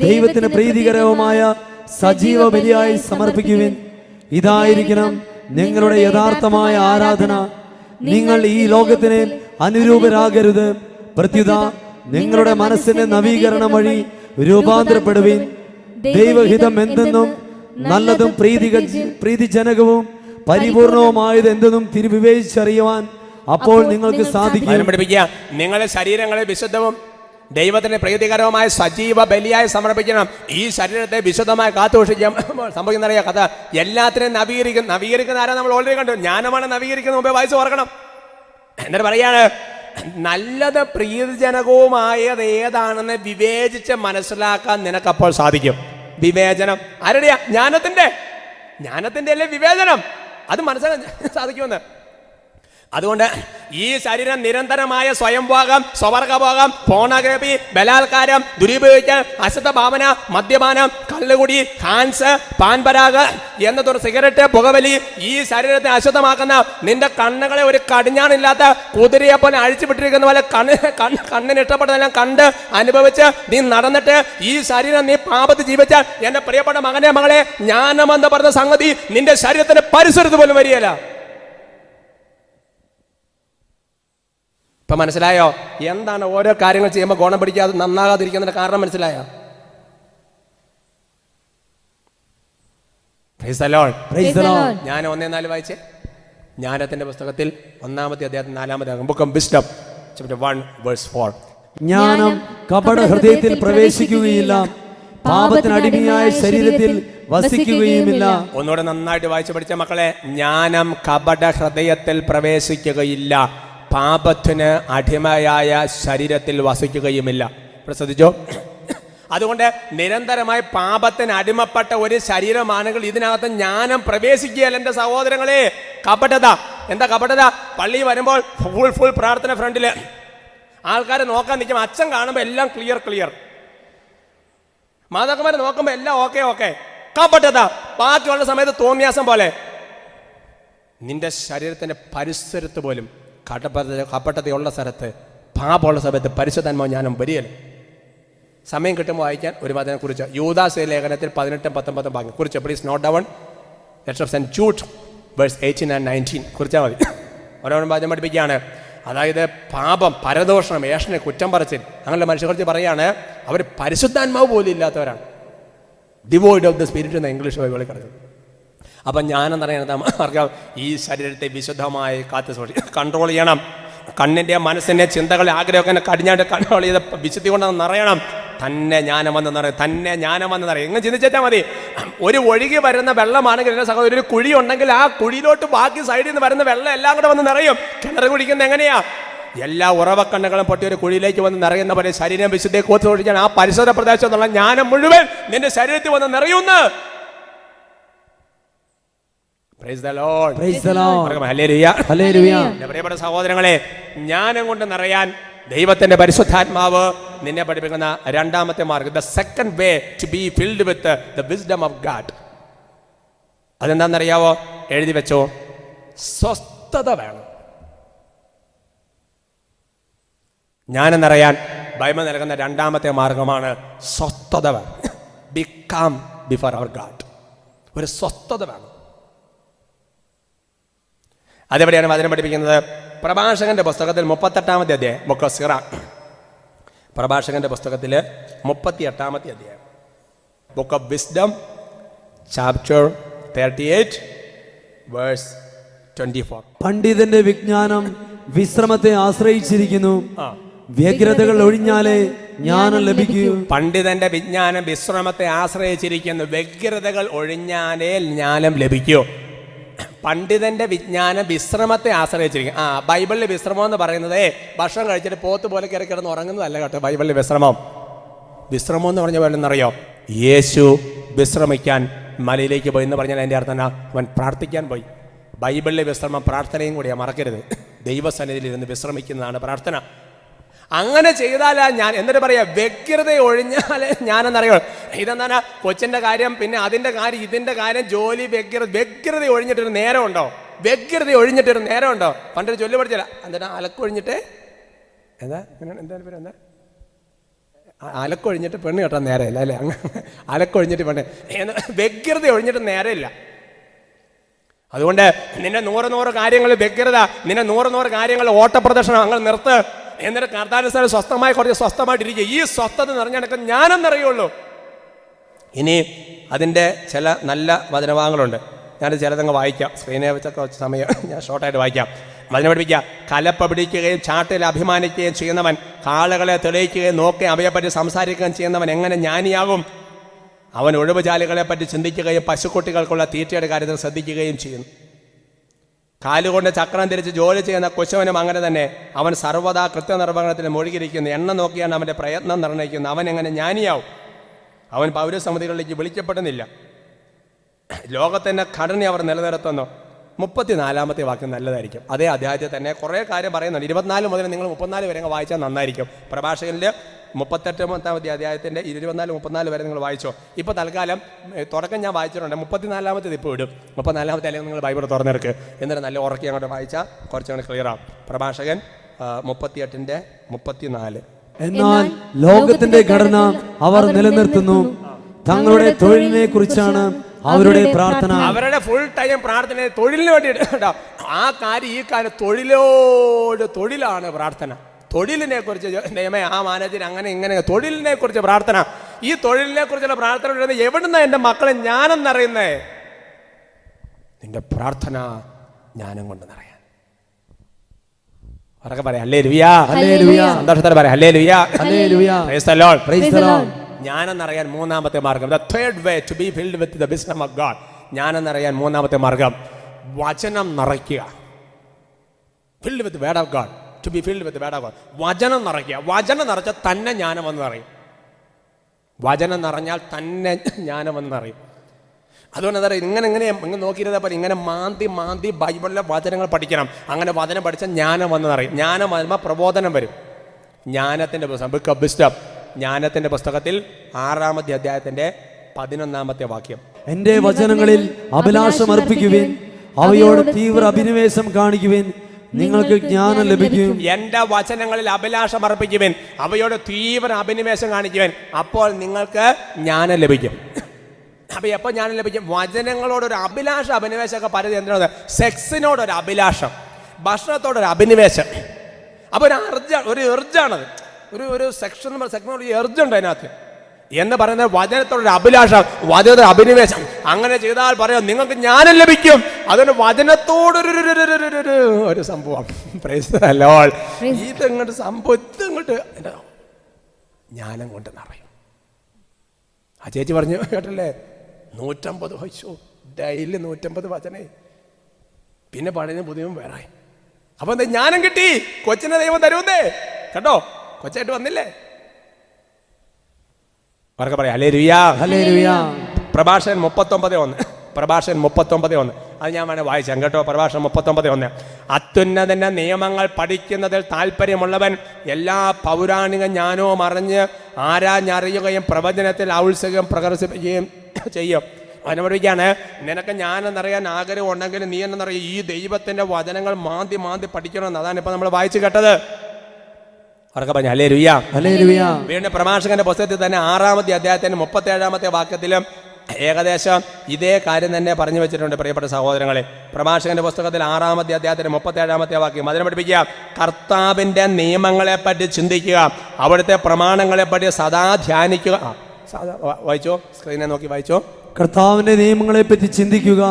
ദൈവത്തിന് പ്രീതികരവുമായ സജീവ ബലിയായി സമർപ്പിക്കുവിൻ. ഇതായിരിക്കണം നിങ്ങളുടെ യഥാർത്ഥമായ ആരാധന. നിങ്ങൾ ഈ ലോകത്തിന് അനുരൂപരാകരുത്, പ്രത്യുത നിങ്ങളുടെ മനസ്സിന്റെ നവീകരണം വഴി രൂപാന്തരപ്പെടുവിൻ. ദൈവഹിതം എന്തെന്നും നല്ലതും പ്രീതിജനകവും പരിപൂർണവുമായത് എന്തെന്നും തിരുവിവേചിച്ചറിയുവാൻ അപ്പോൾ നിങ്ങൾക്ക് സാധിക്കും. നിങ്ങളുടെ ശരീരങ്ങളെ വിശുദ്ധവും ദൈവത്തിന് പ്രീതികരവുമായ സജീവ ബലിയായി സമർപ്പിക്കണം. ഈ ശരീരത്തെ വിശുദ്ധമായി കാത്തുസൂക്ഷിക്കാം. സംഭവിക്കുന്ന കഥ എല്ലാത്തിനെയും നവീകരിക്കുന്ന ആരാ നമ്മൾ ഓൾറെഡി കണ്ടു. ജ്ഞാനമാണ് നവീകരിക്കുന്ന മുമ്പേ വായിച്ച് ഓർക്കണം. എന്നിട്ട് പറയാണ്, നല്ലത് പ്രീതിജനകവുമായത് ഏതാണെന്ന് വിവേചിച്ച് മനസ്സിലാക്കാൻ നിനക്കപ്പോൾ സാധിക്കും. വിവേചനം ആരുടെയാ? ജ്ഞാനത്തിന്റെ അല്ലേ വിവേചനം. അത് മനസ്സിലാക്കാൻ സാധിക്കുമെന്ന്. അതുകൊണ്ട് ഈ ശരീരം നിരന്തരമായ സ്വയംഭോഗം, സ്വവർഗഭോഗം, ഫോണോഗ്രാഫി, ബലാത്കാരം, ദുരുപയോഗിക്കൽ, അശുദ്ധ ഭാവന, മദ്യപാനം, കള്ളുകുടി, ഹാൻസ്, പാൻപരാഗ് എന്നതൊരു സിഗരറ്റ്, പുകവലി ഈ ശരീരത്തെ അശുദ്ധമാക്കുന്ന നിന്റെ കണ്ണുകളെ ഒരു കടിഞ്ഞാണില്ലാത്ത കുതിരയെ പോലെ അഴിച്ചു വിട്ടിരിക്കുന്ന പോലെ കണ്ണിന് ഇഷ്ടപ്പെട്ടതെല്ലാം കണ്ട് അനുഭവിച്ച് നീ നടന്നിട്ട് ഈ ശരീരം നീ പാപത്ത് ജീവിച്ചാൽ എന്റെ പ്രിയപ്പെട്ട മകനെ മകളെ, ജ്ഞാനമെന്ന് പറഞ്ഞ സംഗതി നിന്റെ ശരീരത്തിന്റെ പരിസരത്ത് പോലും വരികയില്ല. ഇപ്പൊ മനസ്സിലായോ എന്താണ് ഓരോ കാര്യങ്ങൾ ചെയ്യുമ്പോൾ ഗുണം പിടിക്കാതെ നന്നാകാതിരിക്കുന്നതിന്റെ കാരണം? മനസ്സിലായോ? ഞാൻ 1:4 വായിച്ചേ. ജ്ഞാനത്തിന്റെ പുസ്തകത്തിൽ 1-ാമത്തെ അധ്യായത്തിൽ 4-ാമത്തെ book of wisdom chapter 1 verse 4. ജ്ഞാനം കപട ഹൃദയത്തിൽ പ്രവേശിക്കുകയില്ല, പാപത്തിന് അടിമയായ ശരീരത്തിൽ വസിക്കുകയുമില്ല. ഒന്നുകൂടെ നന്നായിട്ട് വായിച്ചു പഠിച്ച മക്കളെ, ജ്ഞാനം കപട ഹൃദയത്തിൽ പ്രവേശിക്കുകയില്ല, പാപത്തിന് അടിമയായ ശരീരത്തിൽ വസിക്കുകയുമില്ല. ശ്രദ്ധിച്ചോ? അതുകൊണ്ട് നിരന്തരമായി പാപത്തിന് അടിമപ്പെട്ട ഒരു ശരീരമാണെങ്കിൽ ഇതിനകത്ത് ജ്ഞാനം പ്രവേശിക്കുകയല്ല എൻ്റെ സഹോദരങ്ങളെ. കപടത. എന്താ കപടത? പള്ളി വരുമ്പോൾ ഫുൾ പ്രാർത്ഥന ഫ്രണ്ടില് ആൾക്കാരെ നോക്കാൻ നിൽക്കും. അച്ഛൻ കാണുമ്പോൾ എല്ലാം ക്ലിയർ, മാതാക്കന്മാരെ നോക്കുമ്പോൾ എല്ലാം ഓക്കെ. കപടത. ബാക്കിയുള്ള സമയത്ത് തോന്നിയാസം പോലെ. നിന്റെ ശരീരത്തിന്റെ പരിസരത്ത് പോലും കപടതയുള്ള സ്ഥലത്ത്, പാപമുള്ള സമയത്ത് പരിശുദ്ധാത്മാവ് ജ്ഞാനം വരികയില്ല. സമയം കിട്ടുമ്പോൾ വായിക്കാൻ ഒരു അതിനെ കുറിച്ച് യൂദാസ് ലേഖനത്തിൽ 18-19 ഭാഗം കുറിച്ച് please note down. Letter of saint Jude verse 18 and 19 കുറിച്ചാൽ മതി. ഓരോന്നും ഭാഗം പഠിപ്പിക്കുകയാണ്. അതായത് പാപം, പരദോഷണം, ഏഷനെ കുറ്റം പറച്ചിൽ അങ്ങനെയുള്ള മനുഷ്യരെക്കുറിച്ച് പറയാണ്. അവർ പരിശുദ്ധാത്മാവ് പോലും ഇല്ലാത്തവരാണ്. ഡിവോയ്ഡ് ഓഫ് ദ സ്പിരിറ്റ് എന്ന ഇംഗ്ലീഷ് ബൈബിളിൽ കിടക്കുന്നത്. അപ്പം ഞാനെന്ന് പറയുന്നത് ഈ ശരീരത്തെ വിശുദ്ധമായി കൺട്രോൾ ചെയ്യണം. കണ്ണിൻ്റെ മനസ്സിൻ്റെ ചിന്തകളെ ആഗ്രഹമൊക്കെ കടിഞ്ഞാണ്ട് കൺട്രോൾ ചെയ്ത് വിശുദ്ധി കൊണ്ടൊന്ന് നിറയണം. തന്നെ ജ്ഞാനമെന്ന് നിറയും. എങ്ങനെ ചിന്തിച്ചാൽ മതി. ഒരു ഒഴുകി വരുന്ന വെള്ളമാണെങ്കിൽ എൻ്റെ സഹോദരൻ, ഒരു കുഴി ഉണ്ടെങ്കിൽ ആ കുഴിയിലോട്ട് ബാക്കി സൈഡിൽ നിന്ന് വരുന്ന വെള്ളം എല്ലാം കൂടെ വന്ന് നിറയും. കിണർ കുടിക്കുന്നത് എങ്ങനെയാ? എല്ലാ ഉറവക്കണ്ണുകളും പൊട്ടി ഒരു കുഴിയിലേക്ക് വന്ന് നിറയുന്ന പോലെ ശരീരം വിശുദ്ധിയെ കോത്ത് ഒഴിക്കാൻ ആ പരിസര പ്രദേശത്തുള്ള ജ്ഞാനം മുഴുവൻ നിന്റെ ശരീരത്തിൽ വന്ന് നിറയുന്നു. പ്രിയപ്പെട്ട സഹോദരങ്ങളെ, ജ്ഞാനം കൊണ്ട് നിറയാൻ ദൈവത്തിന്റെ പരിശുദ്ധാത്മാവ് നിന്നെ പഠിപ്പിക്കുന്ന രണ്ടാമത്തെ മാർഗം, the second way to be filled with the wisdom of God. അതെന്താണെന്നറിയാവോ? എഴുതി വെച്ചോ, സ്വസ്ഥത വേണം. ജ്ഞാനം ബൈബിൾ നൽകുന്ന രണ്ടാമത്തെ മാർഗമാണ് സ്വസ്ഥത വേണം. Be calm before our God. ഒരു സ്വസ്ഥത വേണം. അതെവിടെയാണ് വചനം പഠിപ്പിക്കുന്നത്? പ്രഭാഷകന്റെ പുസ്തകത്തിൽ 38-ാമത്തെ അധ്യായം, ബുക്ക് ഓഫ് സിറ. പ്രഭാഷകന്റെ പുസ്തകത്തിൽ 38-ാമത്തെ അധ്യായം, book of wisdom, chapter 38 verse 24. പണ്ഡിതന്റെ വിജ്ഞാനം വിശ്രമത്തെ ആശ്രയിച്ചിരിക്കുന്നു, വ്യഗ്രതകൾ ഒഴിഞ്ഞാലേ ജ്ഞാനം ലഭിക്കൂ. പണ്ഡിതന്റെ വിജ്ഞാനം വിശ്രമത്തെ ആശ്രയിച്ചിരിക്കുന്നു, വ്യഗ്രതകൾ ഒഴിഞ്ഞാലേ ജ്ഞാനം ലഭിക്കൂ. പണ്ഡിതന്റെ വിജ്ഞാനം വിശ്രമത്തെ ആശ്രയിച്ചിരിക്കും. ബൈബിളിലെ വിശ്രമം എന്ന് പറയുന്നത് ഭക്ഷണം കഴിച്ചിട്ട് പോത്ത് പോലെ കയറി കിടന്ന് ഉറങ്ങുന്നതല്ല കേട്ടോ. ബൈബിളിലെ വിശ്രമം എന്ന് പറഞ്ഞ പോലെ എന്നറിയോ? യേശു വിശ്രമിക്കാൻ മലയിലേക്ക് പോയി എന്ന് പറഞ്ഞാൽ അതിൻ്റെ അർത്ഥം അവൻ പ്രാർത്ഥിക്കാൻ പോയി. ബൈബിളിലെ വിശ്രമം പ്രാർത്ഥനയും കൂടിയാണ്, മറക്കരുത്. ദൈവസന്നിധിയിൽ ഇരുന്ന് വിശ്രമിക്കുന്നതാണ് പ്രാർത്ഥന. അങ്ങനെ ചെയ്താലാ ഞാൻ എന്നിട്ട് പറയാം, വ്യഗ്രത ഒഴിഞ്ഞാലേ ഞാനെന്നറിയോ? ഇതെന്താണ്? കൊച്ചിൻ്റെ കാര്യം, പിന്നെ അതിൻ്റെ കാര്യം, ഇതിൻ്റെ കാര്യം, ജോലി, വ്യഗ്രത ഒഴിഞ്ഞിട്ടൊരു നേരമുണ്ടോ? വ്യഗ്രത ഒഴിഞ്ഞിട്ടൊരു നേരമുണ്ടോ? പണ്ടൊരു ചൊല്ലി പഠിച്ചില്ല, എന്താ അലക്കൊഴിഞ്ഞിട്ട് എന്താ പേര് എന്താ? അലക്കൊഴിഞ്ഞിട്ട് പെണ്ണ് കെട്ടാൻ നേരമില്ല അല്ലേ? അങ്ങനെ അലക്കൊഴിഞ്ഞിട്ട് പെണ്ണ്, വ്യഗ്രത ഒഴിഞ്ഞിട്ട് നേരമില്ല. അതുകൊണ്ട് നിന്നെ 100 കാര്യങ്ങൾ വ്യഗ്രത, നിന്നെ 100 കാര്യങ്ങൾ ഓട്ടപ്രദർശനം അങ്ങനെ നിർത്ത്. എന്നിട്ട് കർത്താനുസരണം കുറച്ച് സ്വസ്ഥമായിട്ടിരിക്കുക. ഈ സ്വസ്ഥത നിറഞ്ഞെടുക്കാൻ ഞാനെന്നറിയുള്ളൂ. ഇനി അതിൻ്റെ ചില നല്ല വചനഭാഗങ്ങളുണ്ട്. ഞാനത് ചിലതങ്ങ് വായിക്കാം. സ്ക്രീനെ വെച്ചൊക്കെ സമയം ഞാൻ ഷോർട്ടായിട്ട് വായിക്കാം. വചനം പഠിപ്പിക്കുക. കലപ്പ പിടിക്കുകയും ചാട്ടിൽ അഭിമാനിക്കുകയും ചെയ്യുന്നവൻ കാളകളെ തെളിയിക്കുകയും നോക്കി അവയെപ്പറ്റി സംസാരിക്കുകയും ചെയ്യുന്നവൻ എങ്ങനെ ജ്ഞാനിയാകും? അവൻ ഒഴിവുചാലുകളെപ്പറ്റി ചിന്തിക്കുകയും പശുക്കുട്ടികൾക്കുള്ള തീറ്റയുടെ കാര്യത്തിൽ ശ്രദ്ധിക്കുകയും ചെയ്യുന്നു. കാലുകൊണ്ട് ചക്രം തിരിച്ച് ജോലി ചെയ്യുന്ന കുശവനും അങ്ങനെ തന്നെ. അവൻ സർവ്വതാ കൃത്യനിർവഹണത്തിന് മുഴുകിയിരിക്കുന്നു. എണ്ണ നോക്കിയാണ് അവൻ്റെ പ്രയത്നം നിർണ്ണയിക്കുന്നത്. അവൻ എങ്ങനെ ജ്ഞാനിയാവും? അവൻ പൗരസമിതികളിലേക്ക് വിളിക്കപ്പെടുന്നില്ല. ലോകത്തിൻ്റെ ഘടന അവർ നിലനിർത്തുന്നു. 34-ാമത്തെ വാക്യം നല്ലതായിരിക്കും. അതേ അധ്യായത്തിൽ തന്നെ കുറേ കാര്യം പറയുന്നുണ്ട്. 24 മുതൽ നിങ്ങൾ 34 വരെ വായിച്ചാൽ നന്നായിരിക്കും. പ്രഭാഷകനിൽ 38-ാമത്തെ അധ്യായത്തിൻ്റെ 24-34 വരെ നിങ്ങൾ വായിച്ചോ. ഇപ്പോൾ തൽക്കാലം തുടക്കം ഞാൻ വായിച്ചിട്ടുണ്ട്. 34-ാമത്തേത് ഇപ്പോൾ ഇടും. 34-ാമത്തെ അല്ലെങ്കിൽ നിങ്ങൾ ബൈബിൾ തുറന്നെടുക്ക്. എന്നിട്ട് നല്ല ഉറക്കി അങ്ങോട്ട് വായിച്ചാൽ കുറച്ചുകൂടി ക്ലിയർ ആവും. പ്രഭാഷകൻ 38-34. എന്നാൽ ലോകത്തിന്റെ ഘടന അവർ നിലനിർത്തുന്നു, തങ്ങളുടെ തൊഴിലിനെ കുറിച്ചാണ് അവരുടെ പ്രാർത്ഥന. അവരുടെ ഫുൾ ടൈം പ്രാർത്ഥന തൊഴിലിന് വേണ്ടിയിട്ട്. ആ കാര്യം ഈ കാര്യം തൊഴിലാണ് പ്രാർത്ഥന. തൊഴിലിനെ കുറിച്ച് നിയമ ആ മാനേജർ അങ്ങനെ ഇങ്ങനെ തൊഴിലിനെ കുറിച്ച് പ്രാർത്ഥന. ഈ തൊഴിലിനെ കുറിച്ചുള്ള പ്രാർത്ഥന എവിടുന്ന എൻ്റെ മക്കളെ ജ്ഞാനെന്നറിയുന്നേ? നിന്റെ പ്രാർത്ഥന ജ്ഞാനം കൊണ്ട് നിറയാൻ. അവരൊക്കെ പറയാം ഹല്ലേലൂയ, സന്തോഷത്തോടെ പറയാം ഹല്ലേലൂയ, praise the Lord, praise the Lord. ജ്ഞാനെന്നറിയാൻ മൂന്നാമത്തെ മാർഗം, the third way to be filled with the wisdom of God. ജ്ഞാനെന്നറിയാൻ മൂന്നാമത്തെ മാർഗം വചനം നിറയ്ക്കുക. Filled with word of God. To be filled with word of God. വചനം നിറയ്ക്കുക. വചനം നിറച്ചാൽ തന്നെ ജ്ഞാനം വന്ന് നിറയും. വചനം നിറഞ്ഞാൽ തന്നെ ജ്ഞാനം വന്ന് നിറയും. അതുകൊണ്ട് എന്താ പറയുക, ഇങ്ങനെ നോക്കിയിരുന്നാൽ പോലെ ഇങ്ങനെ മാന്തി ബൈബിളിലെ വചനങ്ങൾ പഠിക്കണം. അങ്ങനെ വചനം പഠിച്ചാൽ ജ്ഞാനം വന്ന് നിറയും. ജ്ഞാനം വരുമ്പോൾ പ്രബോധനം വരും. ജ്ഞാനത്തിൻ്റെ പുസ്തകം, ബുക്ക് ഓഫ് വിസ്ഡം, ജ്ഞാനത്തിൻ്റെ പുസ്തകത്തിൽ 6-ാമത്തെ അധ്യായത്തിൻ്റെ 11-ാമത്തെ വാക്യം. എൻ്റെ വചനങ്ങളിൽ അഭിലാഷം അർപ്പിക്കുവിൻ, അവയോട് തീവ്ര അഭിനിവേശം കാണിക്കുവിൻ, നിങ്ങൾക്ക് ജ്ഞാനം ലഭിക്കും. എൻ്റെ വചനങ്ങളിൽ അഭിലാഷം അർപ്പിക്കുവിൻ, അവയോട് തീവ്ര അഭിനിവേശം കാണിക്കുവിൻ, അപ്പോൾ നിങ്ങൾക്ക് ജ്ഞാനം ലഭിക്കും. അപ്പൊ എപ്പോൾ ജ്ഞാനം ലഭിക്കും? വചനങ്ങളോടൊരു അഭിലാഷം, അഭിനിവേശമൊക്കെ പലത് എന്തിനാണ്? സെക്സിനോടൊരു അഭിലാഷം, ഭക്ഷണത്തോടൊരു അഭിനിവേശം. അപ്പോൾ ഒരു എർജാണത്, ഒരു സെക്സിനോട് എർജുണ്ട് അതിനകത്ത് എന്ന് പറയുന്നത്. വചനത്തോടൊരു അഭിലാഷം, വചനത്തോട് അഭിനിവേശം. അങ്ങനെ ചെയ്താൽ പറയാം നിങ്ങൾക്ക് ജ്ഞാനം ലഭിക്കും. അതുകൊണ്ട് വചനത്തോടൊരു സംഭവം. Price the Lord. ഇതങ്ങോട്ട് സംഭവം ഇതങ്ങോട്ട് ജ്ഞാനം കൊണ്ട് നിറയും. ആ ചേച്ചി പറഞ്ഞു കേട്ടല്ലേ, 150 വയസ്സോ ഡെയിലി 150 വചനേ. പിന്നെ പഴയ പുതിയ വേറെ. അപ്പൊ എന്താ? ജ്ഞാനം കിട്ടി. കൊച്ചിനെ ദൈവം തരുന്നേ കേട്ടോ. കൊച്ചായിട്ട് വന്നില്ലേ? അവർക്ക് പറയാം ഹല്ലേലൂയ, ഹല്ലേലൂയ. പ്രഭാഷകൻ 39:1. പ്രഭാഷകൻ 39:1. അത് ഞാൻ വേണേൽ വായിച്ചാൽ കേട്ടോ. പ്രഭാഷണം 39:1. അത്യുന്നതന്റെ നിയമങ്ങൾ പഠിക്കുന്നതിൽ താല്പര്യമുള്ളവൻ എല്ലാ പൗരാണിക ജ്ഞാനവും അറിഞ്ഞ് ആരാഞ്ഞറിയുകയും പ്രവചനത്തിൽ ഔത്സുകം പ്രകർശിപ്പിക്കുകയും ചെയ്യും. അനുഭവിക്കാണ്. നിനക്ക് ഞാനെന്നറിയാൻ ആഗ്രഹം ഉണ്ടെങ്കിൽ നീ എന്നറിയാം ഈ ദൈവത്തിന്റെ വചനങ്ങൾ മാന്തി മാന്തി പഠിക്കണമെന്ന്. അതാണ് ഇപ്പൊ നമ്മൾ വായിച്ചു കേട്ടത്. അവർക്ക് പറഞ്ഞു ഹല്ലേലൂയ. വീണ്ടും പ്രഭാഷകന്റെ പുസ്തകത്തിൽ തന്നെ 6-ാമത്തെ അധ്യായത്തിന്റെ 37-ാമത്തെ വാക്യത്തിലും ഏകദേശം ഇതേ കാര്യം തന്നെ പറഞ്ഞു വെച്ചിട്ടുണ്ട്. പ്രിയപ്പെട്ട സഹോദരങ്ങളെ, പ്രഭാഷകന്റെ പുസ്തകത്തിൽ 6-ാമത്തെ അധ്യായത്തിന്റെ 37-ാമത്തെ വാക്യം അതിനെ പഠിപ്പിക്കുക. കർത്താവിന്റെ നിയമങ്ങളെപ്പറ്റി ചിന്തിക്കുക, അവിടുത്തെ പ്രമാണങ്ങളെപ്പറ്റി സദാ ധ്യാനിക്കുക. വായിച്ചോ, സ്ക്രീനെ നോക്കി വായിച്ചോ. കർത്താവിന്റെ നിയമങ്ങളെപ്പറ്റി ചിന്തിക്കുക,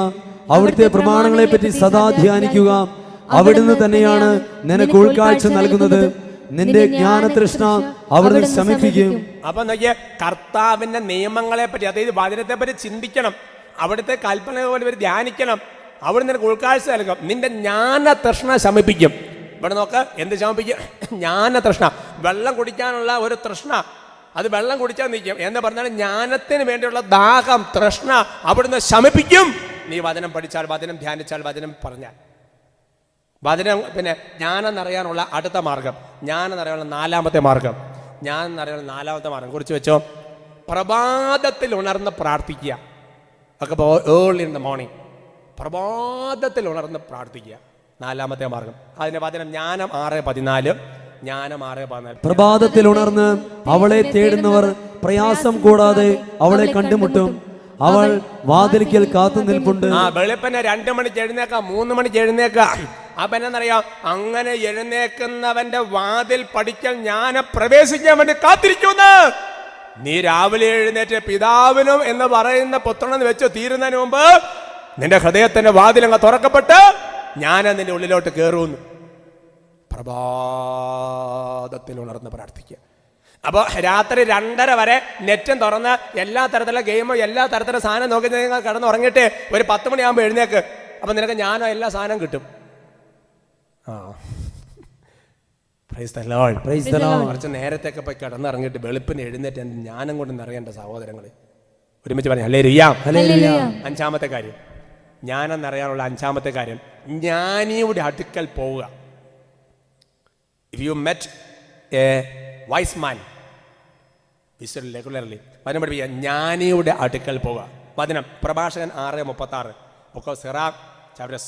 അവിടുത്തെ പ്രമാണങ്ങളെപ്പറ്റി സദാ ധ്യാനിക്കുക. അവിടുന്ന് തന്നെയാണ് നിനക്ക് ഉൾക്കാഴ്ച നൽകുന്നത്. നിന്റെ ജ്ഞാനതൃഷ്ണ അവിടുന്ന് ശമിപ്പിക്കും. അപ്പൊ നോക്കിയ കർത്താവിന്റെ നിയമങ്ങളെ പറ്റി, അതായത് വചനത്തെ പറ്റി ചിന്തിക്കണം, അവിടുത്തെ കൽപ്പന പോലെ ഒരു ധ്യാനിക്കണം. അവിടെ നിനക്ക് ഉൾക്കാഴ്ച നൽകും. നിന്റെ ജ്ഞാനതൃഷ്ണ ശമിപ്പിക്കും. ഇവിടെ നോക്ക്, എന്ത് ശമിപ്പിക്കും? ജ്ഞാനതൃഷ്ണ, വെള്ളം കുടിക്കാനുള്ള ഒരു തൃഷ്ണ. അത് വെള്ളം കുടിച്ചാൽ നിൽക്കും എന്ന് പറഞ്ഞാൽ ജ്ഞാനത്തിന് വേണ്ടിയുള്ള ദാഹം, തൃഷ്ണ അവിടുന്ന് ശമിപ്പിക്കും. നീ വചനം പഠിച്ചാൽ, വചനം ധ്യാനിച്ചാൽ, വചനം പറഞ്ഞാൽ. വചനം പിന്നെ ജ്ഞാനെന്നറിയാനുള്ള അടുത്ത മാർഗം, ജ്ഞാനെന്നറിയാനുള്ള 4-ാമത്തെ മാർഗം, ജ്ഞാനെന്നറിയാനുള്ള 4-ാമത്തെ മാർഗം കുറിച്ച് വെച്ചോ. പ്രഭാതത്തിൽ ഉണർന്ന് പ്രാർത്ഥിക്കുക. ഒക്കെ ഏർലി ഇൻ ദ മോർണിംഗ് പ്രഭാതത്തിൽ ഉണർന്ന് പ്രാർത്ഥിക്കുക. 4-ാമത്തെ മാർഗം. അതിന്റെ വചനം ജ്ഞാനം 6:14. ജ്ഞാനം 6:14. പ്രഭാതത്തിൽ ഉണർന്ന് അവളെ തേടുന്നവർ പ്രയാസം കൂടാതെ അവളെ കണ്ടുമുട്ടും. അവൾ വാതിൽക്കൽ കാത്തു നിൽപ്പുണ്ട്. വെളുപ്പിനെ 2 മണിക്ക് എഴുന്നേക്കാം, 3 മണിക്ക് എഴുന്നേക്കാം. അപ്പൊ എന്നറിയാം, അങ്ങനെ എഴുന്നേക്കുന്നവന്റെ വാതിൽ പടിക്കൽ ഞാൻ പ്രവേശിക്കാൻ വേണ്ടി കാത്തിരിക്കുന്നു. നീ രാവിലെ എഴുന്നേറ്റ് പിതാവിനും എന്ന് പറയുന്ന പുത്രനെന്ന് വെച്ച് തീരുന്നതിന് മുമ്പ് നിന്റെ ഹൃദയത്തിന്റെ വാതിലങ്ങ് തുറക്കപ്പെട്ട് ഞാൻ നിന്റെ ഉള്ളിലോട്ട് കയറുന്നു. പ്രഭാതത്തിൽ ഉണർന്ന് പ്രാർത്ഥിക്കുക. അപ്പോൾ രാത്രി 2:30 വരെ നെറ്റും തുറന്ന് എല്ലാ തരത്തിലുള്ള ഗെയിമും എല്ലാ തരത്തിലുള്ള സാധനം നോക്കി നിങ്ങൾ കിടന്ന് ഉറങ്ങിയിട്ട് ഒരു 10 മണിയാകുമ്പോൾ എഴുന്നേക്ക്. അപ്പം നിനക്ക് ഞാനോ എല്ലാ സാധനവും കിട്ടും. കുറച്ച് നേരത്തേക്ക് പോയി കിടന്നിറങ്ങിയിട്ട് വെളുപ്പിന് എഴുന്നേറ്റ് എൻ്റെ ജ്ഞാനം കൊണ്ട് നിറയേണ്ട സഹോദരങ്ങളെ ഒരുമിച്ച് പറഞ്ഞു ഹല്ലേലൂയ. 5-ാമത്തെ കാര്യം, ജ്ഞാനം നിറയാനുള്ള 5-ാമത്തെ കാര്യം, ജ്ഞാനിയുടെ അടുക്കൽ പോവുക. If you met A vice man regularly, വചനം പഠിപ്പിക്കുക, ജ്ഞാനിയുടെ അടുക്കൽ പോവുക. വചനം പ്രഭാഷകൻ 6:36, ബുക്ക് ഓഫ് സിറാഖ് ചാപ്റ്റർ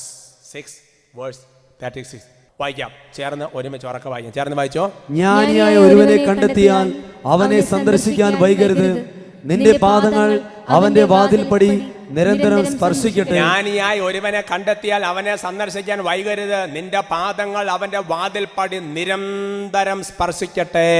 6:36 വായിക്കാം. ചേർന്ന് ഒരുമിച്ച് ഉറക്കെ വായിക്കാം. ചേർന്ന് വായിച്ചോ. ജ്ഞാനിയായ ഒരുവനെ കണ്ടെത്തിയാൽ അവനെ സന്ദർശിക്കാൻ വൈകരുത്. നിന്റെ പാദങ്ങൾ അവന്റെ വാതിൽപ്പടി നിരന്തരം സ്പർശിക്കട്ടെ. ജ്ഞാനിയായി ഒരുവനെ കണ്ടെത്തിയാൽ അവനെ സന്ദർശിക്കാൻ വൈകരുത്. നിന്റെ പാദങ്ങൾ അവന്റെ വാതിൽപ്പടി നിരന്തരം സ്പർശിക്കട്ടെ.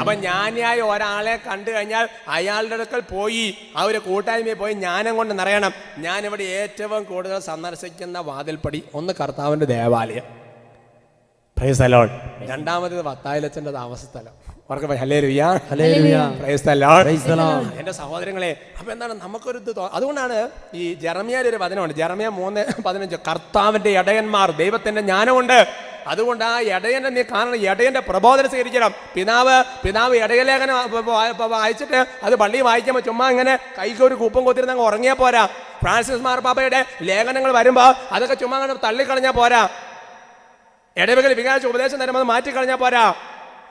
അപ്പൊ ജ്ഞാനിയായ ഒരാളെ കണ്ടു കഴിഞ്ഞാൽ അയാളുടെ അടുക്കൽ പോയി ആ ഒരു കൂട്ടായ്മയിൽ പോയി ജ്ഞാനം കൊണ്ട് നിറയണം. ഞാൻ ഇവിടെ ഏറ്റവും കൂടുതൽ സന്ദർശിക്കുന്ന വാതിൽപ്പടി ഒന്ന് കർത്താവിന്റെ ദേവാലയം, പ്രൈസ് ദി ലോർഡ്. രണ്ടാമത് വത്തായിലച്ചന്റെ താമസസ്ഥലം. എന്റെ സഹോദരങ്ങളെ, അപ്പൊ എന്താണ് നമുക്കൊരു ഇത് അതുകൊണ്ടാണ് ഈ ജെറമ്യായിൽ ഒരു വചനമുണ്ട്, ജെറമ്യ 3:15, കർത്താവിന്റെ ഇടയന്മാർ ദൈവത്തിന്റെ ജ്ഞാനമുണ്ട്. അതുകൊണ്ട് ആ ഇടയനെ നീ കാണണം, ഇടയന്റെ പ്രബോധനം സ്വീകരിക്കണം. പിതാവ് ഇടയലേഖനം വായിച്ചിട്ട് അത് പള്ളി വായിക്കുമ്പോൾ ചുമ്മാ ഇങ്ങനെ കൈക്ക് ഒരു കൂപ്പം കൊത്തിരുന്ന് അങ്ങ് ഉറങ്ങിയാൽ പോരാ. ഫ്രാൻസിസ് മാർപ്പാപ്പയുടെ ലേഖനങ്ങൾ വരുമ്പോൾ അതൊക്കെ ചുമ്മാ അങ്ങനെ തള്ളിക്കളഞ്ഞാൽ പോരാ. ഇടവകൾ വികാരിച്ച് ഉപദേശം തരുമ്പോൾ മാറ്റിക്കളഞ്ഞാൽ പോരാ.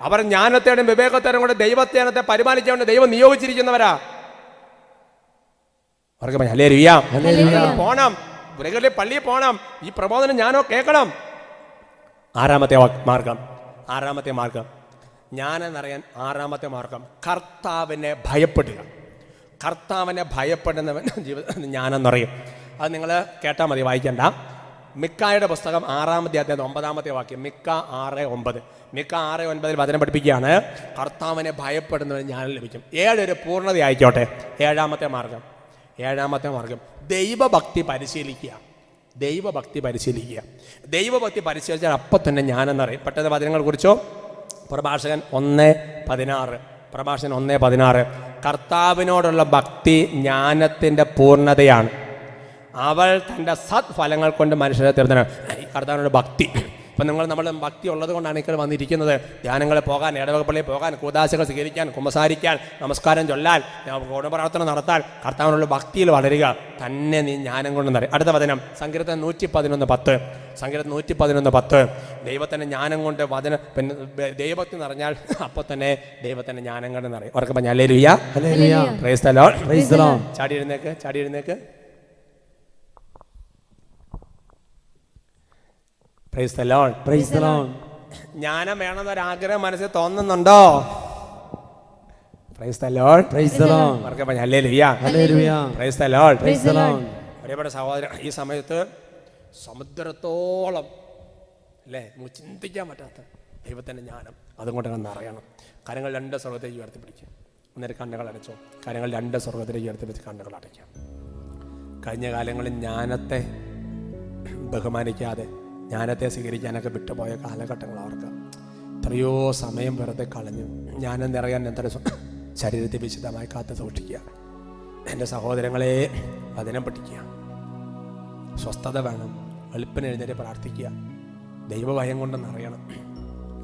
അവർ ജ്ഞാനത്തോടും വിവേകത്തോടും കൂടെ ദൈവജ്ഞാനത്തെ പരിപാലിക്കാൻ ദൈവം നിയോഗിച്ചിരിക്കുന്നവരാ. പോണം, പള്ളിയിൽ പോണം, ഈ പ്രബോധനം ഞാനോ കേൾക്കണം. 6-ാമത്തെ മാർഗം ജ്ഞാനെന്നറിയാൻ 6-ാമത്തെ മാർഗം കർത്താവിനെ ഭയപ്പെടുക. കർത്താവിനെ ഭയപ്പെടുന്നവൻ ജീവിതം ജ്ഞാനെന്നറിയും. അത് നിങ്ങൾ കേട്ടാൽ മതി, വായിക്കണ്ട. മിക്കായുടെ പുസ്തകം 6-ാം അധ്യായം 9-ാമത്തെ വാക്യം, മിക്ക 6:9. മിക്ക 6:9 വചനം പഠിപ്പിക്കുകയാണ്, കർത്താവിനെ ഭയപ്പെടുന്നവന് ജ്ഞാനം ലഭിക്കും. 7 ഒരു പൂർണ്ണത ആയിക്കോട്ടെ. 7-ാമത്തെ മാർഗം ദൈവഭക്തി പരിശീലിക്കുക. ദൈവഭക്തി പരിശീലിച്ചാൽ അപ്പം തന്നെ ജ്ഞാനെന്നറിയും. പെട്ടെന്ന് വചനങ്ങളെ കുറിച്ചോ. പ്രഭാഷകൻ 1:16 കർത്താവിനോടുള്ള ഭക്തി ജ്ഞാനത്തിൻ്റെ പൂർണ്ണതയാണ്. അവൾ തൻ്റെ സത്ഫലങ്ങൾ കൊണ്ട് മനുഷ്യരെ തീർന്നതാണ്. ഈ കർത്താവിനോട് ഭക്തി, ഇപ്പം നമ്മൾ ഭക്തി ഉള്ളത് കൊണ്ടാണ് ഇപ്പോൾ വന്നിരിക്കുന്നത്. ധ്യാനങ്ങളിൽ പോകാൻ, ഇടവകപ്പള്ളിയിൽ പോകാൻ, കൂദാശകൾ സ്വീകരിക്കാൻ, കുമ്പസാരിക്കാൻ, നമസ്കാരം ചൊല്ലാൻ, ഗുണപ്രവർത്തനം നടത്താൻ, കർത്താവിനുള്ള ഭക്തിയിൽ വളരുക. തന്നെ നീ ജ്ഞാനം കൊണ്ട് നിറയും. അടുത്ത വചനം സങ്കീർത്തനം 111:10. സങ്കീർത്തനം 111:10. ദൈവത്തിൻ്റെ ജ്ഞാനം കൊണ്ട് വചന പിന്നെ ദൈവത്തിൽ നിറഞ്ഞാൽ അപ്പോൾ തന്നെ ദൈവത്തിൻ്റെ ജ്ഞാനം കൊണ്ട് നിറയും. അവർക്ക് പറഞ്ഞാൽ ഹല്ലേലൂയ, പ്രൈസ് ദ ലോർഡ്. ചാടി എഴുന്നേക്ക്. Praise the Lord. ജ്ഞാനം വേണമെന്നൊരാഗ്രഹം മനസ്സിൽ തോന്നുന്നുണ്ടോ? Praise the Lord. അവർക്ക് പറഞ്ഞാൽ ഹല്ലേലൂയ, പ്രൈസ് ദ ലോർഡ്. പ്രിയപ്പെട്ട സഹോദരൻ, ഈ സമയത്ത് സമുദ്രത്തോളം അല്ലേ നമുക്ക് ചിന്തിക്കാൻ പറ്റാത്ത ദൈവത്തിൻ്റെ ജ്ഞാനം അതുകൊണ്ട് അറിയണം. കാര്യങ്ങൾ 2 സ്വർഗത്തേക്ക് ഉയർത്തിപ്പിടിക്കുക. അന്നേരം കണ്ണുകൾ അടച്ചോ. കാര്യങ്ങൾ 2 സ്വർഗത്തിലേക്ക് ഉയർത്തിപ്പിടിച്ച് കണ്ണുകൾ അടയ്ക്കാം. കഴിഞ്ഞ കാലങ്ങളിൽ ജ്ഞാനത്തെ ബഹുമാനിക്കാതെ ജ്ഞാനത്തെ സ്വീകരിക്കാനൊക്കെ വിട്ടുപോയ കാലഘട്ടങ്ങൾ അവർക്ക് എത്രയോ സമയം വെറുതെ കളഞ്ഞു. ജ്ഞാനം നിറയാൻ എത്ര ശരീരത്തെ വിശുദ്ധമായി കാത്തു സൂക്ഷിക്കുക. എൻ്റെ സഹോദരങ്ങളെ വചനം പഠിക്കുക. സ്വസ്ഥത വേണം. വെളുപ്പിന് എഴുന്നേറ്റ് പ്രാർത്ഥിക്കുക. ദൈവഭയം കൊണ്ട് നിറയണം.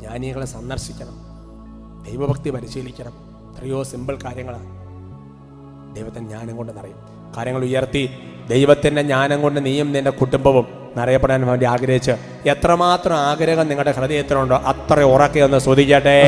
ജ്ഞാനികളെ സന്ദർശിക്കണം. ദൈവഭക്തി പരിശീലിക്കണം. എത്രയോ സിമ്പിൾ കാര്യങ്ങളാണ്. ദൈവത്തിൻ്റെ ജ്ഞാനം കൊണ്ട് നിറയും. കാര്യങ്ങൾ ഉയർത്തി ദൈവത്തിൻ്റെ ജ്ഞാനം കൊണ്ട് നീയും നിൻ്റെ കുടുംബവും നിറയപ്പെടാൻ വേണ്ടി ആഗ്രഹിച്ച് എത്രമാത്രം ആഗ്രഹം നിങ്ങളുടെ ഹൃദയത്തിലുണ്ടോ അത്ര ഉറക്കെ ഒന്ന് സ്തുതിക്കട്ടെ.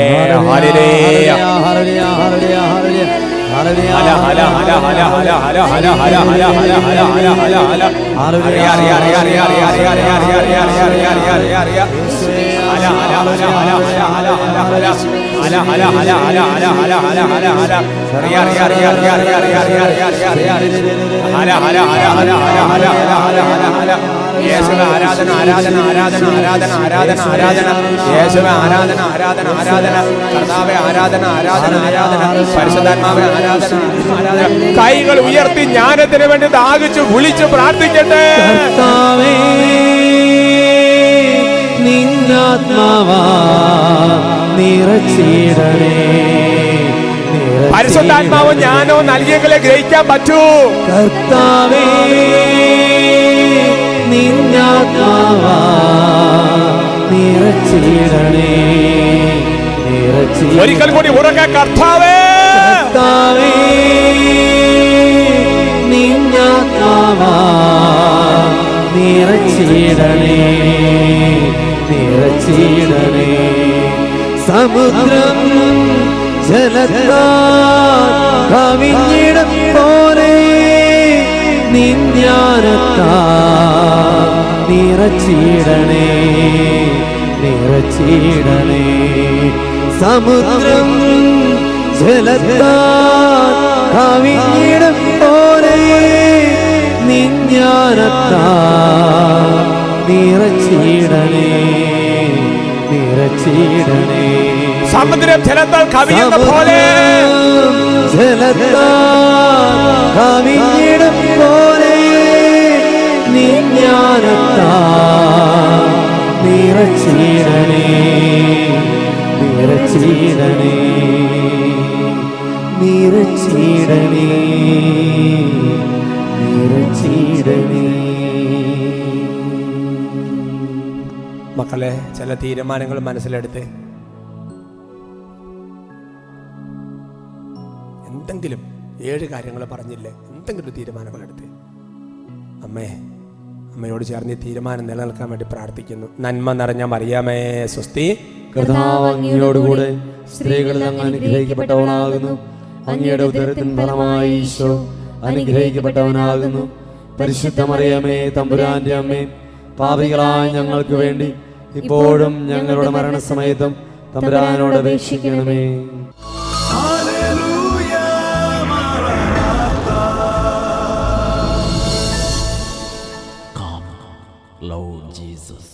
യേശുവേ ആരാധന, ആരാധന, ആരാധന, ആരാധന, ആരാധന, ആരാധന. യേശുവേ ആരാധന, ആരാധന, ആരാധന. കർത്താവേ ആരാധന, ആരാധന, ആരാധന. പരിശുദ്ധാത്മാവേ ആരാധന, ആരാധന. കൈകൾ ഉയർത്തി ജ്ഞാനത്തിന് വേണ്ടി ദാഹിച്ചു വിളിച്ചു പ്രാർത്ഥിക്കട്ടെ. കർത്താവേ നിന്നാത്മാവാ നിറച്ചിടണേ. പരിശുദ്ധാത്മാവ് ജ്ഞാനോ നൽകിയെങ്കിലേ ഗ്രഹിക്കാൻ പറ്റൂ. കർത്താവേ നിന്നാത്മാവാ നിറച്ചിടണേ. ഒരിക്കൽ കൂടി ഉറക്കെ കർത്താവേ, കർത്താവേ നിന്നാത്മാവാ നിറച്ചിടണേ. നിറച്ചിടണേ. സമുദ്രം ജലത്താൽ കവിഞ്ഞിടം പോലെ നിജ്ഞാനത്താൽ നിറച്ചിടണേ. നിറച്ചിടണേ. സമുദ്രം ജലത്താൽ കവിഞ്ഞിടം പോലെ നിജ്ഞാനത്താൽ നിറച്ചിടണേ. നിറച്ചിടണേ. സമുദ്രം ജലത്താൽ കവിയുന്ന പോലെ, ജലത്താൽ കവിഞ്ഞിടം പോലെ നിജ്ഞാനത്താൽ നിറച്ചിടണേ. നിറച്ചിടണേ. നിറച്ചിടണേ. നിറച്ചിടണേ. മക്കളെ, ചില തീരുമാനങ്ങൾ മനസ്സിലെടുത്ത് എന്തെങ്കിലും 7 കാര്യങ്ങൾ പറഞ്ഞില്ലേ, എന്തെങ്കിലും തീരുമാനങ്ങളെടുത്ത് അമ്മയോട് ചേർന്ന് തീരുമാനം നിലനിൽക്കാൻ വേണ്ടി പ്രാർത്ഥിക്കുന്നു. നന്മ നിറഞ്ഞ മറിയാമേ സ്വസ്തി. കർത്താവ് അങ്ങയോടുകൂടെ സ്ത്രീകളിൽ അങ്ങ് അനുഗ്രഹിക്കപ്പെട്ടവനാകുന്നു. അങ്ങയുടെ ഉദരത്തിൻ ഫലമായി ഈശോ അനുഗ്രഹിക്കപ്പെട്ടവനാകുന്നു. പരിശുദ്ധ മറിയമേ തമ്പുരാന്റെ അമ്മേ, പാപികളായ ഞങ്ങൾക്ക് വേണ്ടി ഇപ്പോഴും ഞങ്ങളുടെ മരണസമയത്തും തമ്പുരാനോട് അപേക്ഷിക്കണമേ. ഹല്ലേലൂയ, മറനാഥ. Come, Lord Jesus.